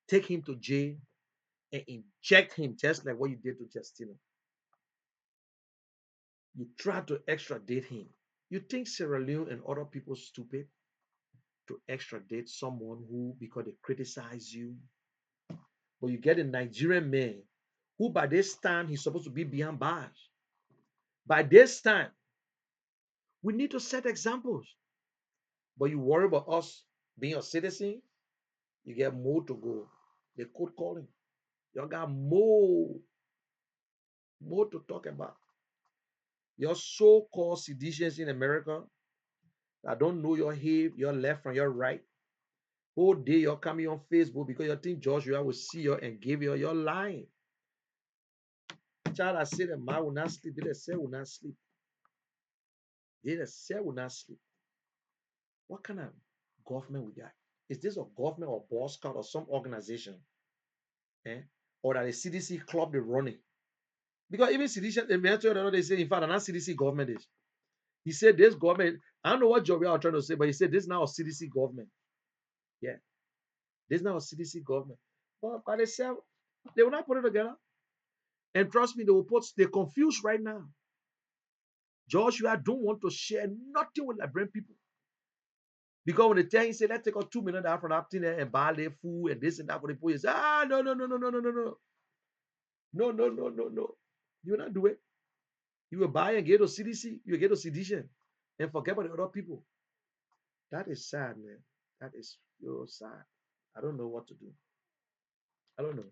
take him to jail, and inject him just like what you did to Justina. You try to extradite him. You think Sierra Leone and other people stupid to extradite someone who because they criticize you, but you get a Nigerian man who by this time he's supposed to be behind bars. By this time, we need to set examples. But you worry about us being a citizen, you get more to go. They could call him. You got more to talk about. Your so-called seditions in America that don't know your left from your right. Whole day you're coming on Facebook because you think Joshua will see you and give you your line. Child, I say the man will not sleep. They say will not sleep. They say will not sleep. What kind of government we got? Is this a government or Boy Scout or some organization? Eh? Or that a CDC club they running? Because even CDC, they say, in fact, and CDC government is. He said this government, I don't know what job you are trying to say, but he said this now a CDC government. Yeah, this now a CDC government. But by themselves, they will not put it together. And trust me, they will put, they're confused right now. Joshua don't want to share nothing with Liberian people. Because when they tell you, say, let's take out 2 million from that thing and buy their food and this and that for the people, you say, no, no, no, no, no, no, no, no. No, no, no, no, no. You will not do it. You will buy and get a CDC, you will get a sedition and forget about the other people. That is sad, man. That is so sad. I don't know what to do. I don't know.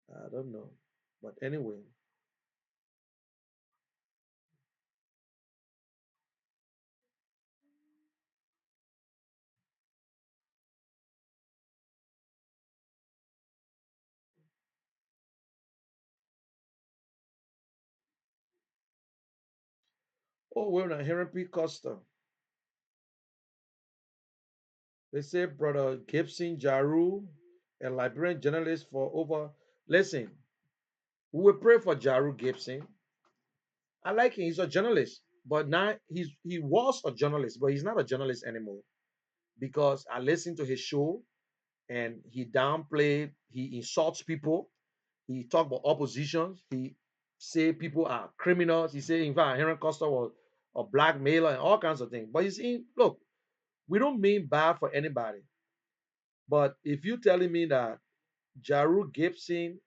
I don't know. But anyway, oh, we're not hearing P. Costa. They say Brother Gibson Jaru, a Liberian journalist for over. Listen, we will pray for Jaru Gibson. I like him. He's a journalist, but now he was a journalist, but he's not a journalist anymore because I listened to his show and he downplayed, he insults people, he talked about oppositions, he say people are criminals. He said, in fact, Henry Costa was a blackmailer and all kinds of things. But you see, look, we don't mean bad for anybody. But if you're telling me that Jaru Gibson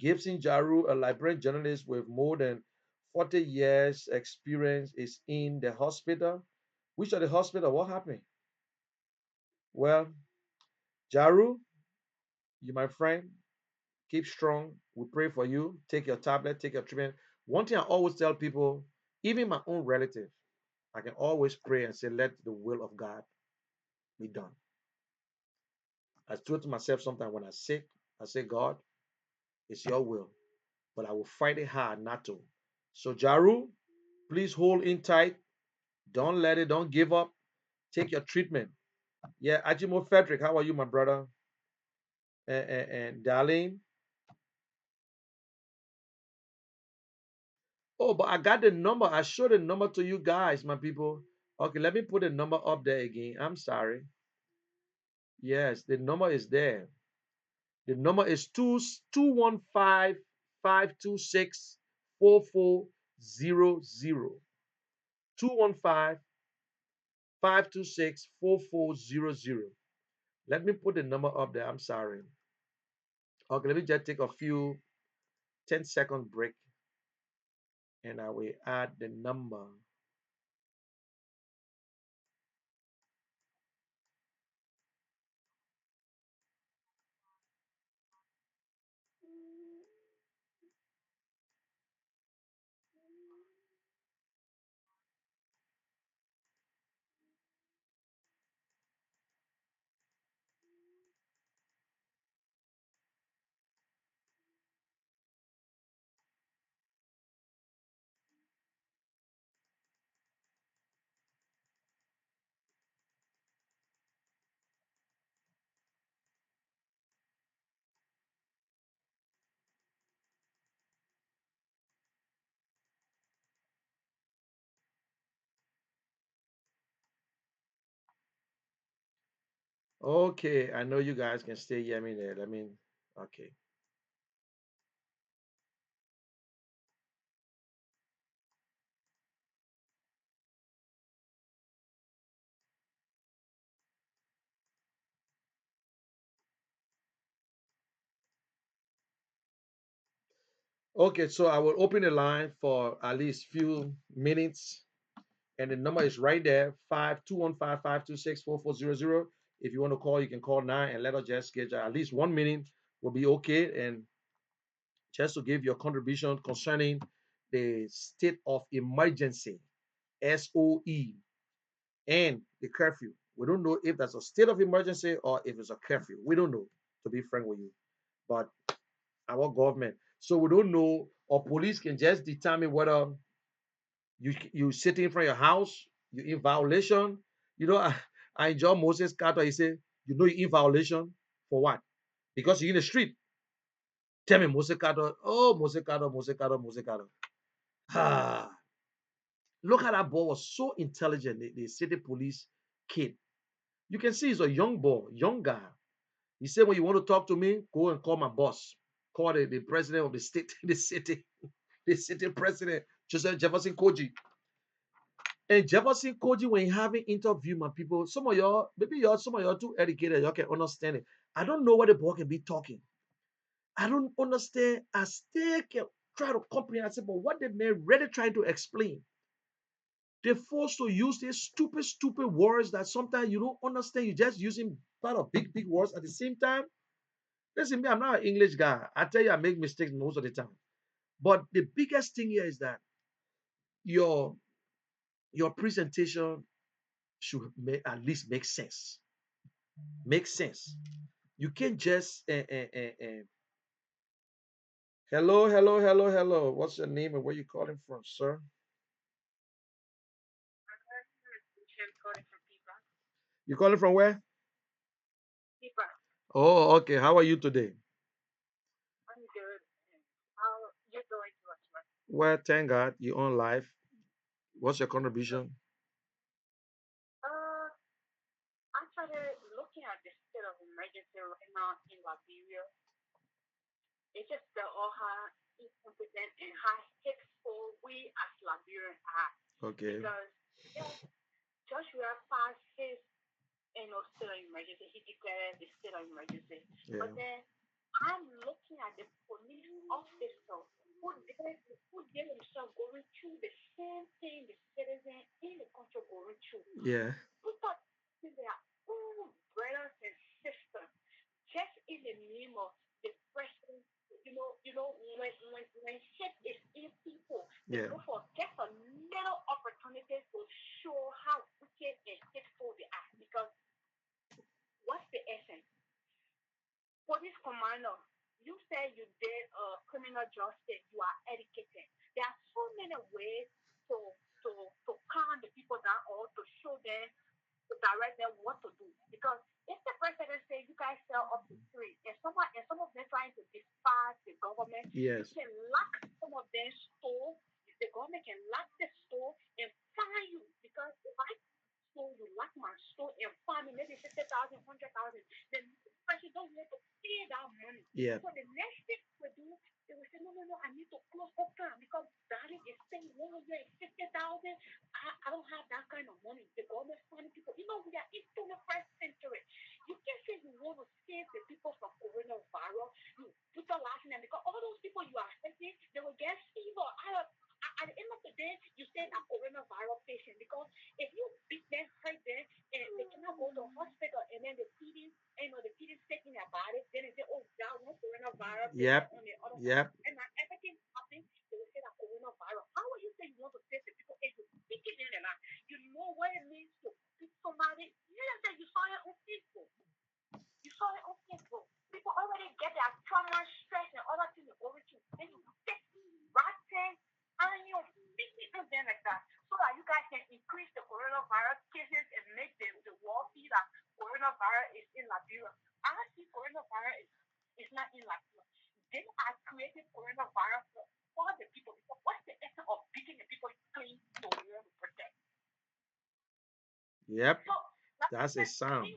Jaru, a Liberian journalist with more than 40 years experience, is in the hospital, which are the hospital? What happened? Well, Jaru, you my friend, keep strong. We pray for you. Take your tablet, take your treatment. One thing I always tell people, even my own relatives, I can always pray and say, let the will of God be done. I told to myself sometimes when I'm sick, I say, God, it's your will, but I will fight it hard not to. So, Jaru, please hold in tight. Don't let it, don't give up. Take your treatment. Yeah, Ajimo Frederick, how are you, my brother? And Darlene. Oh, but I got the number. I showed the number to you guys, my people. Okay, let me put the number up there again. I'm sorry. Yes, the number is there. The number is 215 526 4400. 215 526 4400. Let me put the number up there. I'm sorry. Okay, let me just take a few 10-second break and I will add the number. Okay, I know you guys can still hear me there. Okay. Okay, so I will open the line for at least few minutes, and the number is right there: 5215 526 4400. If you want to call, you can call now and let us just schedule at least 1 minute will be okay. And just to give your contribution concerning the state of emergency, SOE, and the curfew. We don't know if that's a state of emergency or if it's a curfew. We don't know, to be frank with you. But our government, so we don't know, or police can just determine whether you sitting in front of your house, you in violation. You know, I enjoy Moses Carter. He said, you know you're in violation for what? Because you're in the street. Tell me, Moses Carter. Oh, Moses Carter, Moses Carter, Moses Carter. Ah, look at that boy was so intelligent. The city police kid. You can see he's a young boy, young guy. He said, when you want to talk to me, go and call my boss. Call the president of the state, the city president, Joseph Jefferson Koji. And Jefferson Koji, when he having interview, my people, some of y'all, maybe y'all, some of y'all too educated, y'all can understand it. I don't know what the boy can be talking. I don't understand. I still can try to comprehend. I said, but what the man really trying to explain? They're forced to use these stupid, stupid words that sometimes you don't understand. You're just using a lot of big, big words at the same time. Listen, me, I'm not an English guy. I tell you, I make mistakes most of the time. But the biggest thing here is that your your presentation should at least make sense. Make sense. You can't just hello, hello, hello, hello. What's your name and where you calling from, sir? You calling from where? Oh, okay. How are you today? Well, thank God you on live. What's your contribution? Okay. Yeah. Yeah. Yeah. Yes. Yeah. Yep. Yep. Yep. That's a sound.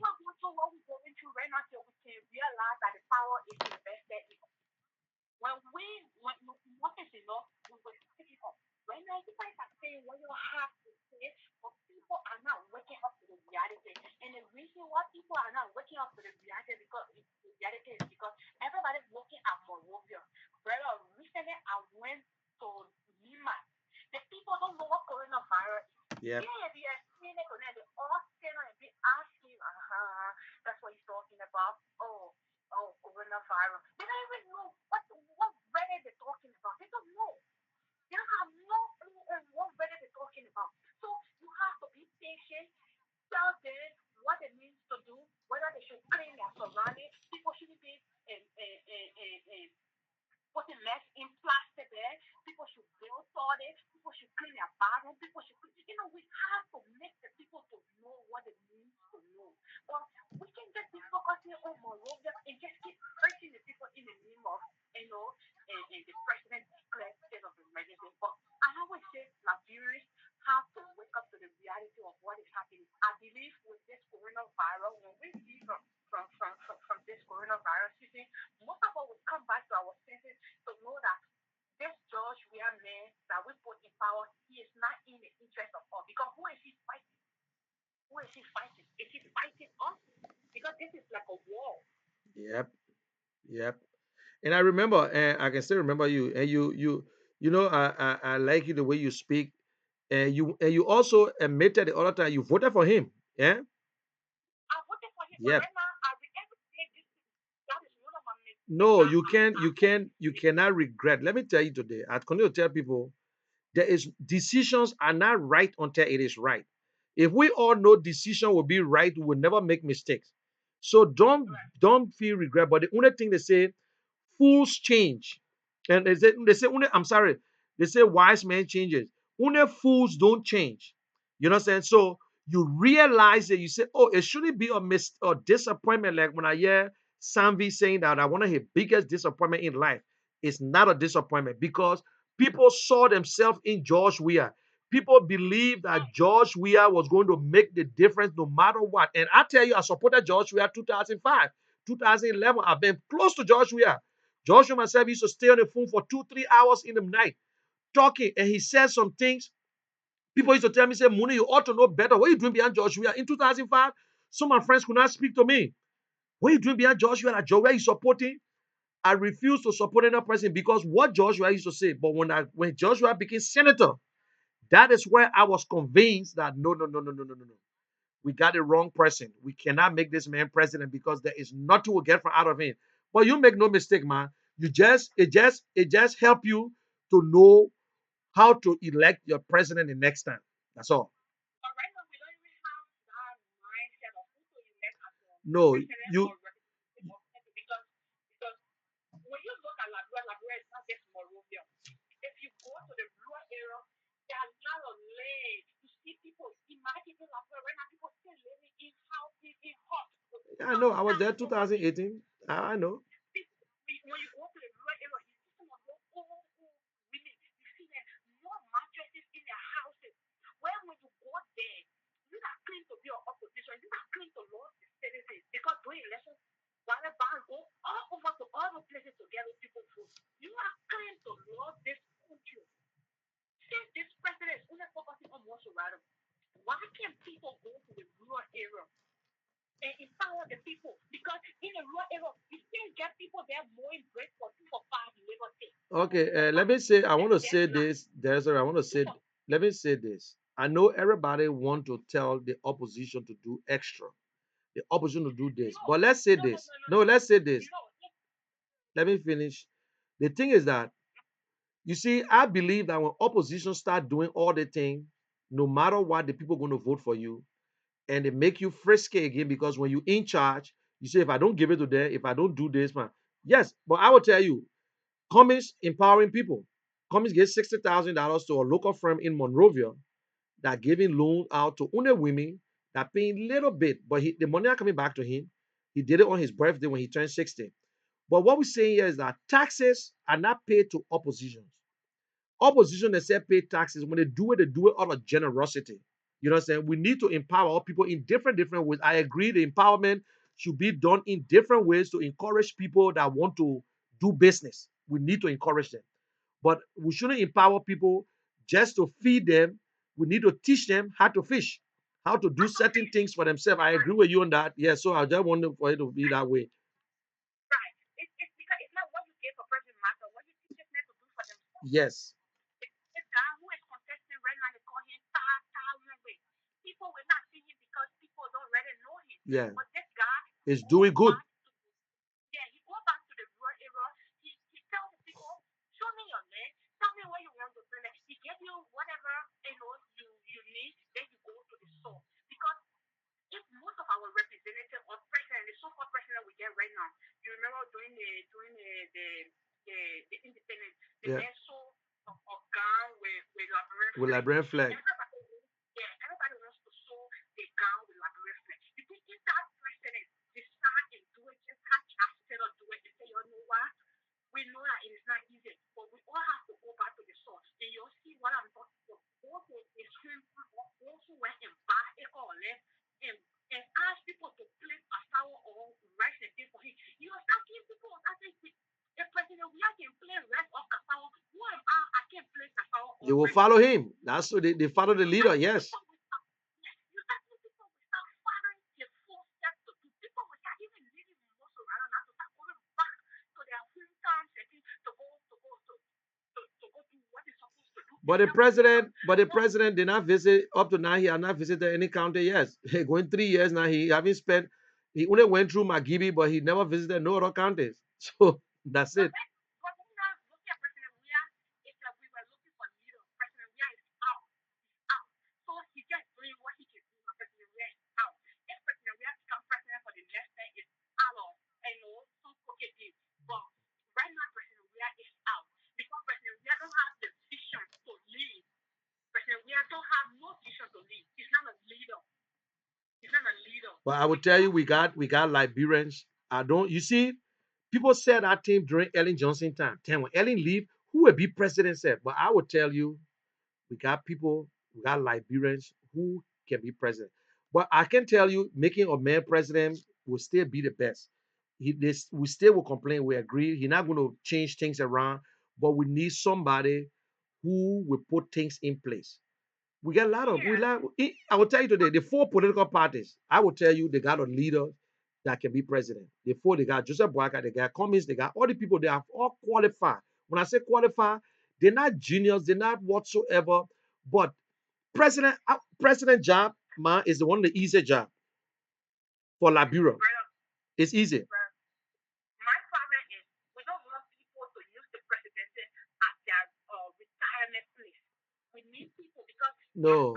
Yep. Yep. Yep. And I remember, and I can still remember you. And you know, I like you the way you speak. And you also admitted the other time you voted for him. Yeah. Yep. No, you cannot regret. Let me tell you today. I continue to tell people there is decisions are not right until it is right. If we all know decision will be right, we will never make mistakes. So don't feel regret. But the only thing they say, fools change. And they say only I'm sorry, they say wise men changes. Only fools don't change. You know what I'm saying? So you realize that you say, oh, it shouldn't be a or disappointment. Like when I hear Sanvi saying that I want to his biggest disappointment in life. It's not a disappointment because people saw themselves in George Weah. People believed that George Weah was going to make the difference no matter what. And I tell you, I supported George Weah 2005, 2011. I've been close to George Weah. George and myself used to stay on the phone for 2, 3 hours in the night talking. And he said some things. People used to tell me, say, Mooney, you ought to know better. What are you doing behind George Weah? In 2005, some of my friends could not speak to me. What are you doing behind George Weah? Like, George Weah is supporting. I refuse to support another person because what Joshua used to say. But when Joshua became senator, that is where I was convinced that no, no, no, no, no, no, no, no. We got the wrong person. We cannot make this man president because there is nothing we'll get from out of him. But you make no mistake, man. It just help you to know how to elect your president the next time. That's all. No, you I know. I was there 2018. I know. Okay, let me say. I want to say this. There's. I want to say. Let me say this. I know everybody want to tell the opposition to do extra. The opposition to do this, but let's say this. No, let's say this. Let me finish. The thing is that you see, I believe that when opposition start doing all the thing, no matter what, the people going to vote for you, and they make you frisky again because when you're in charge, you say, if I don't give it to them, if I don't do this, man, yes. But I will tell you, Cummings empowering people. Cummings gave $60,000 to a local firm in Monrovia that giving loan out to only women that paying little bit, but the money are coming back to him. He did it on his birthday when he turned 60. But what we're saying here is that taxes are not paid to oppositions. Opposition they say pay taxes. When they do it out of generosity. You know what I'm saying? We need to empower people in different ways. I agree the empowerment should be done in different ways to encourage people that want to do business. We need to encourage them. But we shouldn't empower people just to feed them. We need to teach them how to fish, how to do certain things for themselves. I agree with you on that. Yeah, so I just want for it to be that way. Yes. Yeah. It's doing good. Yeah. With Liberian flag. They will follow him. That's what they follow the leader. Yes. But the president did not visit up to now. He has not visited any county. Yes, going 3 years now. He haven't spent. He only went through Magibi, but he never visited no other counties. So that's it. But I will tell you, we got Liberians. I don't. You see, people said that team during Ellen Johnson time. Then when Ellen leave, who will be president? Said, but I will tell you, we got people, we got Liberians who can be president. But I can tell you, making a man president will still be the best. We still will complain. We agree. He's not going to change things around, but we need somebody who will put things in place. We get a lot of, I will tell you today, the four political parties, I will tell you, they got a leader that can be president. The four, they got Joseph Boakai, they got Cummings, they got all the people, they have all qualified. When I say qualified, they're not genius, they're not whatsoever, but president job, man, is the one of the easiest job for Liberia. It's easy. No.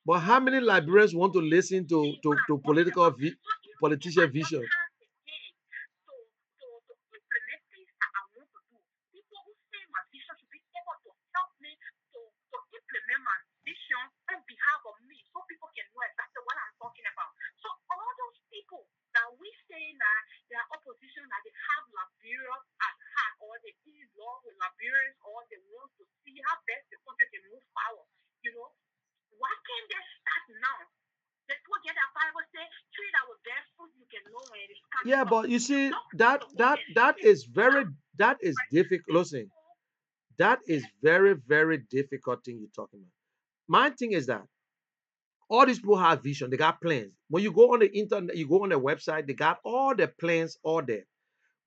But how many Liberians want to listen to politician vision? Yeah, but you see that is very that is difficult. Listen, that is very difficult thing you're talking about. My thing is that all these people have vision, they got plans. When you go on the internet, you go on the website, they got all the plans all there.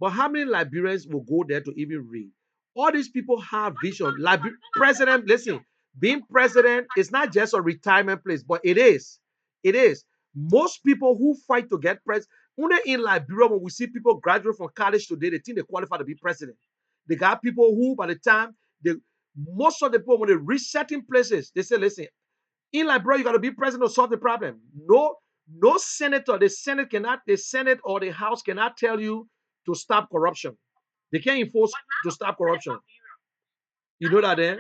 But how many Liberians will go there to even read? All these people have vision. President, listen, being president is not just a retirement place, but it is. It is. Most people who fight to get president, only in Liberia, when we see people graduate from college today, they think they qualify to be president. They got people who, by the time they, most of the people, when they reach certain places, they say, listen, in Liberia, you got to be president to solve the problem. No senator, the Senate or the House cannot tell you to stop corruption. They can't enforce to stop corruption. You know that, eh?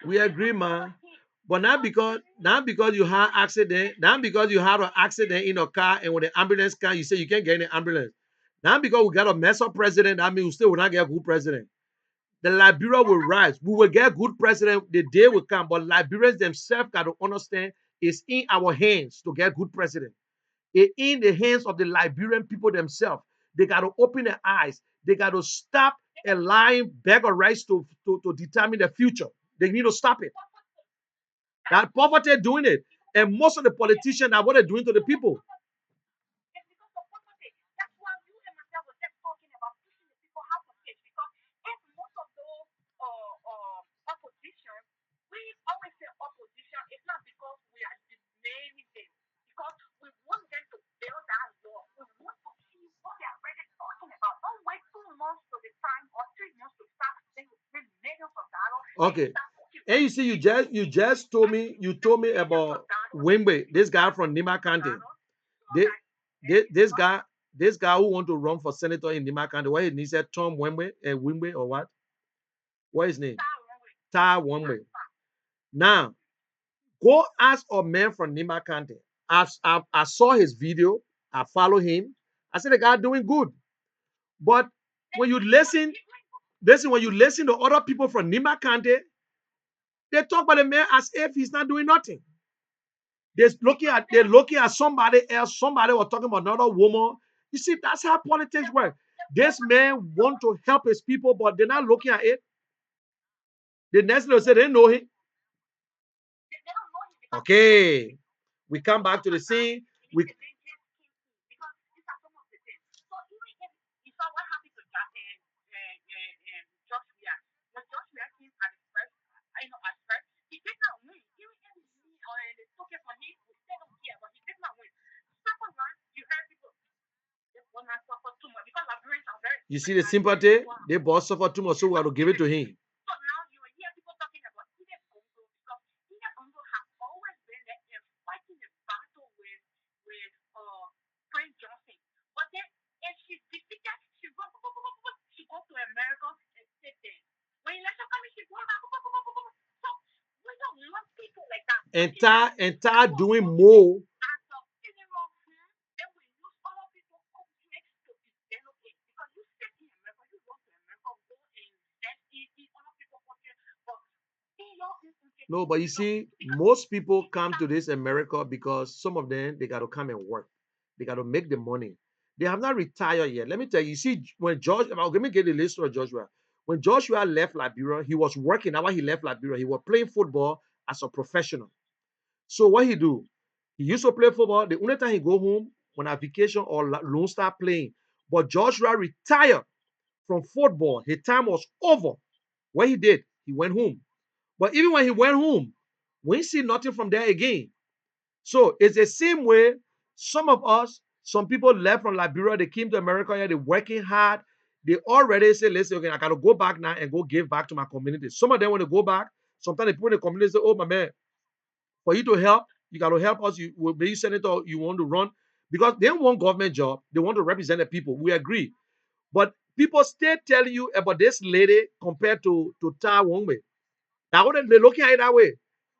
We agree, man. But not because you had accident, not because you had an accident in a car and when the ambulance come, you say you can't get in the ambulance. Not because we got a mess up president, that means we still will not get a good president. The Liberia will rise. We will get good president. The day will come. But Liberians themselves got to understand it's in our hands to get good president. It's in the hands of the Liberian people themselves. They got to open their eyes. They got to stop allowing beggar rights to determine the future. They need to stop it. That poverty doing it. And most of the politicians are what they're doing to the people. Okay. And you see, you just told me about Wimbe, this guy from Nima County. This, this guy who want to run for senator in Nima County. What he said Tom Wimbe or what? What is his name? Ta Wimbe. Now go ask a man from Nima County. I saw his video. I follow him. I said the guy doing good. But when you listen when you listen to other people from Nima County, They talk about the man as if he's not doing nothing. They're looking at somebody else. Somebody was talking about another woman. You see, that's how politics work. This man want to help his people, but they're not looking at it. The next thing they say, they know him. Okay, we come back to the scene. We You see the sympathy? They both suffer too much, so we have to give it to him. Entire doing more. No, but you see, most people come to this America because some of them they got to come and work. They got to make the money. They have not retired yet. Let me tell you. You see, when let me get the list of Joshua. When Joshua left Liberia, he was working. Now, when he left Liberia, he was playing football as a professional. So what he do? He used to play football. The only time he go home when on vacation or Lone Star playing. But Joshua retired from football. His time was over. What he did, he went home. But even when he went home, we see nothing from there again. So it's the same way some of us, some people left from Liberia, they came to America here, they're working hard. They already say, listen, okay, I gotta go back now and go give back to my community. Some of them when they go back, sometimes the people in the community say, oh my man, for you to help, you gotta help us. You will be senator, you want to run. Because they don't want government job, they want to represent the people. We agree. But people still tell you about this lady compared to Ta Wongwe. That wouldn't be looking at it that way.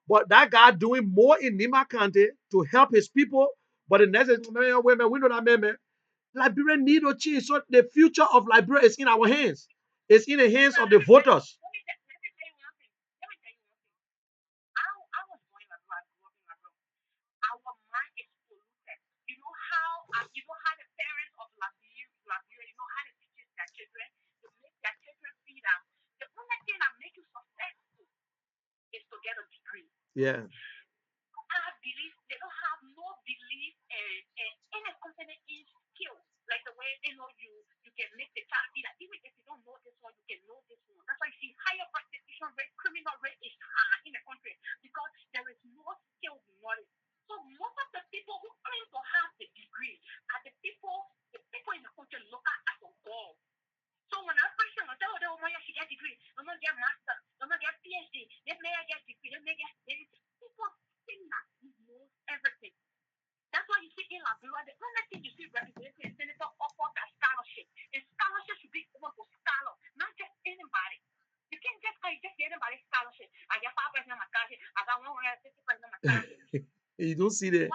But that guy doing more in Nima County to help his people. But the next man, women, we know that man. Liberia need a change. So the future of Liberia is in our hands. It's in the hands of the voters. Yeah. You don't see that.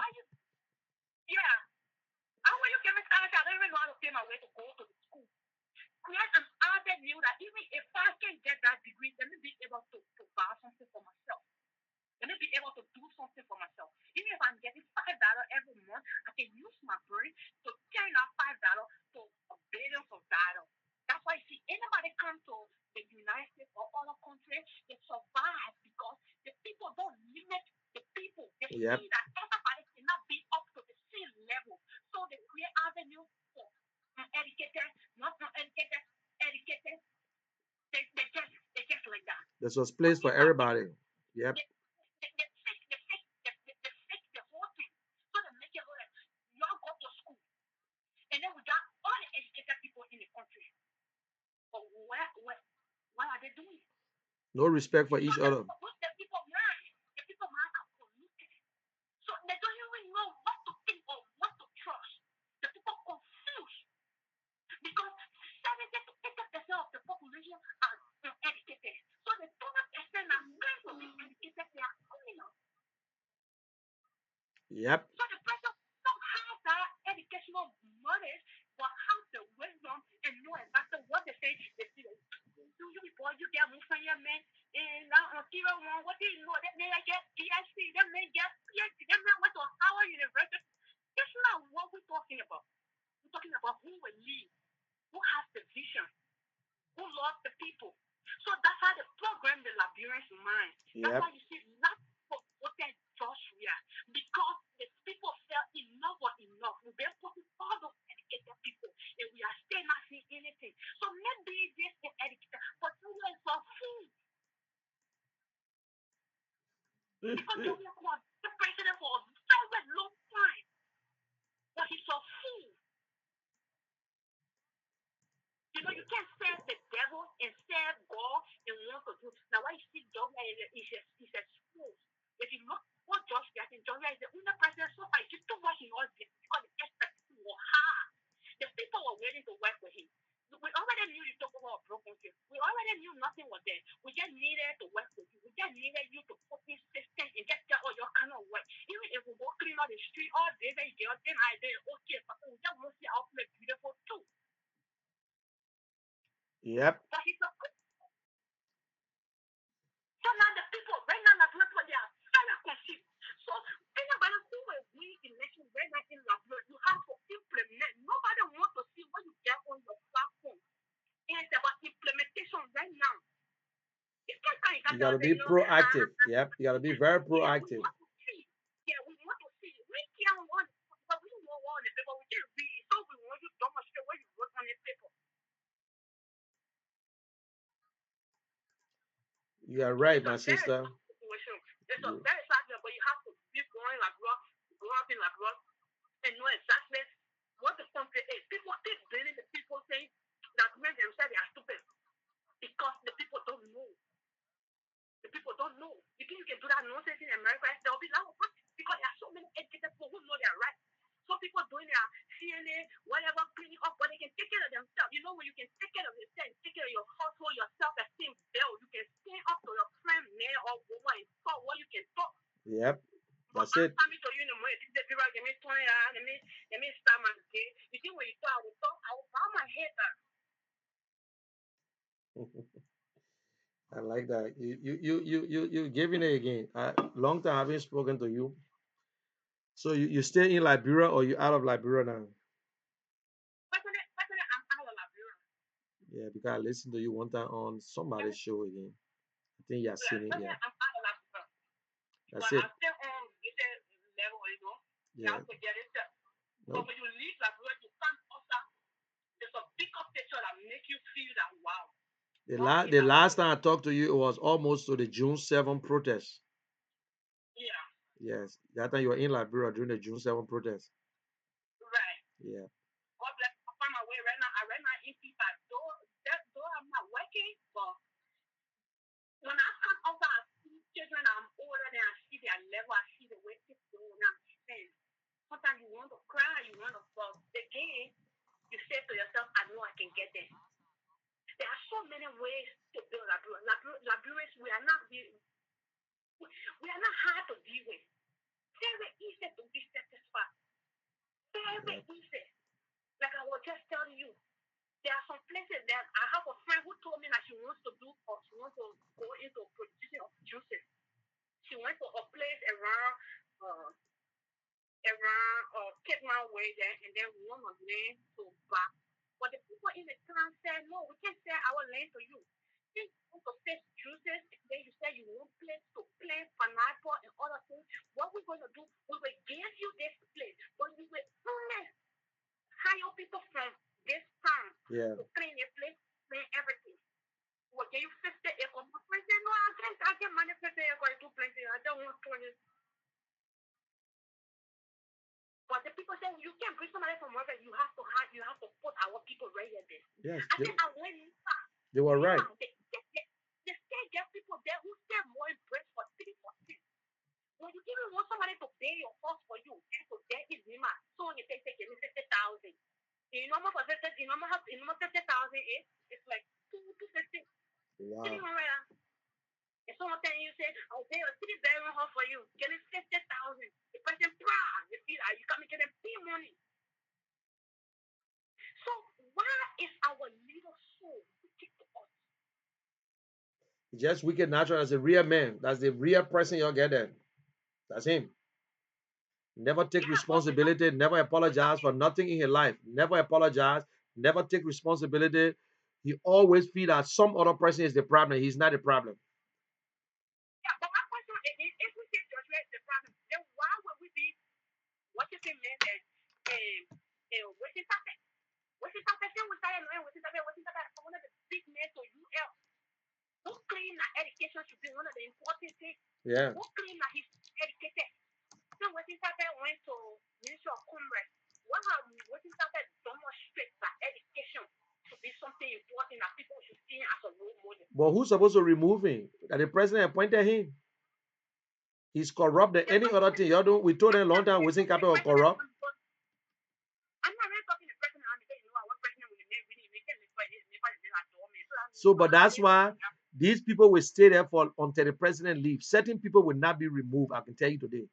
Yep. This was place for everybody. Yep. No respect for each other. Yep. And now on Zero One, what do you know? That man get PhD, that man get PhD, that man went to Howard University. That's not what we're talking about. We're talking about who will lead, who has the vision, who loves the people. So that's how they program the Liberians' mind. That's Yep. why you see lots of people voted Joshua because the people felt enough was enough. We've been putting all those educated people and we are still not seeing anything. So maybe this is educated, but you are for food. Because Joshua was the president for a very long time, but he's a fool. You know, you can't serve the devil and serve God and want to do. Now, why you see Joshua is a fool. If you look what Joshua, I think Joshua is the only person so far. He too much in all this because the expectation was hard. The people were willing to work with him. We already knew you talk about a broken field. We already knew nothing was there. We just needed to work with you. We just needed you to put this system and just get all your kind of work. Even if we walk clean on the street all day, then I did okay, but we just want to see our place beautiful too. Yep. But he's a good. So now the people, right now, the people, they are very confused. So anybody who will win election right now in Labrador, you have to implement. Nobody wants to see what you get on your platform. And it's about implementation right now. You can't come You got to be proactive. Yep. You got to be very yeah, we proactive. want to see. Yeah, we want to see. We can't want, but we don't want the paper. We can't read. So we want you to demonstrate what you wrote on the paper. You are right, It's a my very sister. sad situation. It's a You, very sad thing, but you have to be growing Labrador, grow up in Labrador, and know exactly what the country is. People keep blaming the people saying that men themselves they are stupid because the people don't know. The people don't know. You think you can do that nonsense in America? There will be a lot of because there are so many educated people who know their rights. Some people doing their CNA, whatever, cleaning up, but they can take care of themselves. You know, when you can take care of yourself, take care of your household, your self-esteem build, you can stand up to your friend, man, or woman, and talk what you can talk. yep. But That's it. I'm coming to you in the morning. This people give me 20 hours, let me start my day. You think when you talk, I will bow my head back. I like that. You giving it again. Long time I haven't spoken to you. So you stay in Liberia or you out of Liberia now? Personally, I'm out of Liberia. Yeah, because I listened to you one time on somebody's show again. I think you have Yeah, seen it. personally, Yeah, I'm out of Liberia. that's But it. I still on this level, you know. You Yeah. have to get it there. But No, when you leave Liberia, you come outside. There's a bigger picture that make you feel that wow, what is the our last goal? time I talked to you, it was almost to the June 7th protest. Yeah, Yes, that time you were in Liberia during the June 7th protest. right. Yeah. God bless. I find my way right now. I right now in FIFA. Though I'm not working, but when I come outside, I see children I'm older than I see their level, I see the way people do now. And sometimes you want to cry, you want to but again, you say to yourself, I know I can get there. There are so many ways to build Liberians, we are not hard to deal with. Very easy to be satisfied. Very Yep. easy. Like I was just telling you, there are some places that I have a friend who told me that she wants to do or she wants to go into producing of juices. She went to a place uh Cape Mount way there and then we want to land to buy. But the people in the town said, no, we can't sell our land to you. You want to fix juices, then you say you want place to plant pineapple and other things. What we're going to do, we will give you this place, but you will only hire people from this town Yeah. to clean your place, clean everything. Well, can you fix the echo? My friend said, no, I can't manifest the echo. I do plenty. I don't want to. But the people say you can't bring somebody from work. You have to put our people right there. Yes, I said I went inside. they were right. They still get people there who sell more in bread for 3 for 6. When you even want somebody to pay your cost for you, and to get his name, so when you say give me 50,000. You know how 50,000 is? It's like 250. Wow. And someone telling you say, I'll pay a 3 bedroom house for you. Give me 50,000. The person proud. You see that you come and get them pay money. So why is our little soul wicked to us? Just wicked natural as a real man. That's the real person you'll get there. That's him. Never take Yeah, but we don't responsibility, never apologize for nothing in his life. Never apologize, never take responsibility. He always feel that some other person is the problem. He's not the problem. yeah, but my question is if we say Joshua is the problem, then why would we be worshiping men and waiting something? Waiting something we say and waiting something one of the big men to UL. Who claim that education should be one of the important things? Yeah. Who claim that he's educated? So waiting something went to Ministry of Commerce. What have waiting something demonstrate that education should be something important that people should see as a role model? But who's supposed to remove him? That the president appointed him. He's corrupt than The any other president, thing. You know, we told them a long time, wasn't the capital president, corrupt. I'm not really talking to the president because you know what president will really make it for his So, but that's why these people will stay there for until the president leaves. Certain people will not be removed. I can tell you today.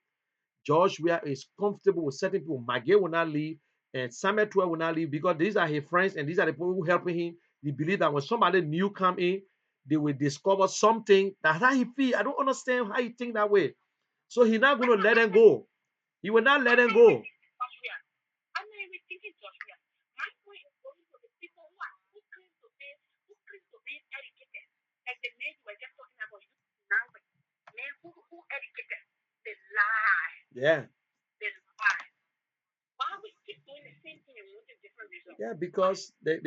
George Weah is comfortable with certain people. Maggie will not leave, and Samuel 12 will not leave because these are his friends and these are the people who helping him. He believe that when somebody new come in, they will discover something. That's how he feel. I don't understand how he think that way. So he's not going to let them go. He will not let them go. I'm not even thinking Joshua. My point is going to the people who claim to be educated. Like the men you were just talking about, you now, but men who educated, they lie. Yeah. They lie. Why we keep doing the same thing and wanting different results? Yeah, because they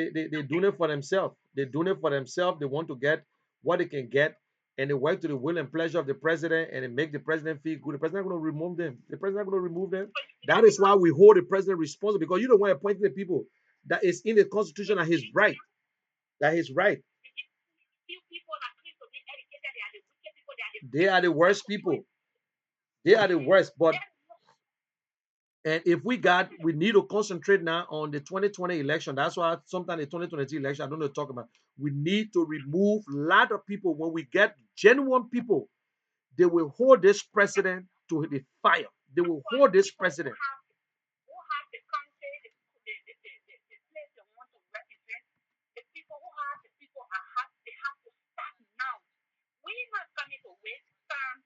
doing it for themselves. They doing it for themselves. They want to get what they can get, and they work to the will and pleasure of the president, and they make the president feel good. The president going to remove them. The president going to remove them. That is why we hold the president responsible because you don't want to appoint the people that is in the constitution that he's right. That he's right. Few people that claim to be educated, they are the wicked people, they are the They are the worst people. They are the worst. But and if we need to concentrate now on the 2020 election. That's why sometimes the 2023 election, I don't know to talk about. We need to remove a lot of people. When we get genuine people, they will hold this president to the fire. They will hold this president. who have the country, the place they want to represent, the people who have the people at heart, they have to start now. We're not coming to waste time,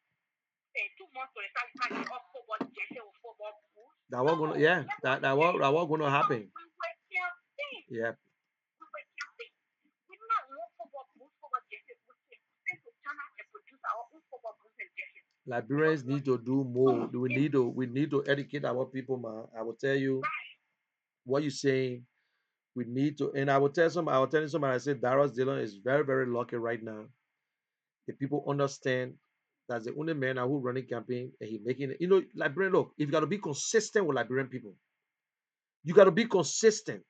say 2 months to start kind of football, Jesse or football boost. That was gonna, yeah, that was gonna happen. We were campaign. Yeah. We were campaign. We do not want football boost, football Jesse. We send to China and produce our own football boost and Jesse. Liberians need to do more. We need to educate our people, man. I will tell you what you're saying. We need to, and I will tell you somebody. I said Darius Dillon is very, very lucky right now. The people understand that's the only man now who running campaign and he making it. Liberian, look, if you got to be consistent with Liberian people, you got to be consistent.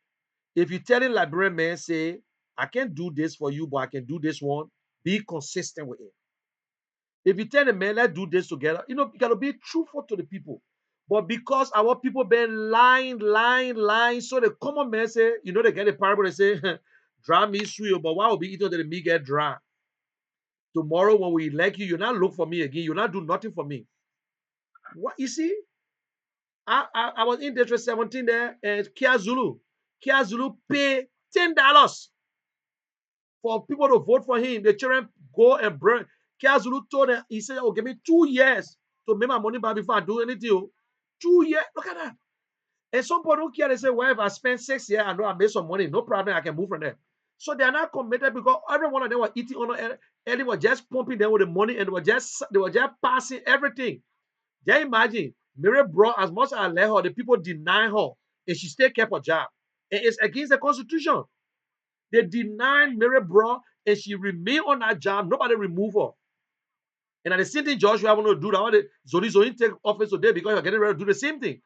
If you telling Liberian man, say, I can't do this for you, but I can do this one, be consistent with it. If you tell the man, let's do this together, you got to be truthful to the people. But because our people been lying, lying, lying, so the common man say, they get a parable, they say, dry me sweet, but why will be eaten that the meat get dry? Tomorrow when we elect you, you'll not look for me again. You'll not do nothing for me. What you see? I was in District 17 there, and Kia Zulu. Kia Zulu pay $10 for people to vote for him. The children go and burn. Kia Zulu told them, he said, oh, give me 2 years to make my money back before I do anything. 2 years. Look at that. And some people don't care. They say, well, if I spend 6 years, I know I made some money. No problem. I can move from there. So they are not committed because every one of them were eating on and they were just pumping them with the money and they were just passing everything. Just imagine, Mary brought as much as I let her, the people deny her, and she still kept her job. And it's against the constitution. They denied Mary Bro, and she remained on that job. Nobody removed her. And at the same thing, Joshua want to do that. Zoni take office today because you're getting ready to do the same thing.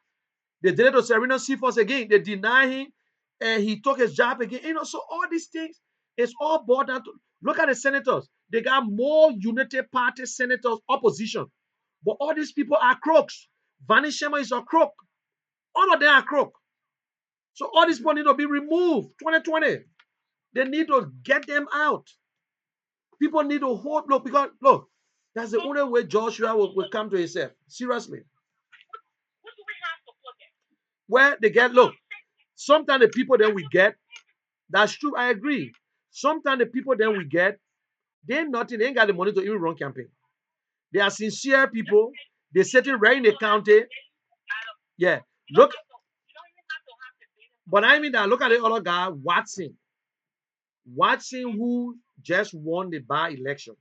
They did it to Serena Seaforth again. They deny him, and he took his job again. So all these things, it's all boiled down to look at the senators. They got more Unity Party senators opposition, but all these people are crooks. Vani Sherman is a crook. All of them are crook. So all these people need to be removed. 2020, they need to get them out. People need to hold look because look, that's the only way Joshua will come to himself. Seriously. What do we have to put there? Where they get look, sometimes the people that we get, that's true, I agree. Sometimes the people that we get, They ain't nothing. They ain't got the money to even run campaign. They are sincere people. They sitting right in the county. Yeah. Look, but I mean that. Look at the other guy, Watson. Watson, who just won the by election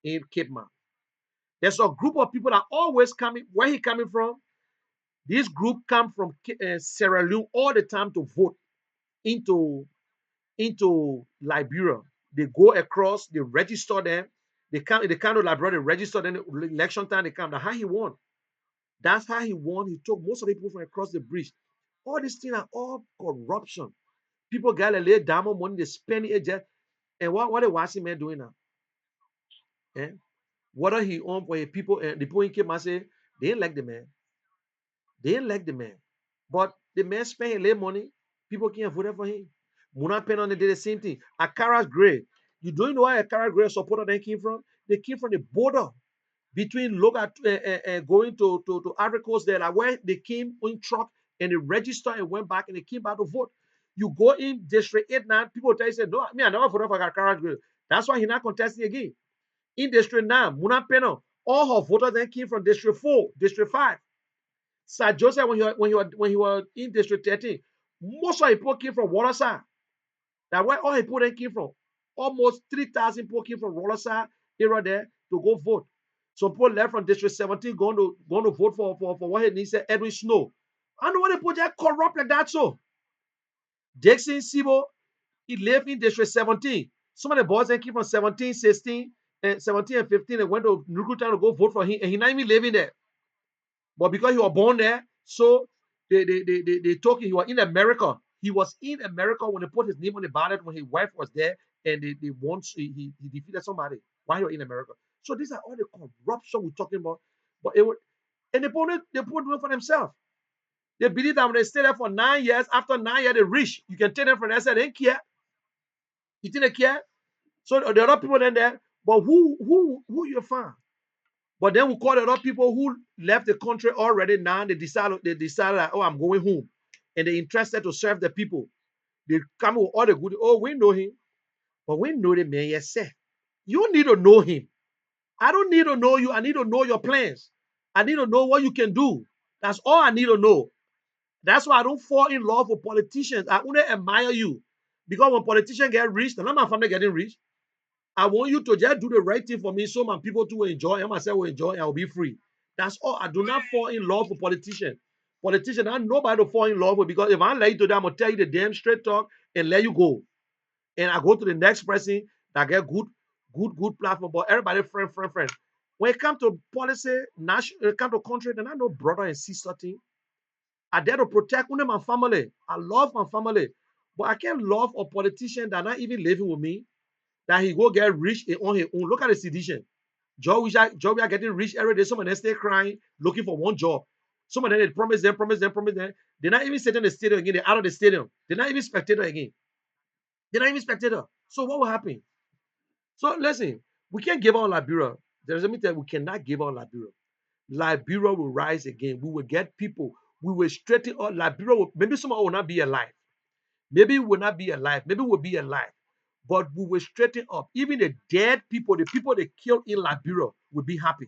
in Cape Man. There's a group of people that always coming. Where he coming from? This group come from Sierra Leone all the time to vote into Liberia. They go across, they register them. They come to Liberia, they register them. Election time they come. That's how he won. That's how he won. He took most of the people from across the bridge. All these things are all corruption. People got to lay diamond money, they spend it just. And what the Wasi man doing now? Eh? What are he on for people? And the people in Cape Man say they ain't like the man. They ain't like the man. But the man spent his money. People can't vote for him. Muna Pennon did the same thing. Akara's Gray. You don't know why Akara Gray supporter they came from? They came from the border between local going to Ivory Coast there, like where they came in truck and they registered and went back and they came back to vote. You go in District 8 now, people tell you, say, no, me, I never voted for Akara Gray. That's why he's not contesting again. In District 9, Muna Pennon, all her voters then came from District 4, District 5. Sir Joseph, when you were in District 13, most of the people came from Waterside. That's where all the people then came from. Almost 3,000 people came from Waterside area there to go vote. Some people left from District 17 going to vote for what he said, Edwin Snow. I know what the people just corrupt like that. So Jackson Sibo, he lived in District 17. Some of the boys that came from 17, 16, and 17 and 15 and went to Nuku Town to go vote for him, and he not even living there. But because he was born there, so they told him he was in America. He was in America when they put his name on the ballot when his wife was there and they won. He defeated somebody while he was in America. So these are all the corruption we're talking about. But it would, and they put it for themselves. They believe that when they stay there for 9 years, after 9 years they rich. You can take them from there. Say they didn't care. You think they care? So there are other people in there. But who you find? But then we call the other people who left the country already. Now they decided that, oh, I'm going home. And they're interested to serve the people. They come with all the good. Oh, we know him. But we know the man, yes, sir. You need to know him. I don't need to know you. I need to know your plans. I need to know what you can do. That's all I need to know. That's why I don't fall in love with politicians. I only admire you. Because when politicians get rich, none of my family getting rich. I want you to just do the right thing for me so my people too will enjoy and myself will enjoy and I'll be free. That's all. I do not fall in love with politicians. Politicians, I nobody to fall in love with because if I lie to them, I'm gonna tell you the damn straight talk and let you go. And I go to the next person that get good platform. But everybody friend. When it comes to policy, national, when it comes to country, then I know brother and sister thing. I dare to protect only my family. I love my family. But I can't love a politician that not even living with me that he go get rich on his own. Look at the situation. Job are getting rich every day. Some of them stay crying, looking for one job. Some of them they promise them. They're not even sitting in the stadium again. They're out of the stadium. They're not even spectator again. They're not even spectator. So what will happen? So listen, we can't give out Liberia. There's a meeting we cannot give out Liberia. Liberia will rise again. We will get people. We will straighten out Liberia. Maybe someone will not be alive. Maybe we will not be alive. Maybe we'll be alive. But we will straighten up. Even the dead people, the people they killed in Liberia, will be happy.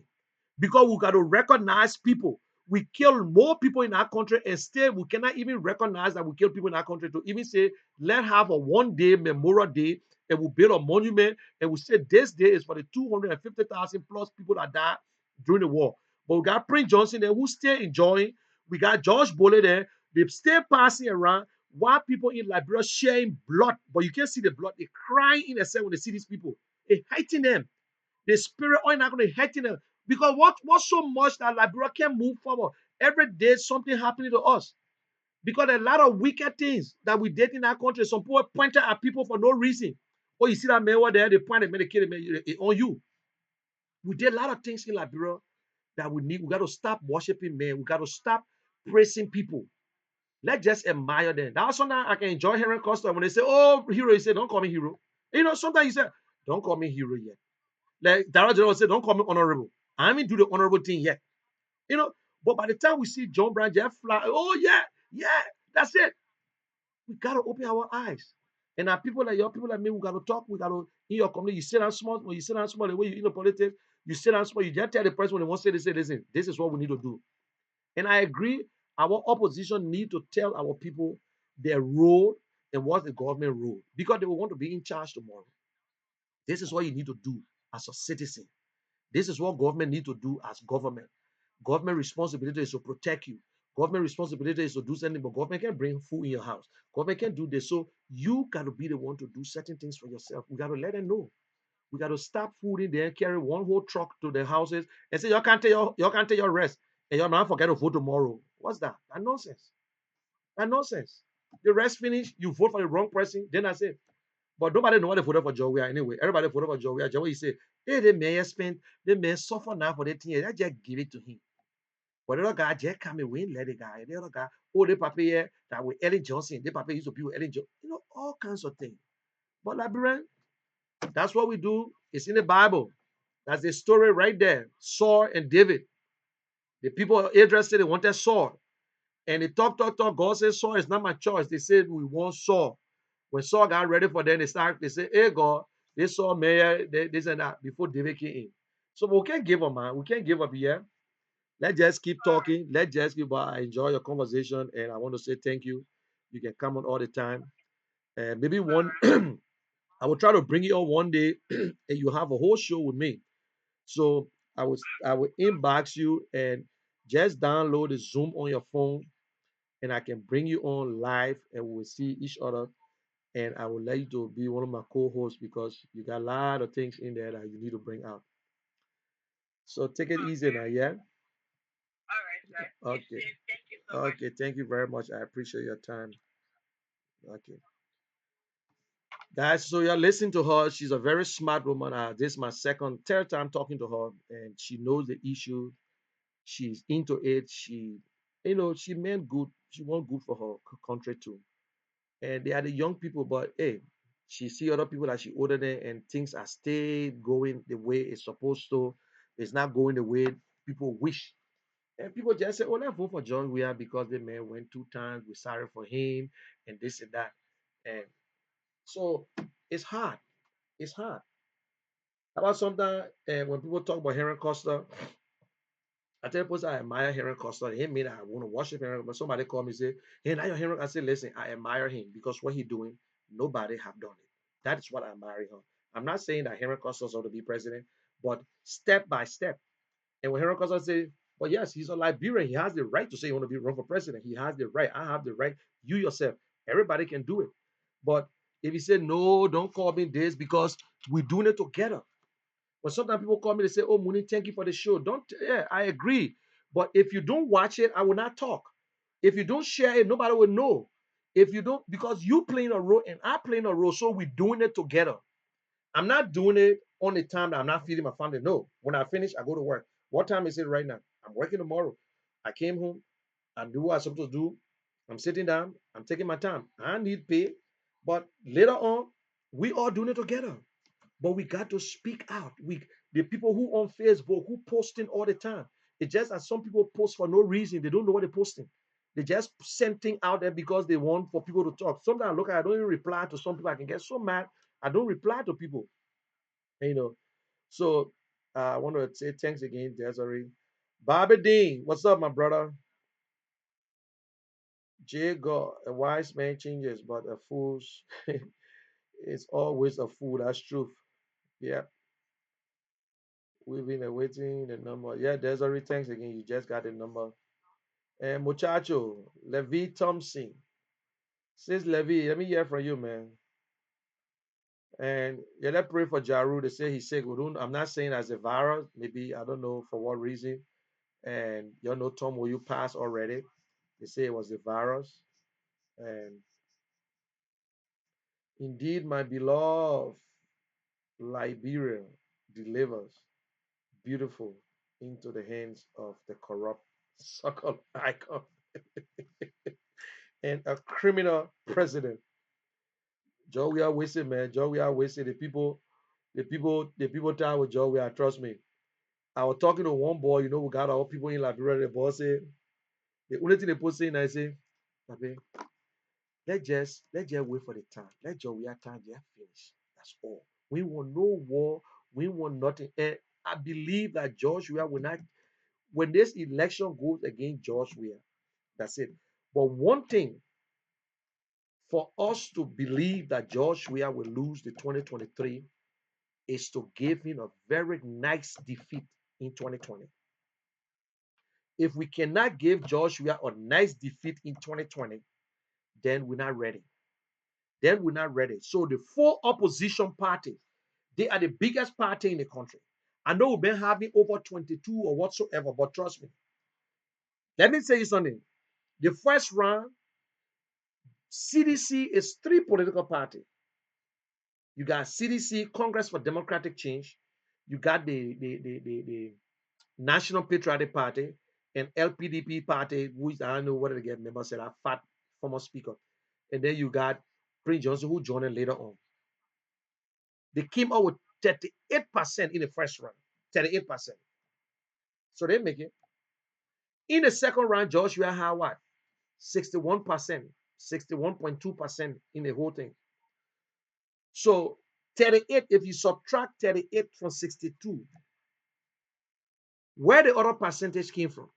Because we got to recognize people. We kill more people in our country, and still we cannot even recognize that we kill people in our country to even say, let's have a one-day memorial day, and we'll build a monument, and we say this day is for the 250,000 plus people that died during the war. But we got Prince Johnson there who still enjoying. We got George Bole there. They still passing around while people in Liberia sharing blood, but you can't see the blood. They crying in themselves when they see these people. They hating them. The spirit are not going to hate them. Because what's so much that Liberia can move forward? Every day something happening to us. Because a lot of wicked things that we did in our country. Some people pointed at people for no reason. Oh, you see that man over there, they point at me, they kill him on you. We did a lot of things in Liberia that we need. We got to stop worshiping men. We got to stop praising people. Let's just admire them. That's sometimes I can enjoy hearing custom when they say, oh, hero, you say, don't call me hero. You know, sometimes you say, don't call me hero yet. Like Darrell General said, don't call me honorable. I haven't do the honorable thing yet. You know, but by the time we see John Brown, Jeff Fly, oh yeah, that's it. We gotta open our eyes. And our people like your people like me, we gotta talk, we gotta in your community, you sit down small, when you sit down small, the way you in the politics, you sit down small, you just tell the person when they want to say, listen, this is what we need to do. And I agree, our opposition need to tell our people their role and what's the government role because they will want to be in charge tomorrow. This is what you need to do as a citizen. This is what government need to do as government. Government responsibility is to protect you. Government responsibility is to do something, but government can bring food in your house. Government can do this. So you got to be the one to do certain things for yourself. We got to let them know. We got to stop food in there, carry one whole truck to the houses and say, y'all can't take your rest. And y'all not forget to vote tomorrow. What's that? That nonsense. That nonsense. The rest finish, you vote for the wrong person. Then I say, but nobody know what they voted for Joey anyway. Everybody voted for Joey. Joey say, hey, the mayor spent, the mayor suffer now for the thing. I just give it to him. But the other guy just come and win, let the guy. The other guy, oh, the papa here that with Ellen Johnson, the papa used to be with Ellen Johnson. All kinds of things. But Liberian, that's what we do. It's in the Bible. That's the story right there. Saul and David. The people of Israel said they wanted Saul. And they talk. God said, Saul is not my choice. They said, we want Saul. When Saul got ready for them, they say, hey, God, they saw Mayor, this and that before David came in. So we can't give up, man. We can't give up here. Let's just keep talking. Let's just keep. I enjoy your conversation, and I want to say thank you. You can come on all the time, and maybe one. I will try to bring you on one day, and you have a whole show with me. So I will inbox you and just download the Zoom on your phone, and I can bring you on live, and we'll see each other. And I would like you to be one of my co-hosts because you got a lot of things in there that you need to bring out. So take it easy now, Okay. yeah. All right, sir. You Okay. too. Thank you so much. Okay. Thank you very much. I appreciate your time. Okay. Guys, so you're listening to her. She's a very smart woman. This is my third time talking to her, and she knows the issue. She's into it. She meant good. She want good for her country too. And they are the young people, but hey, she see other people that she older than, and things are still going the way it's supposed to. It's not going the way people wish. And people just say, "Oh, let's vote for John Weir because the man went 2 times. We're sorry for him, and this and that." And so it's hard. It's hard. How about sometimes when people talk about Henry Costa, I tell people I admire Henry Costa. It ain't mean I want to worship Henry, but somebody call me and say, "Hey, now you're Henry." I say, "Listen, I admire him because what he doing, nobody have done it. That is what I admire him." I'm not saying that Henry Costa ought to be president, but step by step. And when Henry Costa say, "Well, yes, he's a Liberian. He has the right to say he want to be run for president. He has the right. I have the right. You yourself, everybody can do it." But if he said, "No, don't call me this because we're doing it together." But sometimes people call me, they say, "Oh, Muni, thank you for the show." Don't, yeah, I agree. But if you don't watch it, I will not talk. If you don't share it, nobody will know. If you don't, because you playing a role and I playing a role, so we're doing it together. I'm not doing it on the time that I'm not feeding my family. No. When I finish, I go to work. What time is it right now? I'm working tomorrow. I came home. I do what I'm supposed to do. I'm sitting down. I'm taking my time. I need pay. But later on, we all doing it together. But we got to speak out. The people who on Facebook who posting all the time. It's just that some people post for no reason. They don't know what they're posting. They just send things out there because they want for people to talk. Sometimes I look at I don't even reply to some people. I can get so mad. I don't reply to people. You know. So I want to say thanks again, Desiree. Bobby Dean, what's up, my brother? Jay God, a wise man changes, but a fool's is always a fool. That's truth. Yeah. We've been awaiting the number. Yeah, Desiree, thanks again. You just got the number. And Muchacho, Levi Thompson. Says Levi, let me hear from you, man. And yeah, let's pray for Jaru. They say he's sick. I'm not saying as a virus. Maybe, I don't know for what reason. And you know, Tom, will you pass already? They say it was a virus. And indeed, my beloved Liberia delivers beautiful into the hands of the corrupt so-called icon and a criminal president. Joe, we are wasted, man. Joe, we are wasted. The people down with Joe, we are, trust me. I was talking to one boy, we got our people in Liberia. The boy said, the only thing they put saying, I say, "Papi, let's just wait for the time. Let Joe, we are time, just finish. That's all. We want no war. We want nothing. And I believe that George Weah will not, when this election goes against George Weah, that's it. But one thing, for us to believe that George Weah will lose the 2023 is to give him a very nice defeat in 2020. If we cannot give George Weah a nice defeat in 2020, then we're not ready. Then we're not ready. So the four opposition parties, they are the biggest party in the country. I know we've been having over 22 or whatsoever, but trust me. Let me tell you something. The first round, CDC is three political parties. You got CDC, Congress for Democratic Change. You got the National Patriotic Party and LPDP Party, which I don't know what they get members said, a fat former speaker. And then you got Prince Johnson, who joined in later on. They came out with 38% in the first round. 38%. So they make it. In the second round, Joshua had what? 61%, 61.2% in the whole thing. So 38, if you subtract 38 from 62, where the other percentage came from?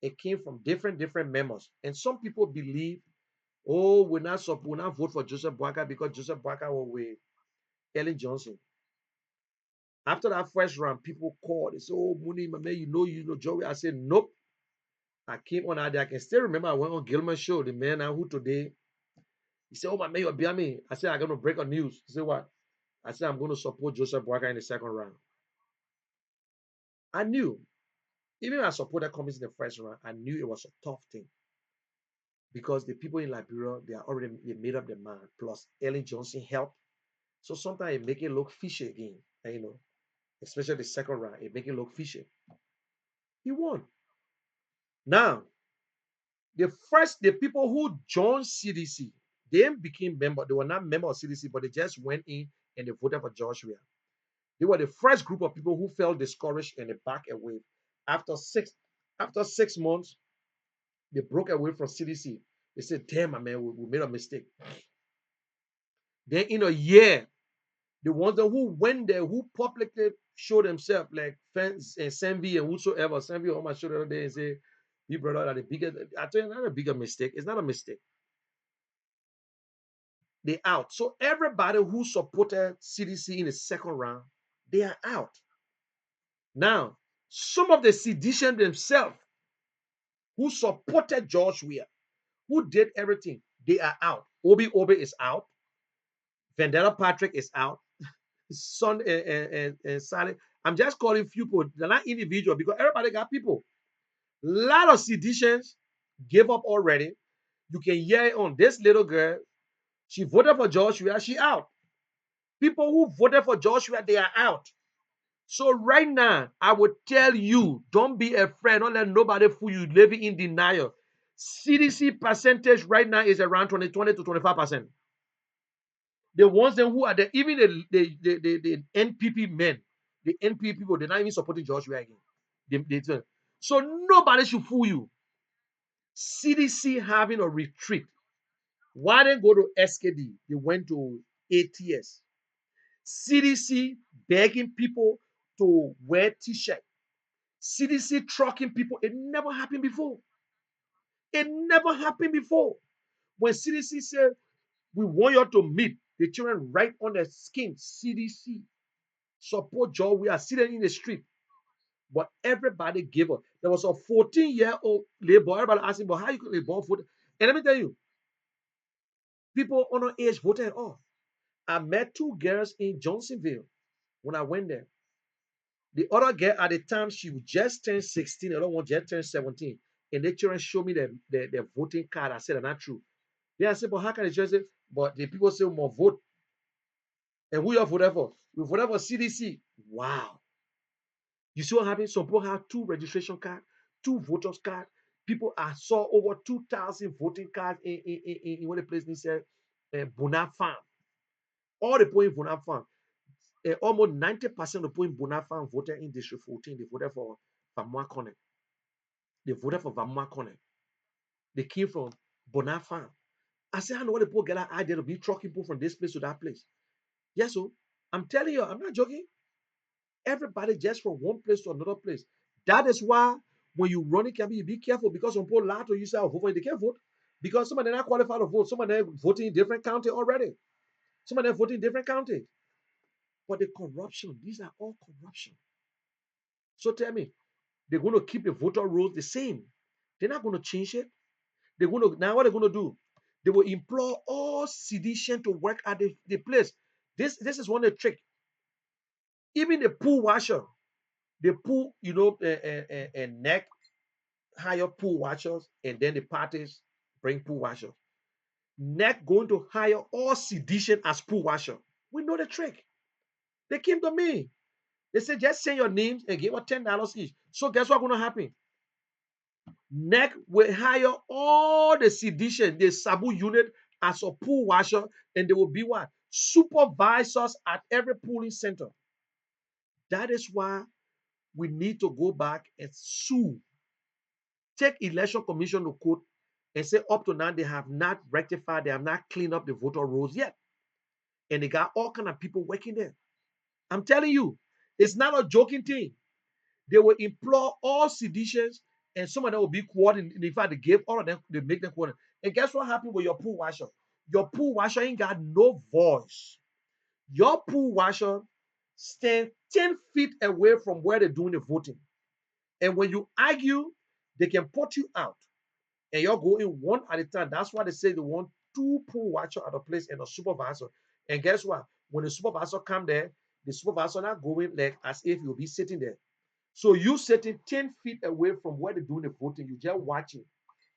It came from different members. And some people believe, oh, we're not vote for Joseph Boakai because Joseph Boakai was with Ellen Johnson. After that first round, people called. They said, oh, Mooney, my man, you know Joey. I said, nope. I came on out there. I can still remember I went on Gilman's show, the man who today. He said, oh, my man, you're behind me. I said, I'm going to break a news. He said, what? I said, I'm going to support Joseph Boakai in the second round. I knew, even when I supported Cummings in the first round, I knew it was a tough thing because the people in Liberia, they made up their mind. Plus, Ellen Johnson helped. So sometimes it make it look fishy again. And, especially the second round, it make it look fishy. He won. Now, the people who joined CDC, they became member. They were not member of CDC, but they just went in and they voted for Joshua. They were the first group of people who felt discouraged and they back away. After six, after 6 months, they broke away from CDC. They said, "Damn, my man, we made a mistake." Then in a year, the ones that who went there, who publicly showed themselves, like fans and Senvi and whosoever, Senvi on my show the other day and say, "You brother are the biggest." I tell you, not a bigger mistake. It's not a mistake. They out. So everybody who supported CDC in the second round, they are out. Now, some of the seditious themselves who supported George Weah, who did everything, they are out. Obi Obi is out. Vendetta Patrick is out. His son and Sally. I'm just calling few people. They're not individual because everybody got people. A lot of seditions gave up already. You can hear it on this little girl. She voted for George Weah. She out. People who voted for George Weah, they are out. So right now, I would tell you, don't be afraid. Don't let nobody fool you. Living in denial. CDC percentage right now is around 20 to 25%. The ones then who are there, even the NPP men, the NPP people, they're not even supporting George Weah again. So nobody should fool you. CDC having a retreat. Why didn't go to SKD? They went to ATS. CDC begging people to wear t-shirt. CDC trucking people. It never happened before. It never happened before. When CDC said, we want you to meet the children right on their skin, CDC support Joe. We are sitting in the street. But everybody gave up. There was a 14-year-old labor. Everybody asking, but how you could labor for? And let me tell you, people under age voted off. I met two girls in Johnsonville when I went there. The other girl at the time, she just turned 16. The other one just turned 17. And the children showed me their voting card. I said, "That's not true." Yeah, I said, "But how can the children say?" But the people say, "More vote." And who you voted for? We voted for CDC. Wow. You see what happened? Some people have two registration cards, two voters cards. People, I saw over 2,000 voting cards in one place they said Bonap Farm. All the people in Bonap Farm. Almost 90% of people in Bonap Farm voted in District 14. They voted for Vamwa Corner. They voted for Vamwa Corner. They came from Bonap Farm. I said, I know what the people get an idea to be trucking people from this place to that place. Yes, so I'm telling you, I'm not joking. Everybody just from one place to another place. That is why when you run it, can you be careful because some people lie to you say, "I'll vote for you." They can't vote because some of them not qualified to vote. Some of them voting in different county already. Some of them voting in different county. But the corruption, these are all corruption. So tell me, they're going to keep the voter rolls the same. They're not going to change it. They're going to now what they're going to do? They will implore all sedition to work at the place. This is one of the trick. Even the pool washer, the pool, neck hire pool washers, and then the parties bring pool washers. Neck going to hire all sedition as pool washer. We know the trick. They came to me. They said, just say your names and give us $10 each. So guess what's going to happen? Neck will hire all the sedition, the Sabu unit as a pool washer, and they will be what? Supervisors at every pooling center. That is why we need to go back and sue. Take election commission to court and say up to now they have not rectified, they have not cleaned up the voter rolls yet. And they got all kind of people working there. I'm telling you, it's not a joking thing. They will implore all seditions, and some of them will be coordinated. In fact, they gave all of them, they make them coordinate. And guess what happened with your pool washer? Your pool washer ain't got no voice. Your pool washer stand 10 feet away from where they're doing the voting. And when you argue, they can put you out. And you're going one at a time. That's why they say they want two pool watchers at a place and a supervisor. And guess what? When the supervisor come there, the supervisor not going like as if you'll be sitting there. So you sitting 10 feet away from where they're doing the voting, you just watching.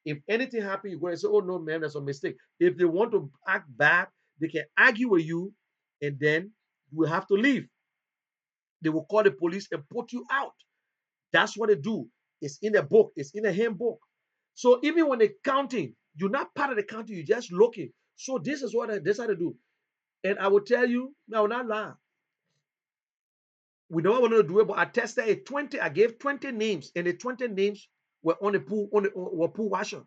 If anything happens, you go and say, oh no, man, there's a mistake. If they want to act bad, they can argue with you, and then you will have to leave. They will call the police and put you out. That's what they do. It's in a book, it's in a handbook. So even when they're counting, you're not part of the counting, you're just looking. So this is what I decided to do. And I will tell you, I will not lie. We don't want to do it, but I tested a 20. I gave 20 names, and the 20 names were on the pool, were pool washer.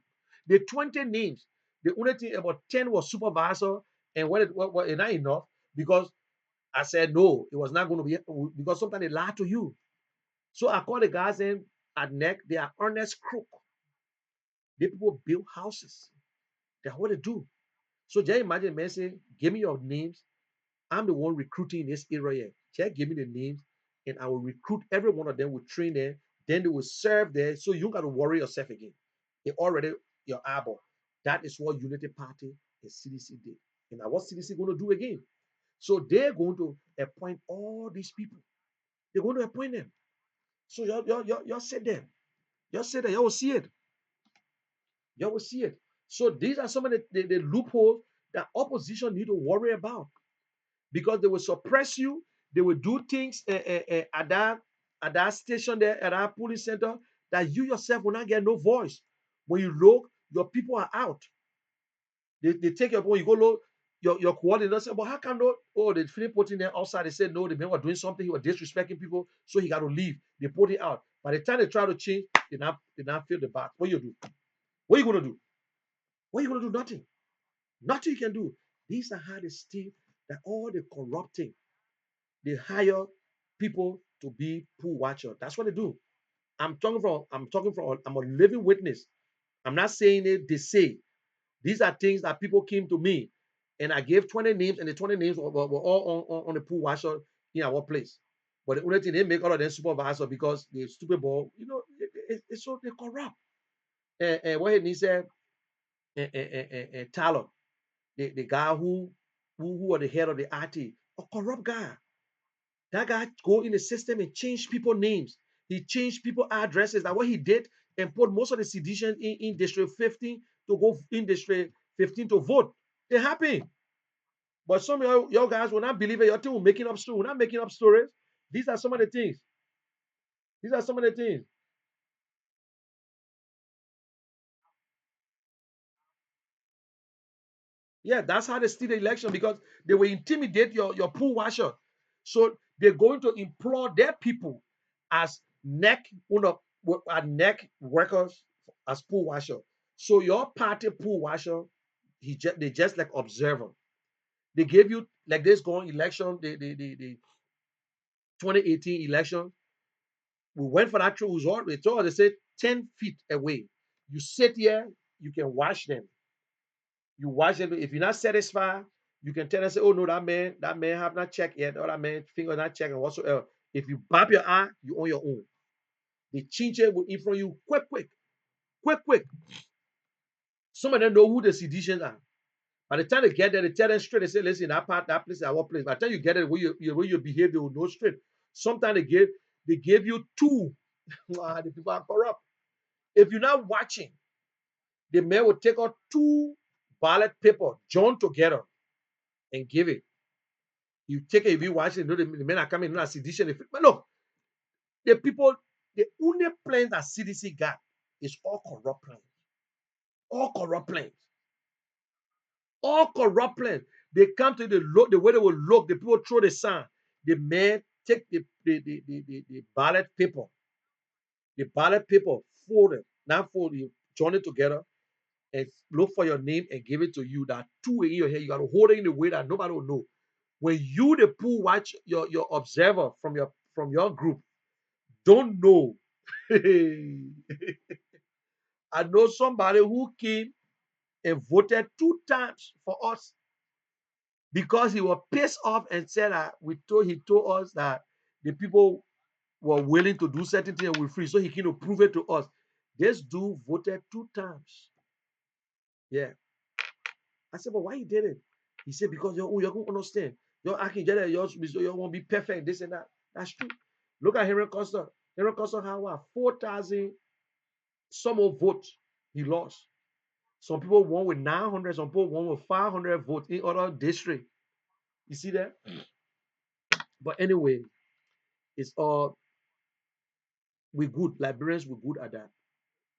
The 20 names, the only thing about 10 was supervisor, and what not enough because I said no, it was not going to be because sometimes they lie to you. So I called the guys in at neck, they are honest crook. The people build houses. That's what they do. So just imagine man saying, give me your names. I'm the one recruiting in this area. Just give me the names and I will recruit every one of them, will train them. Then they will serve there. So you don't got to worry yourself again. They already your eyeball. That is what Unity Party and CDC did. And now what CDC going to do again? So they're going to appoint all these people. They're going to appoint them. So y'all sit there. Y'all sit there. Y'all will see it. Y'all will see it. So these are some of the loopholes that opposition need to worry about because they will suppress you. They will do things at that station there, at that police center, that you yourself will not get no voice. When you look, your people are out. They take your phone, you go look, your coordinator say, but how come not? Oh, they finish putting them outside. They said no, the man was doing something, he was disrespecting people, so he got to leave. They put it out. By the time they try to change, they not feel the back. What you do? What are you gonna do? What are you gonna do? Nothing. Nothing you can do. These are how they steal that all the corrupting. They hire people to be pool watcher. That's what they do. I'm a living witness. I'm not saying it, they say. These are things that people came to me and I gave 20 names, and the 20 names were all on the pool washer in our place. But the only thing they make all of them supervisor because the stupid ball, it's so they corrupt. And what he said, Tyler, the guy who was the head of the IT, a corrupt guy. That guy go in the system and change people names. He changed people addresses. That what he did and put most of the sedition in District 15 to go in District 15 to vote. They happy. But some of your guys will not believe it. Your team will making up stories. We're not making up stories. These are some of the things. These are some of the things. Yeah, that's how they steal the election because they will intimidate your pool washer. So they're going to employ their people as neck workers as pool washer. So your party pool washer, they just like observer. They gave you like this going election, the 2018 election. We went for that true result. They told us, they said 10 feet away. You sit here, you can watch them. You watch them. If you're not satisfied, you can tell them, say, oh no, that man have not checked yet, or that man finger not checked and whatsoever. If you bop your eye, you on your own. The chinche will in front of you quick, quick, quick, quick. Some of them know who the seditions are. By the time they get there, they tell them straight. They say, listen, that part, that place, our place. By the time you get there, where you behave, they will know straight. Sometimes they give you two. The people are corrupt. If you're not watching, the man will take out two ballot paper, joined together, and give it. You take it, if you watch it, you know the men are coming, not sedition. But no, the people, the only plans that CDC got is all corrupt plans. All corrupt plans. All corrupt plans. They come to the look, the way they will look, the people throw the sign. The man take the ballot paper, fold it, not fold it, join it together, and look for your name and give it to you. That two in your head, you got to hold it in the way that nobody will know. When you, the pool watch your observer from your group, don't know. I know somebody who came and voted 2 times for us because he was pissed off and said that he told us that the people were willing to do certain things and we're free. So he came to prove it to us. This dude voted 2 times. Yeah. I said, but why you did it? He said, because you're going to understand. You're acting just you won't be perfect, this and that. That's true. Look at Henry Costa. Henry Costa had what? 4,000 some of votes. He lost. Some people won with 900, some people won with 500 votes in other districts. You see that? But anyway, it's all, we good. Liberians, we're good at that.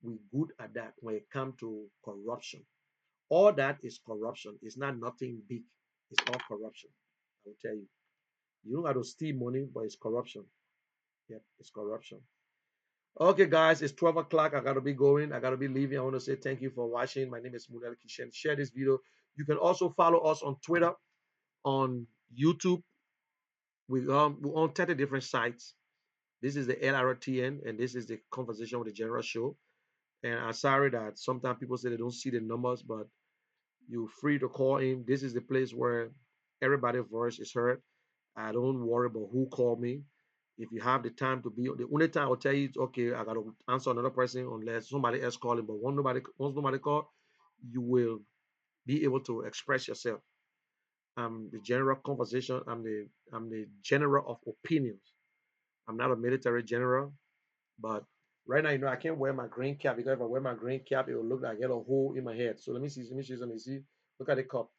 We're good at that when it comes to corruption. All that is corruption. It's not nothing big. It's all corruption. I will tell you. You don't have to steal money, but it's corruption. Yep, it's corruption. Okay, guys, it's 12 o'clock. I gotta be going. I gotta be leaving. I want to say thank you for watching. My name is Munel Kishen. Share this video. You can also follow us on Twitter, on YouTube. We're on 30 different sites. This is the Lrtn, and this is the conversation with the general show. And I'm sorry that sometimes people say they don't see the numbers, but you're free to call in. This is the place where everybody's voice is heard. I don't worry about who called me. If you have the time to be, the only time I'll tell you, okay, I gotta answer another person unless somebody else calling. But once nobody call, you will be able to express yourself. I'm the general conversation. I'm the general of opinions. I'm not a military general, but right now, I can't wear my green cap because if I wear my green cap, it will look like I get a hole in my head. So let me see. Let me see something. See, look at the cup.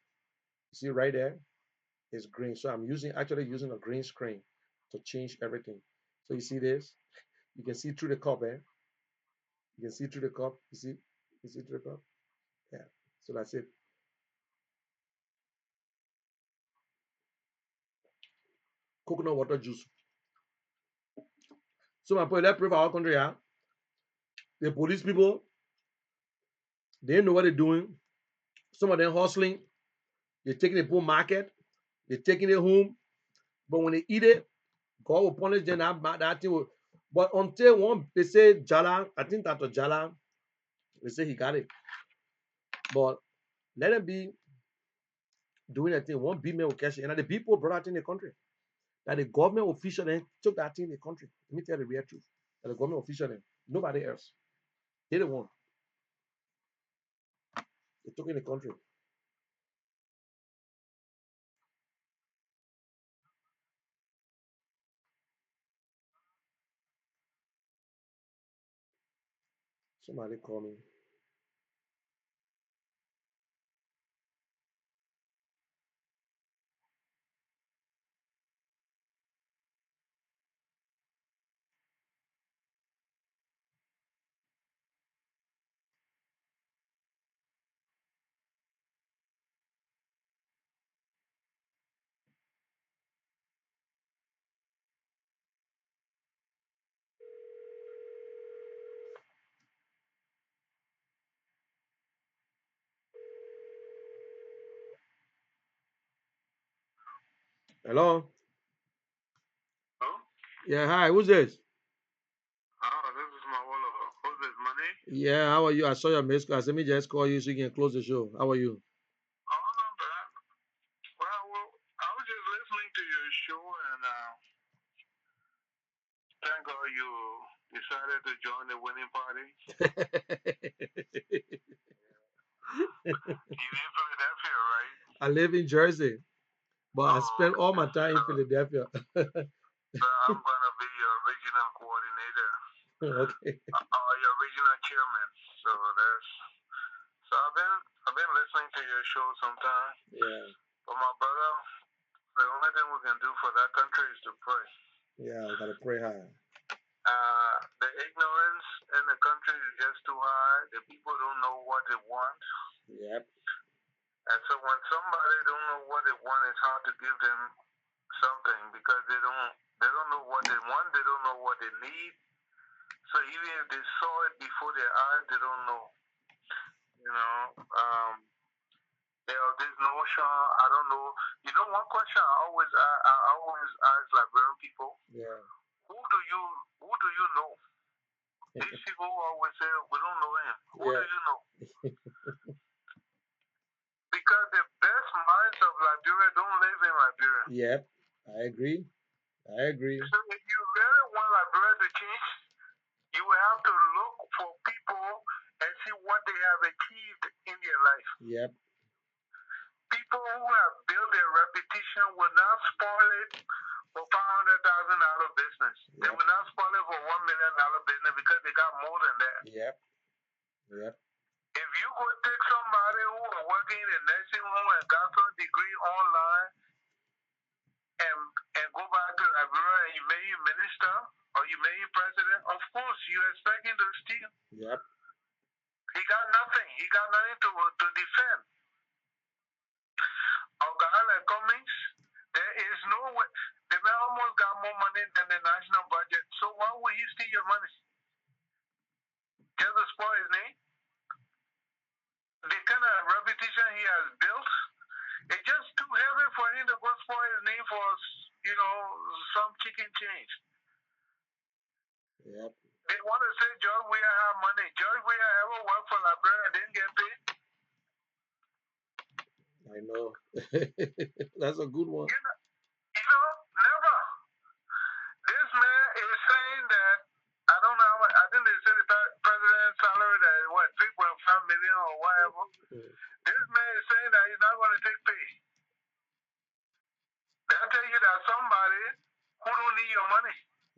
See right there, it's green. So I'm actually using a green screen to change everything. So you see this? You can see through the cup, eh? You can see through the cup. You see? You see through the cup? Yeah. So that's it. Coconut water juice. So my point, let's pray for our country, yeah. The police people, they know what they're doing. Some of them hustling. They're taking it to market. They're taking it home. But when they eat it, God will punish them. That thing will, but until one, they say Jala, I think that was Jala, they say he got it. But let them be doing that thing. One big man will catch it. And the people brought that in the country. That the government official then took that thing in the country. Let me tell you the real truth. That the government official then, nobody else. They the one. They took in the country. Somebody call me. Hello. Hello? Yeah. Hi. Who's this? This is my wallet. Who's this, money? Yeah. How are you? I saw your missed call. I said, me just call you so you can close the show. How are you? Oh, not bad. Well, I was just listening to your show, and thank God you decided to join the winning party. You in Philadelphia, right? I live in Jersey, but I Oh, spend all okay. my time in Philadelphia. So I'm gonna be your regional coordinator, Okay. or your regional chairman. So that's so I've been listening to your show sometime. Yeah. But my brother, the only thing we can do for that country is to pray. Yeah. I gotta pray hard. The ignorance in the country is just too high. The people don't know what they want. Yep. And so when somebody don't know what they want, it's hard to give them something because they don't know what they want, they don't know what they need. So even if they saw it before their eyes, they don't know. You know, there are this notion, I don't know. You know, one question I always ask Liberian people, Yeah. who do you know? These people always say, we don't know him. Who do Yeah. you know? Because the best minds of Liberia don't live in Liberia. Yep. I agree. I agree. So if you really want Liberia to change, you will have to look for people and see what they have achieved in their life. Yep. People who have built their reputation will not spoil it for $500,000 business. They Yep. will not spoil it for $1 million business because they got more than that. Yep. Yep. If you could take somebody who are working in a nursing home and got some degree online and go back to Liberia and you made him minister or you made him president, of course you expect him to steal. Yep. He got nothing. He got nothing to defend. Ogahala Cummings, there is no way. The man almost got more money than the national budget. So why would he steal your money? Just to spoil his name? The kind of reputation he has built, it's just too heavy for him to go spoil his name for, some chicken change. Yep. They want to say George Weah have money. George Weah ever worked for Liberia and didn't get paid? I know. That's a good one. Never. This man is saying that, I don't know how much, I think they said the president's salary that is what, 3.5 million or whatever. This man is saying that he's not going to take pay. They'll tell you that somebody who don't need your money.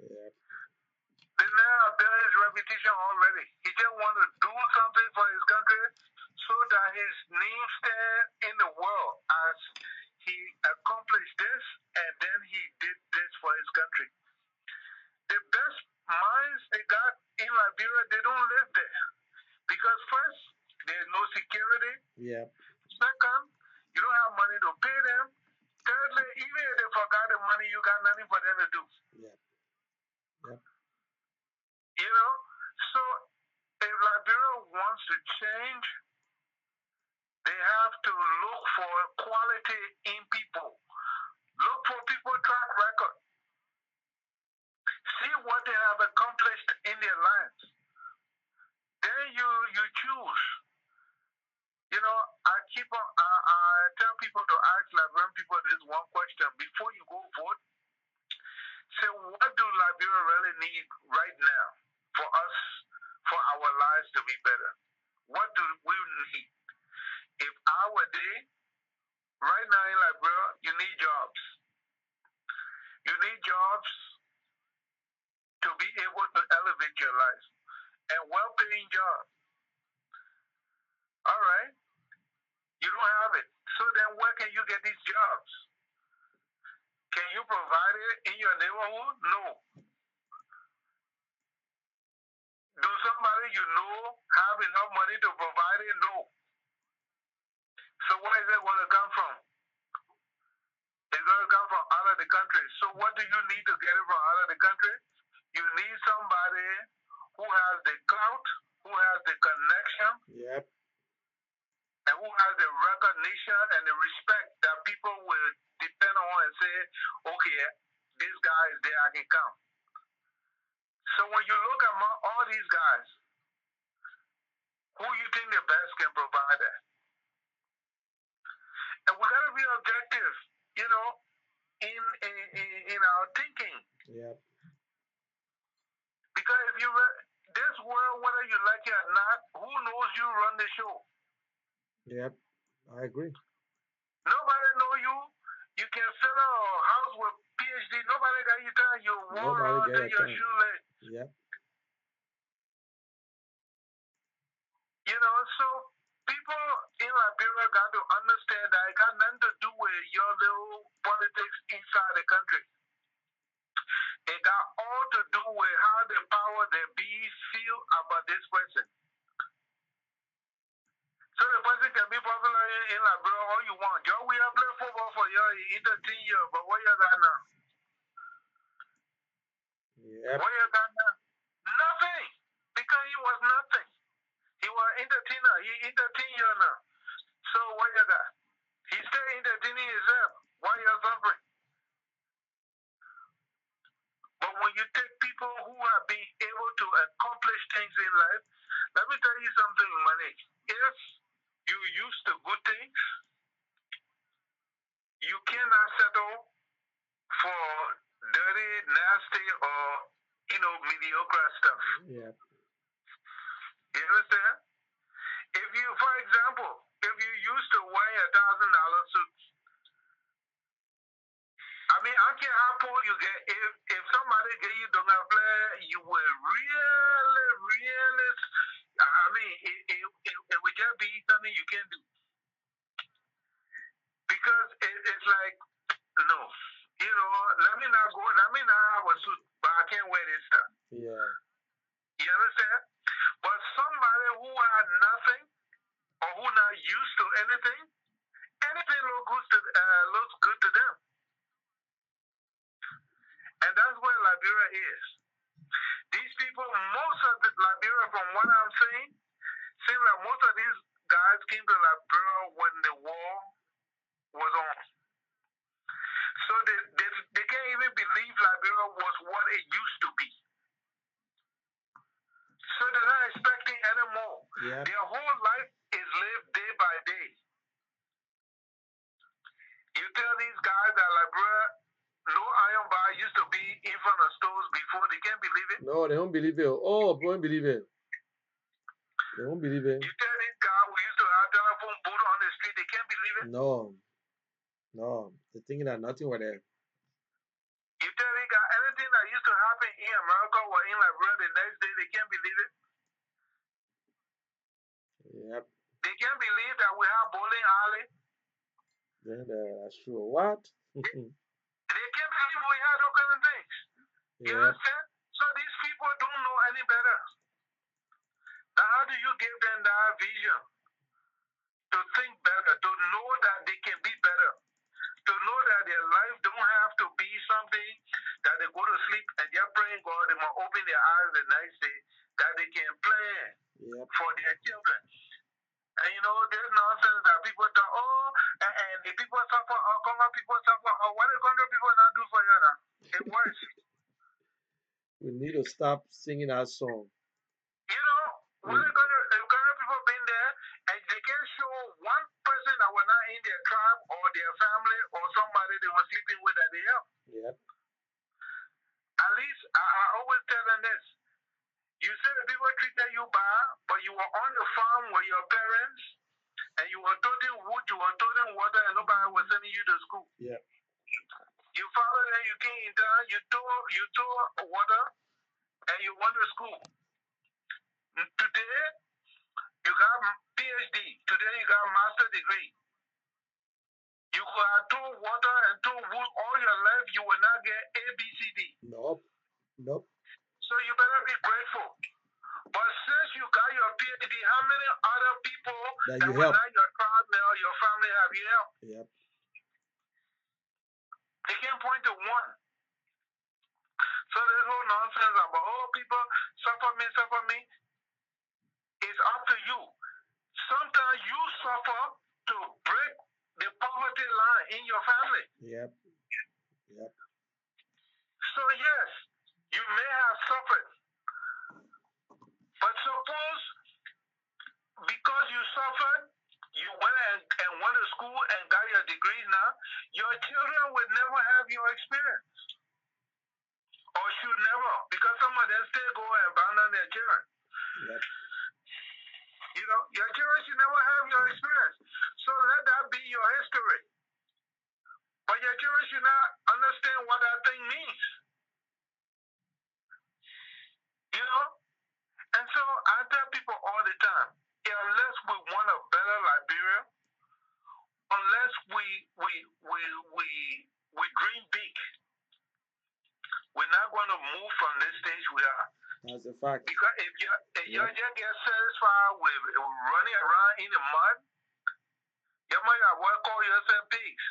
Yep. This man has built his reputation already. He just want to do something for his country so that his name stand in the world as he accomplished this and then he did this for his country. The best minds they got in Liberia, they don't live there. Because first, there's no security. Yep. Second, you don't have money to pay them. Thirdly, even if they forgot the money, you got nothing for them to do. Yep. Yep. So if Liberia wants to change, they have to look for quality in people. Look for people track record. See what they have accomplished in their lives. Then you choose. I tell people to ask Liberian people this one question before you go vote. Say, what do Liberia really need right now for us, for our lives to be better? What do we need? If I were there, right now in Liberia, you need jobs. You need jobs to be able to elevate your life. And well-paying jobs. All right? You don't have it. So then where can you get these jobs? Can you provide it in your neighborhood? No. Do somebody you know have enough money to provide it? No. So where is it going to come from? It's going to come from out of the country. So what do you need to get it from out of the country? You need somebody who has the clout, who has the connection, Yep. and who has the recognition and the respect that people will depend on and say, okay, this guy is there, I can come. So when you look at all these guys, who you think the best can provide that? And we gotta be objective, you know, in our thinking. Yeah. Because if you this world, whether you like it or not, who knows you run the show? Yep. I agree. Nobody know you. You can sell a house with PhD. Nobody got you time. You walk Nobody around get in your your time. shoelace. Yep. You know, so people in Liberia got to understand that it got nothing to do with your little politics inside the country. It got all to do with how the power that be feel about this person. So the person can be popular in Liberia all you want. Yo, we have played football for you in 13 years, but what you got now? Yep. What you got now? Nothing. Because he was nothing. He was entertainer. He entertain you now. So what you got? He still entertaining himself. Why you suffering? But when you take people who have been able to accomplish things in life, let me tell you something, Malik. If you used to good things, you cannot settle for dirty, nasty, or mediocre stuff. Yeah. You understand? If you, for example, if you used to wear $1,000 suit, I mean, I care how poor you get. If somebody gave you Donga Flare, you will really, really. I mean, it would just be something you can do because it's like no, let me not go. Let me not have a suit, but I can't wear this stuff. Yeah. You understand? But somebody who had nothing or who not used to anything looks good to them. And that's where Liberia is. These people, most of the Liberia, from what I'm saying, seem like most of these guys came to Liberia when the war was on. So they can't even believe Liberia was what it used to be. So they're not expecting anymore. Yep. Their whole life is lived day by day. You tell these guys that Liberia, no iron bar used to be in front of stores before, they can't believe it. No, they don't believe it. Oh, they won't believe it. They won't believe it. You tell these guys we used to have telephone booth on the street, they can't believe it. No. No. They're thinking that nothing was there. You tell these guys anything that used to happen in America or in Liberia the next day, they can't believe it. Yep. They can't believe that we have bowling alley. Then that's true. What? They can't believe we have those kind of things. You Yep. understand? So these people don't know any better. Now, how do you give them that vision to think better, to know that they can be better, to know that their life don't have to be something that they go to sleep and they're praying God, they must open their eyes the next day, that they can plan Yep. for their children. And there's nonsense that people talk, and the people suffer, Congo people suffer, what the Congo people not do for you now? It works. We need to stop singing our song. When the Congo people been there, and they can show one person that were not in their tribe or their family or somebody they were sleeping with that they help. Yep. At least I always tell them this. You say the people treated you bad, but you were on the farm with your parents, and you were toting wood, you were toting water, and nobody was sending you to school. Yep. You followed them, you came in town, you tore water, and you went to school. Today, you got PhD. Today, you got master degree. You could have tore water and tore wood all your life, you will not get A, B, C, D. Nope. Nope. So you better be grateful. But since you got your PhD, how many other people That that you were help. not your tribe or your family have you helped? Yep. They can't point to one. So there's no nonsense about, people suffer me. It's up to you. Sometimes you suffer to break the poverty line in your family. Yep. Yep. So yes, you may have suffered, but suppose because you suffered, you went and went to school and got your degree now, your children would never have your experience. Or should never, because some of them still go and abandon their children. Yep. You know, your children should never have your experience. So let that be your history. But your children should not understand what that thing means. You know? And so I tell people all the time, unless we want a better Liberia, unless we dream big, we're not going to move from this stage we are. That's a fact. Because if you just get satisfied with running around in the mud, you might as well call yourself pigs.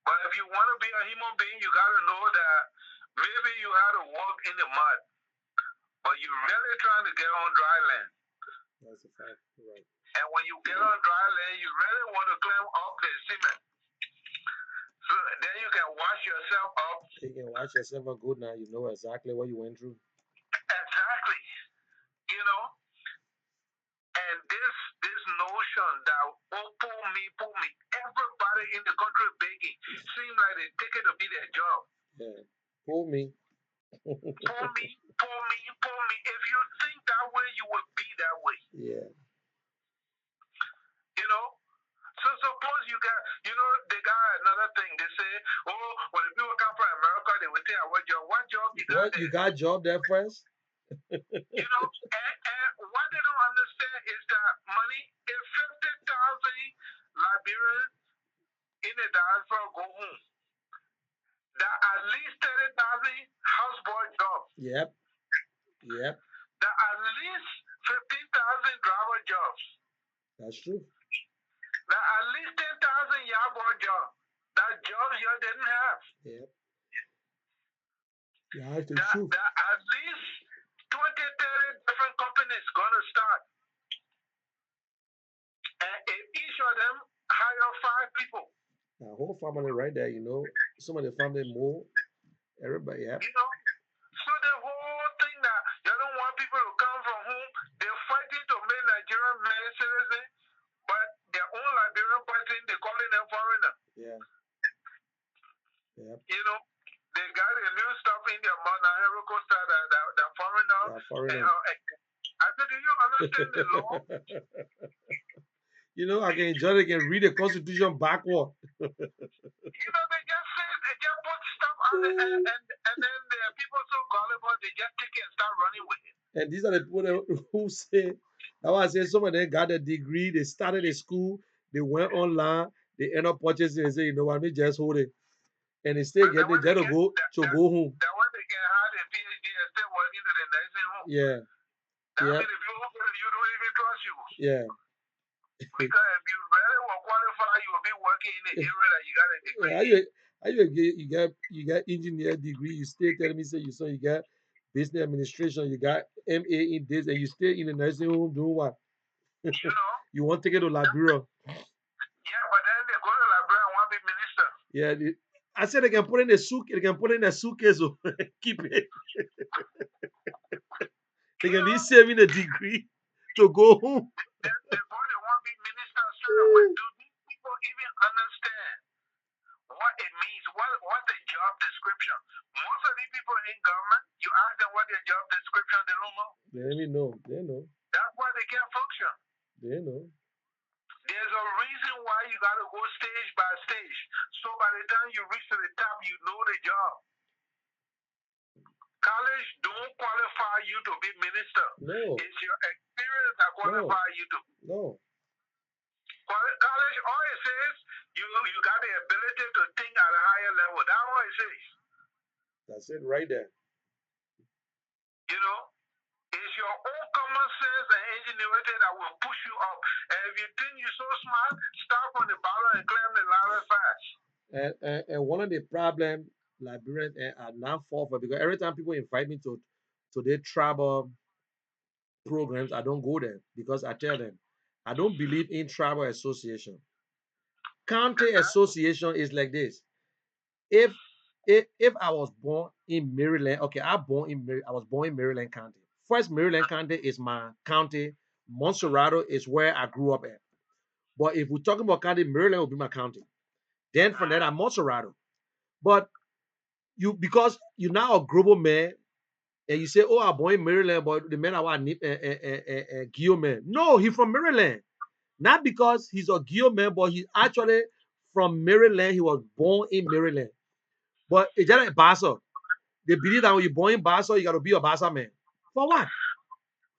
But if you want to be a human being, you got to know that maybe you have to walk in the mud, but you're really trying to get on dry land. That's a fact. Right. And when you get on dry land, you really want to climb up the cement. So then you can wash yourself up. You can watch yourself up good now. You know exactly what you went through. Exactly. You know? And this notion that, oh, pull me, everybody in the country begging, seem like they take it to be their job. Yeah. Pull me. Pull me. If you think that way, you will be that way. Yeah. You know? So suppose you got, they got another thing. They say, oh, when the people come from America, they will take our job. What job you got What there? you got job there first? And what they don't understand is that money, if 50,000 Liberians in the diaspora go home, there are at least 30,000 houseboy jobs. Yep. Yep. There are at least 15,000 driver jobs. That's true. There are at least 10,000 yard boy jobs. That jobs you didn't have. Yep. Yeah, that's the There truth. are at least 20, 30 different companies going to start. And if each of them hire 5 people. The whole family right there, some of the family more, everybody, yeah. So the whole thing that you don't want people to come from home, they're fighting to make Nigerian men citizens, but their own Liberian person, they're calling them foreigner. Yeah. Yep. They got a new stuff in their mouth, now Henry Costa, the foreigner. Yeah, foreigner. I said, do you understand the law? I can enjoy it, can read the Constitution backward. They just put stuff on it, and then the people so gullible, they just take it and start running with it. And these are the people who say, that's why I say some of them got a degree, they started a school, they went online, they end up purchasing and say, you know what, me just hold it. And they still get the to go home. That one they can have a PhD and still working to the nursing home. Yeah. That means if you don't even trust you. Yeah. Because if you really were qualified, you will be working in the area that you got a degree. You got engineer degree, you still telling me say you got business administration, you got MA in this, and you still in the nursing home doing what? You want to get to Liberia. Yeah, but then they go to Liberia and want to be minister. Yeah, I said they can put in a suitcase, so keep it. They can be saving a degree to go home. They want to be minister straight away. Do these people even understand what it means? What the job description? Most of these people in government, you ask them what their job description, they don't know. They know. That's why they can't function. They know. There's a reason why you got to go stage by stage. So by the time you reach to the top, you know the job. College don't qualify you to be minister. No. It's your experience that qualifies you to. No. College, all it says, you got the ability to think at a higher level. That's all it says. That's it right there. It's your own common sense and ingenuity that will push you up. And if you think you're so smart, start from the bottom and climb the ladder fast. And one of the problems Liberians are now fall for, because every time people invite me to their travel programs, I don't go there because I tell them I don't believe in tribal association. County association is like this. If if I was born in Maryland, okay, I was born in Maryland County. First, Maryland County is my county. Monserrato is where I grew up at. But if we're talking about county, Maryland will be my county. Then from that, I'm Monserrato. But you because you're now a global man and you say, "Oh, I'm born in Maryland," but the man I want Guillaume man. No, he's from Maryland. Not because he's a Guillaume man, but he's actually from Maryland. He was born in Maryland. But it's just like Bassa. They believe that when you're born in Bassa, you got to be a Bassa man. For what?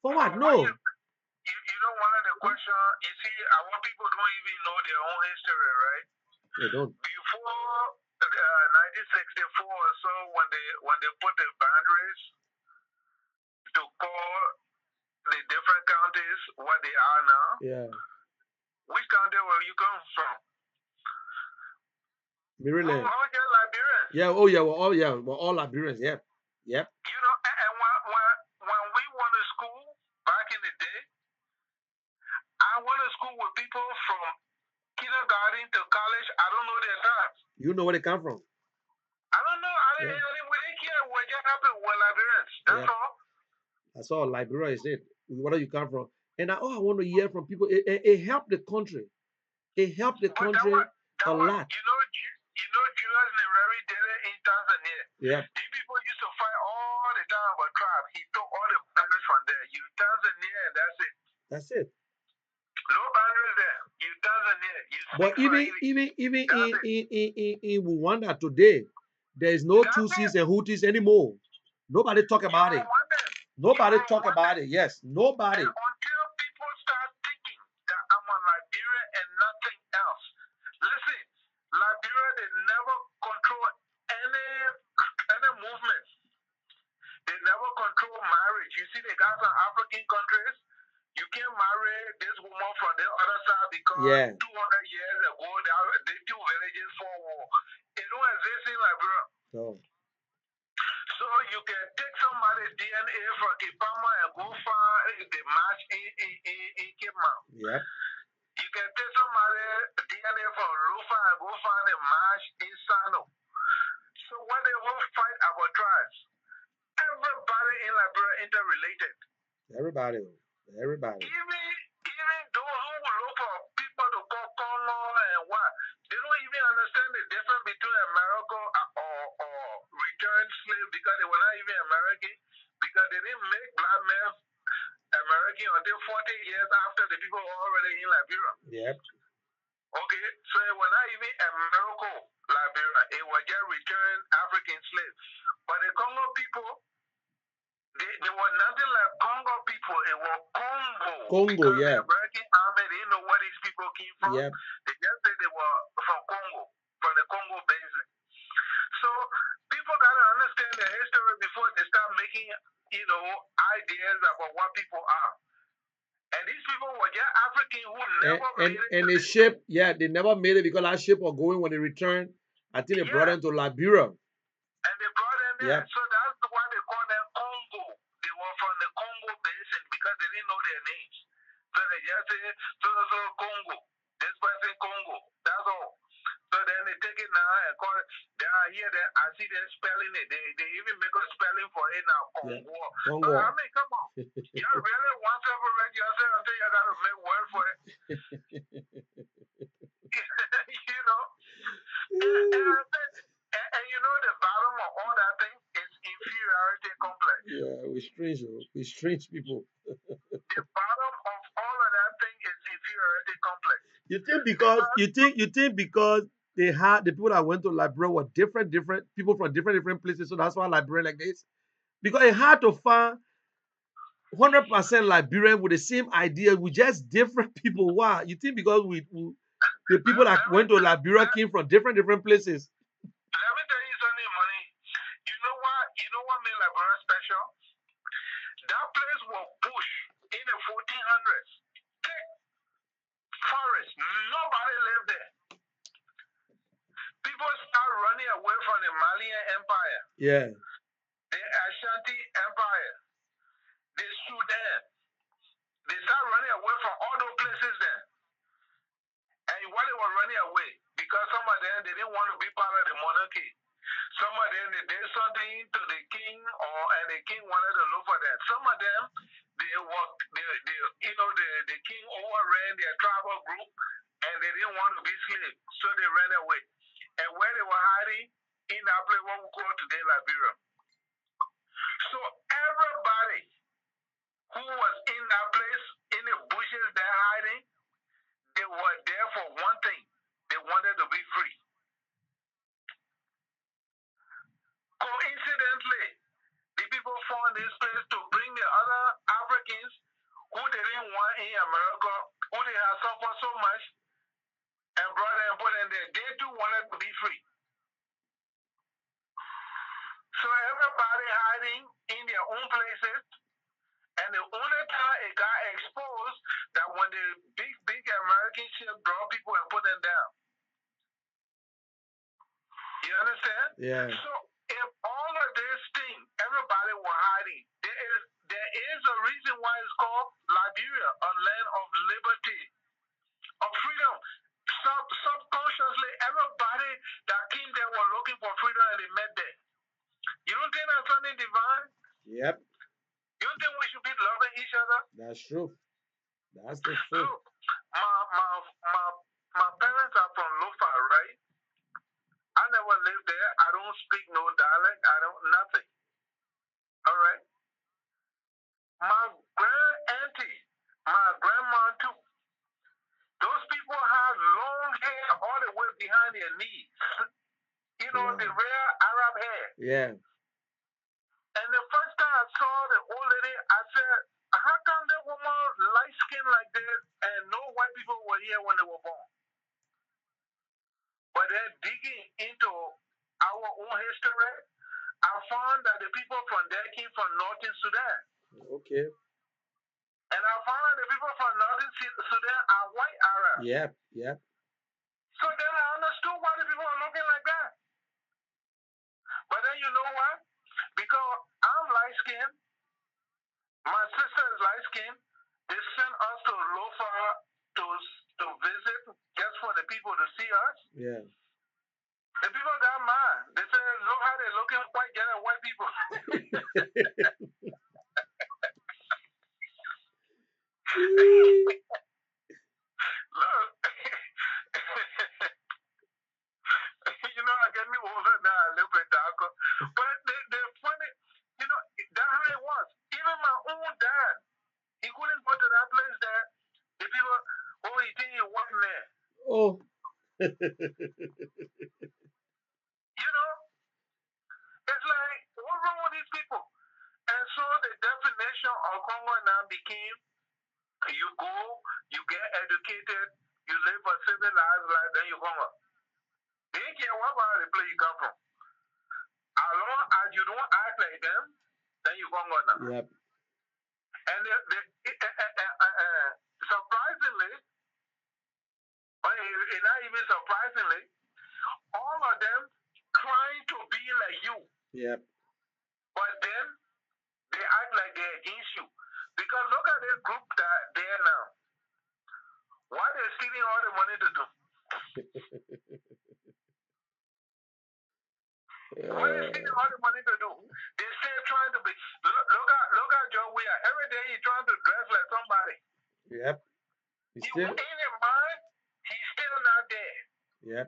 For what? No. You know, one of the questions, you see, our people don't even know their own history, right? They don't. Before 1964 or so, when they put the boundaries to call the different counties what they are now, Yeah. which county were you come from? Maryland. All just Liberians. Yeah. Oh yeah. We're all Liberians. Yep. Yep. You know, and when we went to school back in the day, I went to school with people from kindergarten to college. I don't know their times. You know where they come from. I don't know. We didn't care what just happened with Liberians. That's all. That's all. Liberia is it. Where do you come from? And I want to hear from people. It helped the country. It helped the country a lot. You know, Julius Nyerere did it in Tanzania. Yeah. These people used to fight all the time about tribe. He took all the boundaries from there. You Tanzania, and that's it. That's it. No boundaries there. You Tanzania. You But even in Rwanda today, there is no Tutsis and Hutus anymore. Nobody talk about it. Nobody talk about it. Yes, nobody. And until people start thinking that I'm a Liberian and nothing else. Listen, Liberia, they never control any movement. They never control marriage. You see, they got some African countries. You can't marry this woman from the other side because 200 years ago, the two villages fought war. It don't exist in Liberia. No. So you can take somebody's DNA from Kipama and go find the match in Cape Mount. Yep. You can take somebody's DNA from Lufa and go find a match in Sano. So when they will fight our tribes, everybody in Liberia interrelated. Everybody. Even those who look for people to call Congo and what, they don't even understand the difference between America or returned slave because they were not even American, because they didn't make black men American until 40 years after the people were already in Liberia. Yep. Okay, so it was not even America, Liberia. It was just returned African slaves. But the Congo people, they were nothing like Congo people. It was Congo. Because the American army, they didn't know where these people came from. Yep. They just said they were from Congo, from the Congo basin. So people got to understand their history before they start making, ideas about what people are. And these people were just African who never made it. And the ship, they never made it because that ship was going when they returned. I think they brought them to Liberia. And they brought them there. So that's why they call them Congo. They were from the Congo basin because they didn't know their names. So they just say, so Congo. This person Congo. That's all. So then they take it now and call it. They are here. I see them spelling it. They even make a spelling for it now. Congo. Congo. I mean, come on. You really want to separate yourself until you got to make word for it. And the bottom of all that thing is inferiority complex. Yeah, we strange people. The bottom of all of that thing is inferiority complex. You think because they had the people that went to Liberia were different people from different places, so that's why Liberia like this. Because it's hard to find 100% Liberian with the same idea, with just different people. Why? You think because the people that went to Liberia came from different places? Let me tell you something, money. You know what made Liberia special? That place was bush in the 1400s. Thick forest. Nobody lived there. People start running away from the Malian Empire. Yeah. The Ashanti Empire. The Sudan. They start running away from all those places running away because some of them they didn't want to be part of the monarchy. Some of them they did something to the king, and the king wanted to look for them. Some of them the king overran their tribal group, and they didn't want to be slaves, so they ran away. And where they were hiding in that place, what we call today Liberia. So everybody who was in that place, in the bushes, they're hiding, they were there for one thing. They wanted to be free. Coincidentally, the people found this place to bring the other Africans who they didn't want in America, who they had suffered so much, and brought them and put them there. They too wanted to be free. So everybody hiding in their own places, and the only time it got exposed that when the big American ship brought people and put them down. You understand? Yeah. So if all of this thing, everybody were hiding, there is a reason why it's called Liberia, a land of liberty, of freedom. Subconsciously, everybody that came there were looking for freedom and they met there. You don't think that's something divine? Yep. You don't think we should be loving each other? That's true. That's the truth. Look, my parents are from Lofa, right? I never lived there. I don't speak no dialect. I don't nothing. All right. My grand auntie, my grandma too. Those people have long hair all the way behind their knees. You know, the rare Arab hair. Yeah. And the first time I saw the old lady, I said, how come that woman light skin like this and no white people were here when they were born? But then digging into our own history, I found that the people from there came from Northern Sudan. Okay. And I found that the people from Northern Sudan are white Arabs. Yep. Yep. So then I understood why the people are looking like that. But then you know what? Because I'm light skinned, my sister is light skinned, they sent us to Lofa to visit just for the people to see us. Yeah. The people got mad. They said, look how they're looking white, get at white people. Look. You know, I get me older now, a little bit darker. But the funny, you know, that's how it was. Even my own dad, he couldn't go to that place there. The people, oh, he think he wasn't there. Oh. You know, it's like, what's wrong with these people? And so the definition of Congo now became, you go, you get educated, you live a civilized life, then you come up. They don't care what part of the place you come from. As long as you don't act like them, then you come on now. Yep. And surprisingly, or not even surprisingly, all of them trying to be like you. Yep. But then they act like they're against you. Because look at this group that they're now. What they're stealing all the money to do? What they're stealing all the money to do? They're still trying to be. Look at Joe Weir. Every day he's trying to dress like somebody. Yep. In his mind, he's still not there. Yep.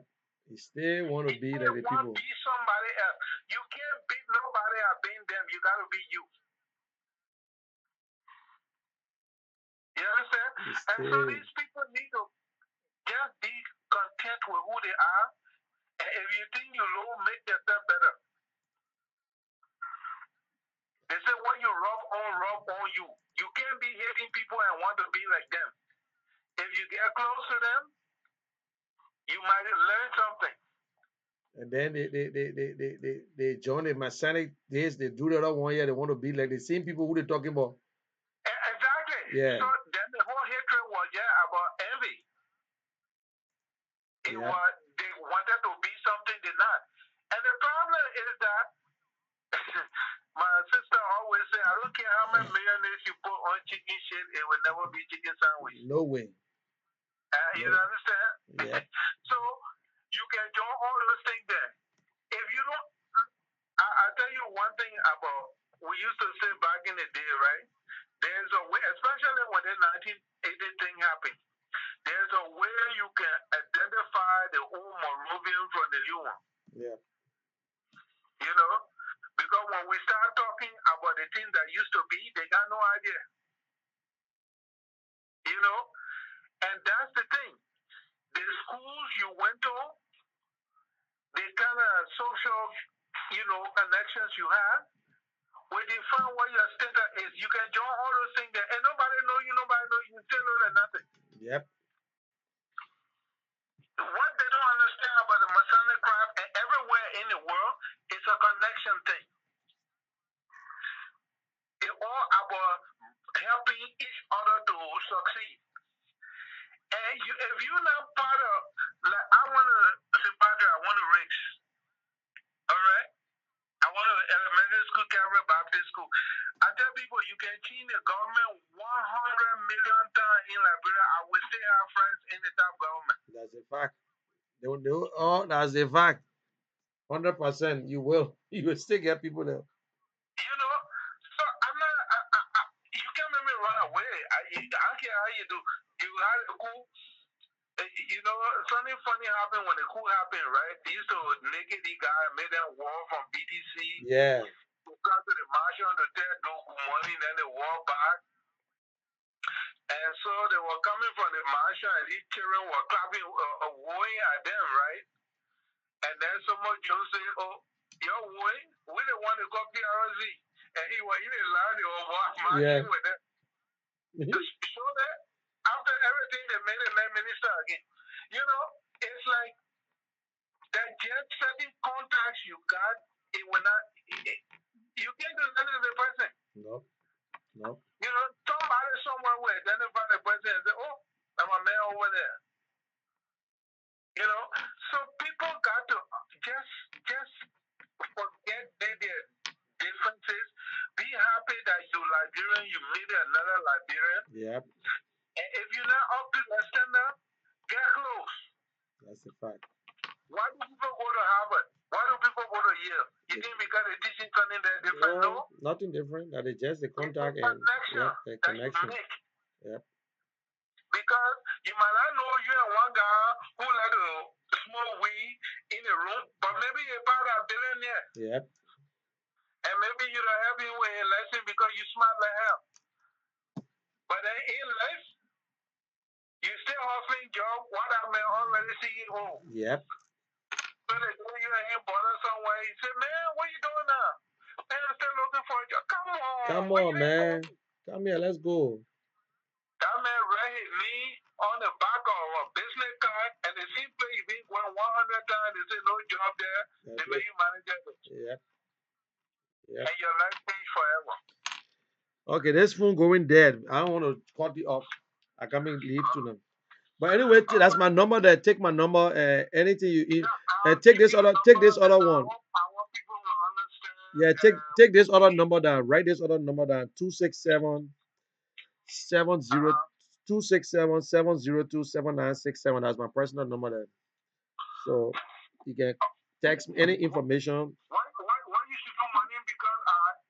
He still want to be like the people. Be somebody else. You can't beat nobody at being them. You got to be you. You understand? And so these people need to just be content with who they are. And if you think you low, make yourself better. They say what you rub on you. You can't be hating people and want to be like them. If you get close to them, you might learn something. And then they join the Masonic days, they do the other one year, they want to be like the same people who they're talking about. Exactly. Yeah. So then the whole hatred was about envy. It was they wanted to be something they're not. And the problem is that my sister always say, I don't care how many mayonnaise you put on chicken shit, it will never be chicken sandwich. No way. You understand? Yep. So you can join all those things there. If you don't, I tell you one thing about we used to say back in the day, right? There's a way, especially when the 1980 thing happened. There's a way you can identify the old Moravian from the new one. Yeah. You know, because when we start talking about the things that used to be, they got no idea. You know, and that's the thing. The schools you went to, the kind of social, connections you have, when they find what your status is, you can join all those things there, and nobody know you, still know that nothing. Yep. What they don't understand about the Masonic craft and everywhere in the world is a connection thing. It's all about helping each other to succeed. And if you're not part of, like, I want to, say, Padre, I want to race. All right? I want to elementary school, Calvary Baptist school. I tell people you can change the government 100 million times in Liberia. I will still have friends in the top government. That's a fact. They will do. Oh, that's a fact. 100%. You will. You will still get people there. You know, so I'm not. You can't make me run away. I don't care how you do. You had a coup. Something funny happened when the coup happened, right? They used to naked the guy, made them war from BTC. Yeah. To come to the marshal to tell no good money, then they war back. And so they were coming from the marshal, and these children were clapping, wooing at them, right? And then someone just say, "Oh, you're wooing? We the one that got PRZ." And he was even loud, they were marching with them. To show that after everything, they made him minister again. It's like that just certain contacts you got, it will not, you can't do nothing to the person. Nope. Nope. Somebody somewhere will identify the person and say, "Oh, I'm a man over there." So people got to just forget their differences. Be happy that you're Liberian, you meet another Liberian. Yep. And if you're not up to the standard, get close. That's a fact. Why do people go to Harvard? Why do people go to Yale? You think because they're teaching something that's different? No, nothing different. That is just the contact it's and the connection. Yep. Because you might not know you and one guy who like to smoke weed in a room, but maybe you're about a billionaire. Yep. And maybe you don't help him with a lesson because you smart like hell. But then in life, you still offering job what I may already see you home. Yep. So they go you and him bother somewhere. He say, "Man, what you doing now?" "Man, I'm still looking for a job." "Come on. Come on, man. Come here. Let's go. That man read his knee on the back of a business card, and the same place he been going 100 times. They say no job there. They make you manager. Yep. Yep. And your life changed forever. Okay, this phone going dead. I don't want to cut it off. I can't leave to them. But anyway, that's my number there. Take my number. Anything you eat. Take this other one. I want people to understand. Yeah, take this other number down. Write this other number down. 267 70 267 702 7967. That's my personal number there. So you can text me any information. Why you should do my name? Because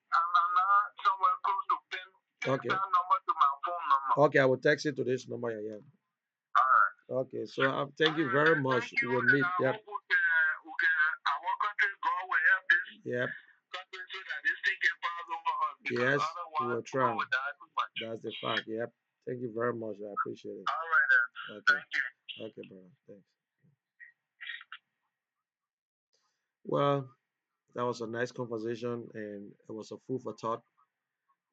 I'm not somewhere close to pin Okay. that number to my phone number. Okay, I will text it to this number. Yeah. All right. Okay, so thank you very much. Thank you, We'll meet. Yep. Our country, God will help this Yep. country so that this thing can pass over us. Yes, otherwise, we will try. will die too much. That's the fact. Yep. Thank you very much. I appreciate it. All right, then. Okay. Thank you. Okay, brother. Thanks. Well, that was a nice conversation and it was a food for thought.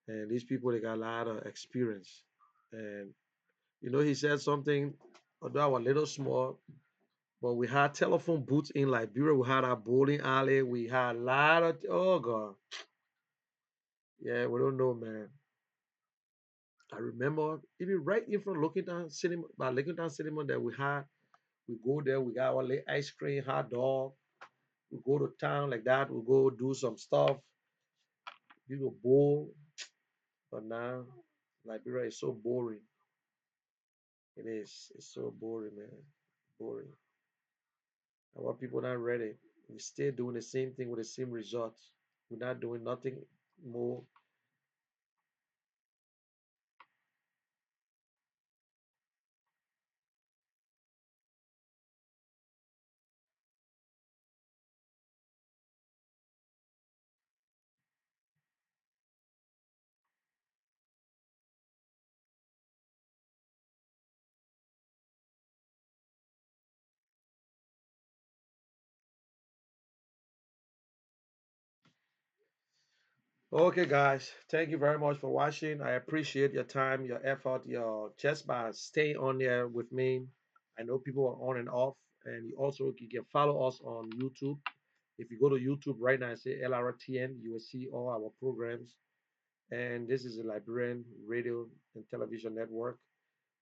And these people, they got a lot of experience. And, he said something, although I was a little small, but we had telephone booths in Liberia. We had our bowling alley. We had a lot of, oh, God. Yeah, we don't know, man. I remember even right in front of Looking Down Cinema that we go there, we got our little ice cream, hot dog. We go to town like that. We go do some stuff. We go bowl. But now, Liberia is so boring. It is. It's so boring, man. boring. Our people not ready. We still doing the same thing with the same results. We're not doing nothing more. Okay, guys, thank you very much for watching. I appreciate your time, your effort, your just by staying on there with me. I know people are on and off, and you can follow us on YouTube. If you go to YouTube right now and say LRTN, you will see all our programs. And this is a Liberian radio and television network.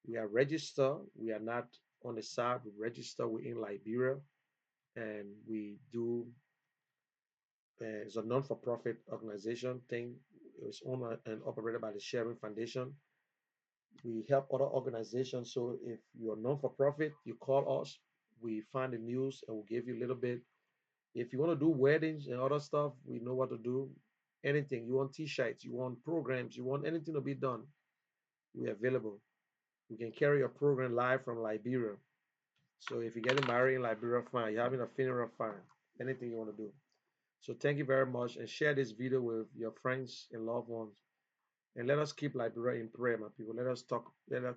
We are registered. We are not on the side. We register. We're in Liberia, and we do. It's a non-for-profit organization thing. It's owned and operated by the Sharing Foundation. We help other organizations. So if you're non-for-profit, you call us. We find the news and we'll give you a little bit. If you want to do weddings and other stuff, we know what to do. Anything you want, T-shirts, you want programs, you want anything to be done, we're available. We can carry your program live from Liberia. So if you're getting married in Liberia, fine. You're having a funeral, fine. Anything you want to do. So thank you very much and share this video with your friends and loved ones. And let us keep Liberia in prayer, my people. Let us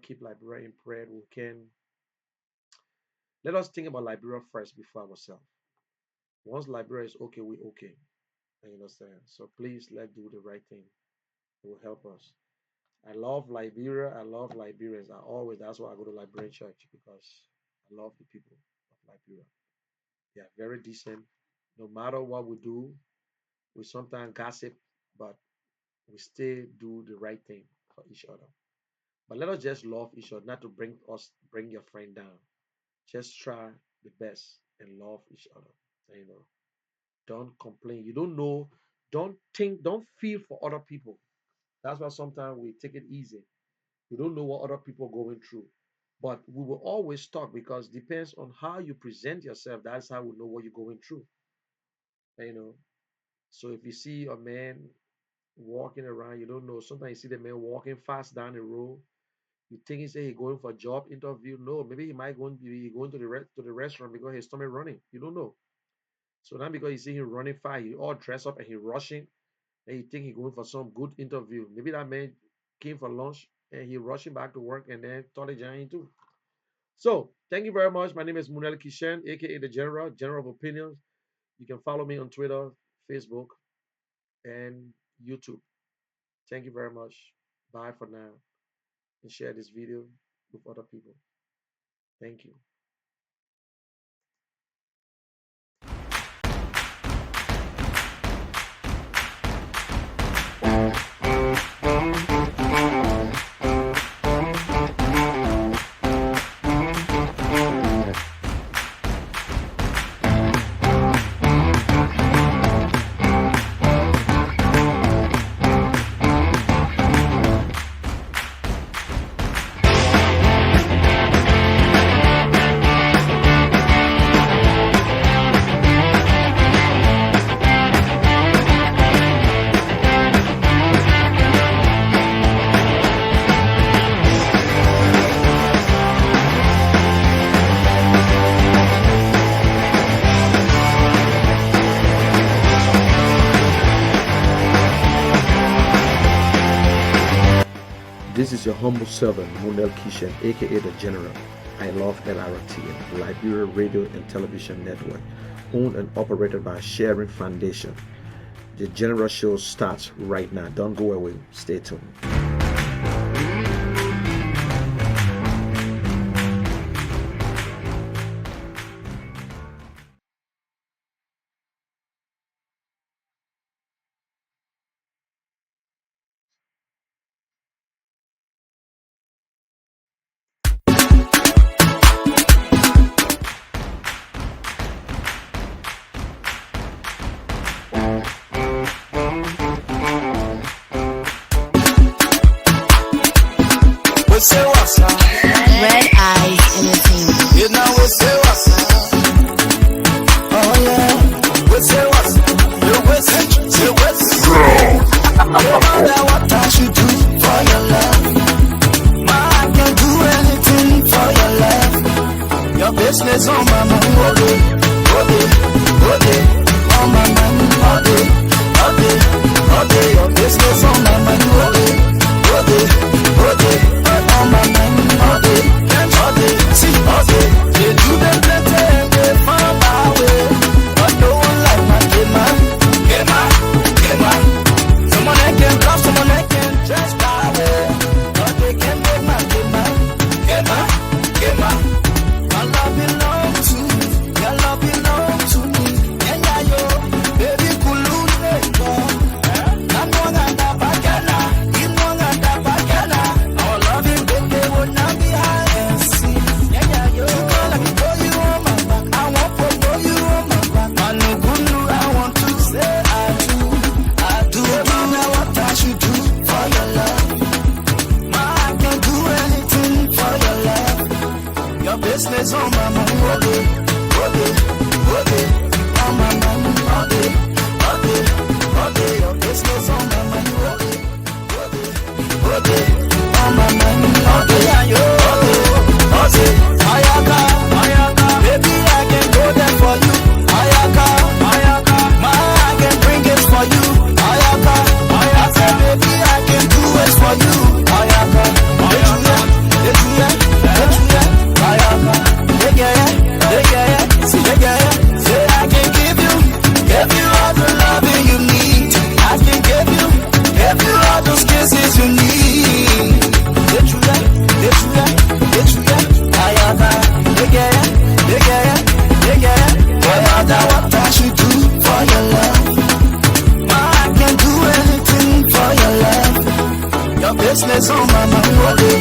keep Liberia in prayer. Let us think about Liberia first before ourselves. Once Liberia is okay, we okay. You understand? So please let's do the right thing. It will help us. I love Liberia. I love Liberians. That's why I go to Liberian church because I love the people of Liberia. They are very decent. No matter what we do, we sometimes gossip, but we still do the right thing for each other. But let us just love each other, not to bring your friend down. Just try the best and love each other. You know, don't complain. You don't know. Don't feel for other people. That's why sometimes we take it easy. We don't know what other people are going through. But we will always talk because it depends on how you present yourself. That's how we know what you're going through. You know. So if you see a man walking around, you don't know. Sometimes you see the man walking fast down the road. You think he's going for a job interview. No, maybe he might be going to the restaurant because his stomach running. You don't know. So now because you see him running fast, he all dressed up and he rushing, and you think he going for some good interview. Maybe that man came for lunch and he rushing back to work and then thought he giant too. So thank you very much. My name is Munel Kishen, aka the General of Opinions. You can follow me on Twitter, Facebook, and YouTube. Thank you very much. Bye for now. And share this video with other people. Thank you. This is your humble servant, Munel Kishen, aka the General. I love Lrtn, Liberia Radio and Television Network, owned and operated by Sharing Foundation. The General Show starts right now. Don't go away. Stay tuned. business on my mind. All day, on my mind. All day, your business on my mind. All day, on my mind. All day, see, all day. They do them plenty and they far away, but no one like my Gema. Someone that can love, someone that can just fly away, but they can't make my Gema. My love belongs to you, your love belongs to me. Yeah, yo, baby, kulune go. Namwanga bagana. Our love is big, they will not be high and see. Yeah, yo, you call me, throw you on my back. I want to throw you on my back. Manugunu, I want to say I do. Now what I should do for your love. I can do anything for your love. Your business on my mind, all day, on my mind, all day, your business on my mind, all day, on my mind, all day, Ayaka, baby, I can go there for you, Ayaka, I can bring it for you, Ayaka, baby, I can do it for you, Ayaka, say I can give you all the loving you need. I can give you all those kisses you need. No matter what I should do for your love, I can do anything for your love. Your business on my mind, all day,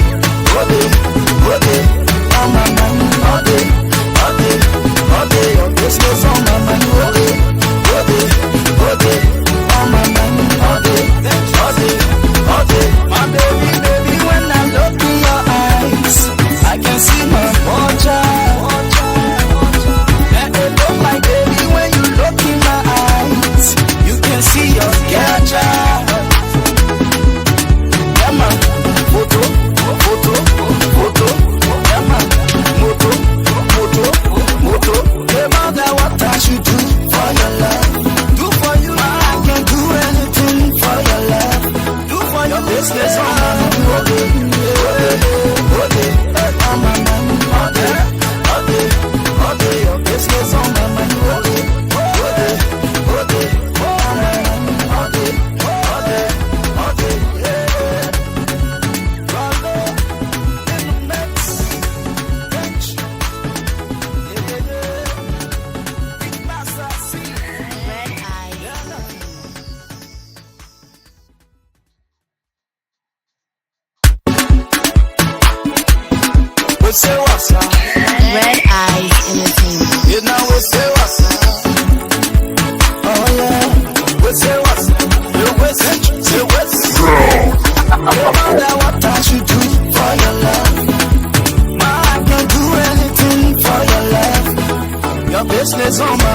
on my mind, all day, your business on my mind, all day, on my mind, all day, my baby, when I look in your eyes, I can see my child. And it look like, baby, when you look in my eyes, you can see your girl child. Yeah, man, photo, yeah, man, moto. No matter what I should do for your love, do for you, I can do anything for your love. Do for your business on my mind, all day, on my mind, all day, your business on my mind, all day, on my mind, all day, yeah. Rollo in the mix, bitch. Yeah. Big Master, see. Red Eye. We say what's up? Red Eyes Entertainment. You know we say what's up? Oh yeah. We say what's up? You say what's up? No matter what I should do for your love, I can do anything for your love. Your business on my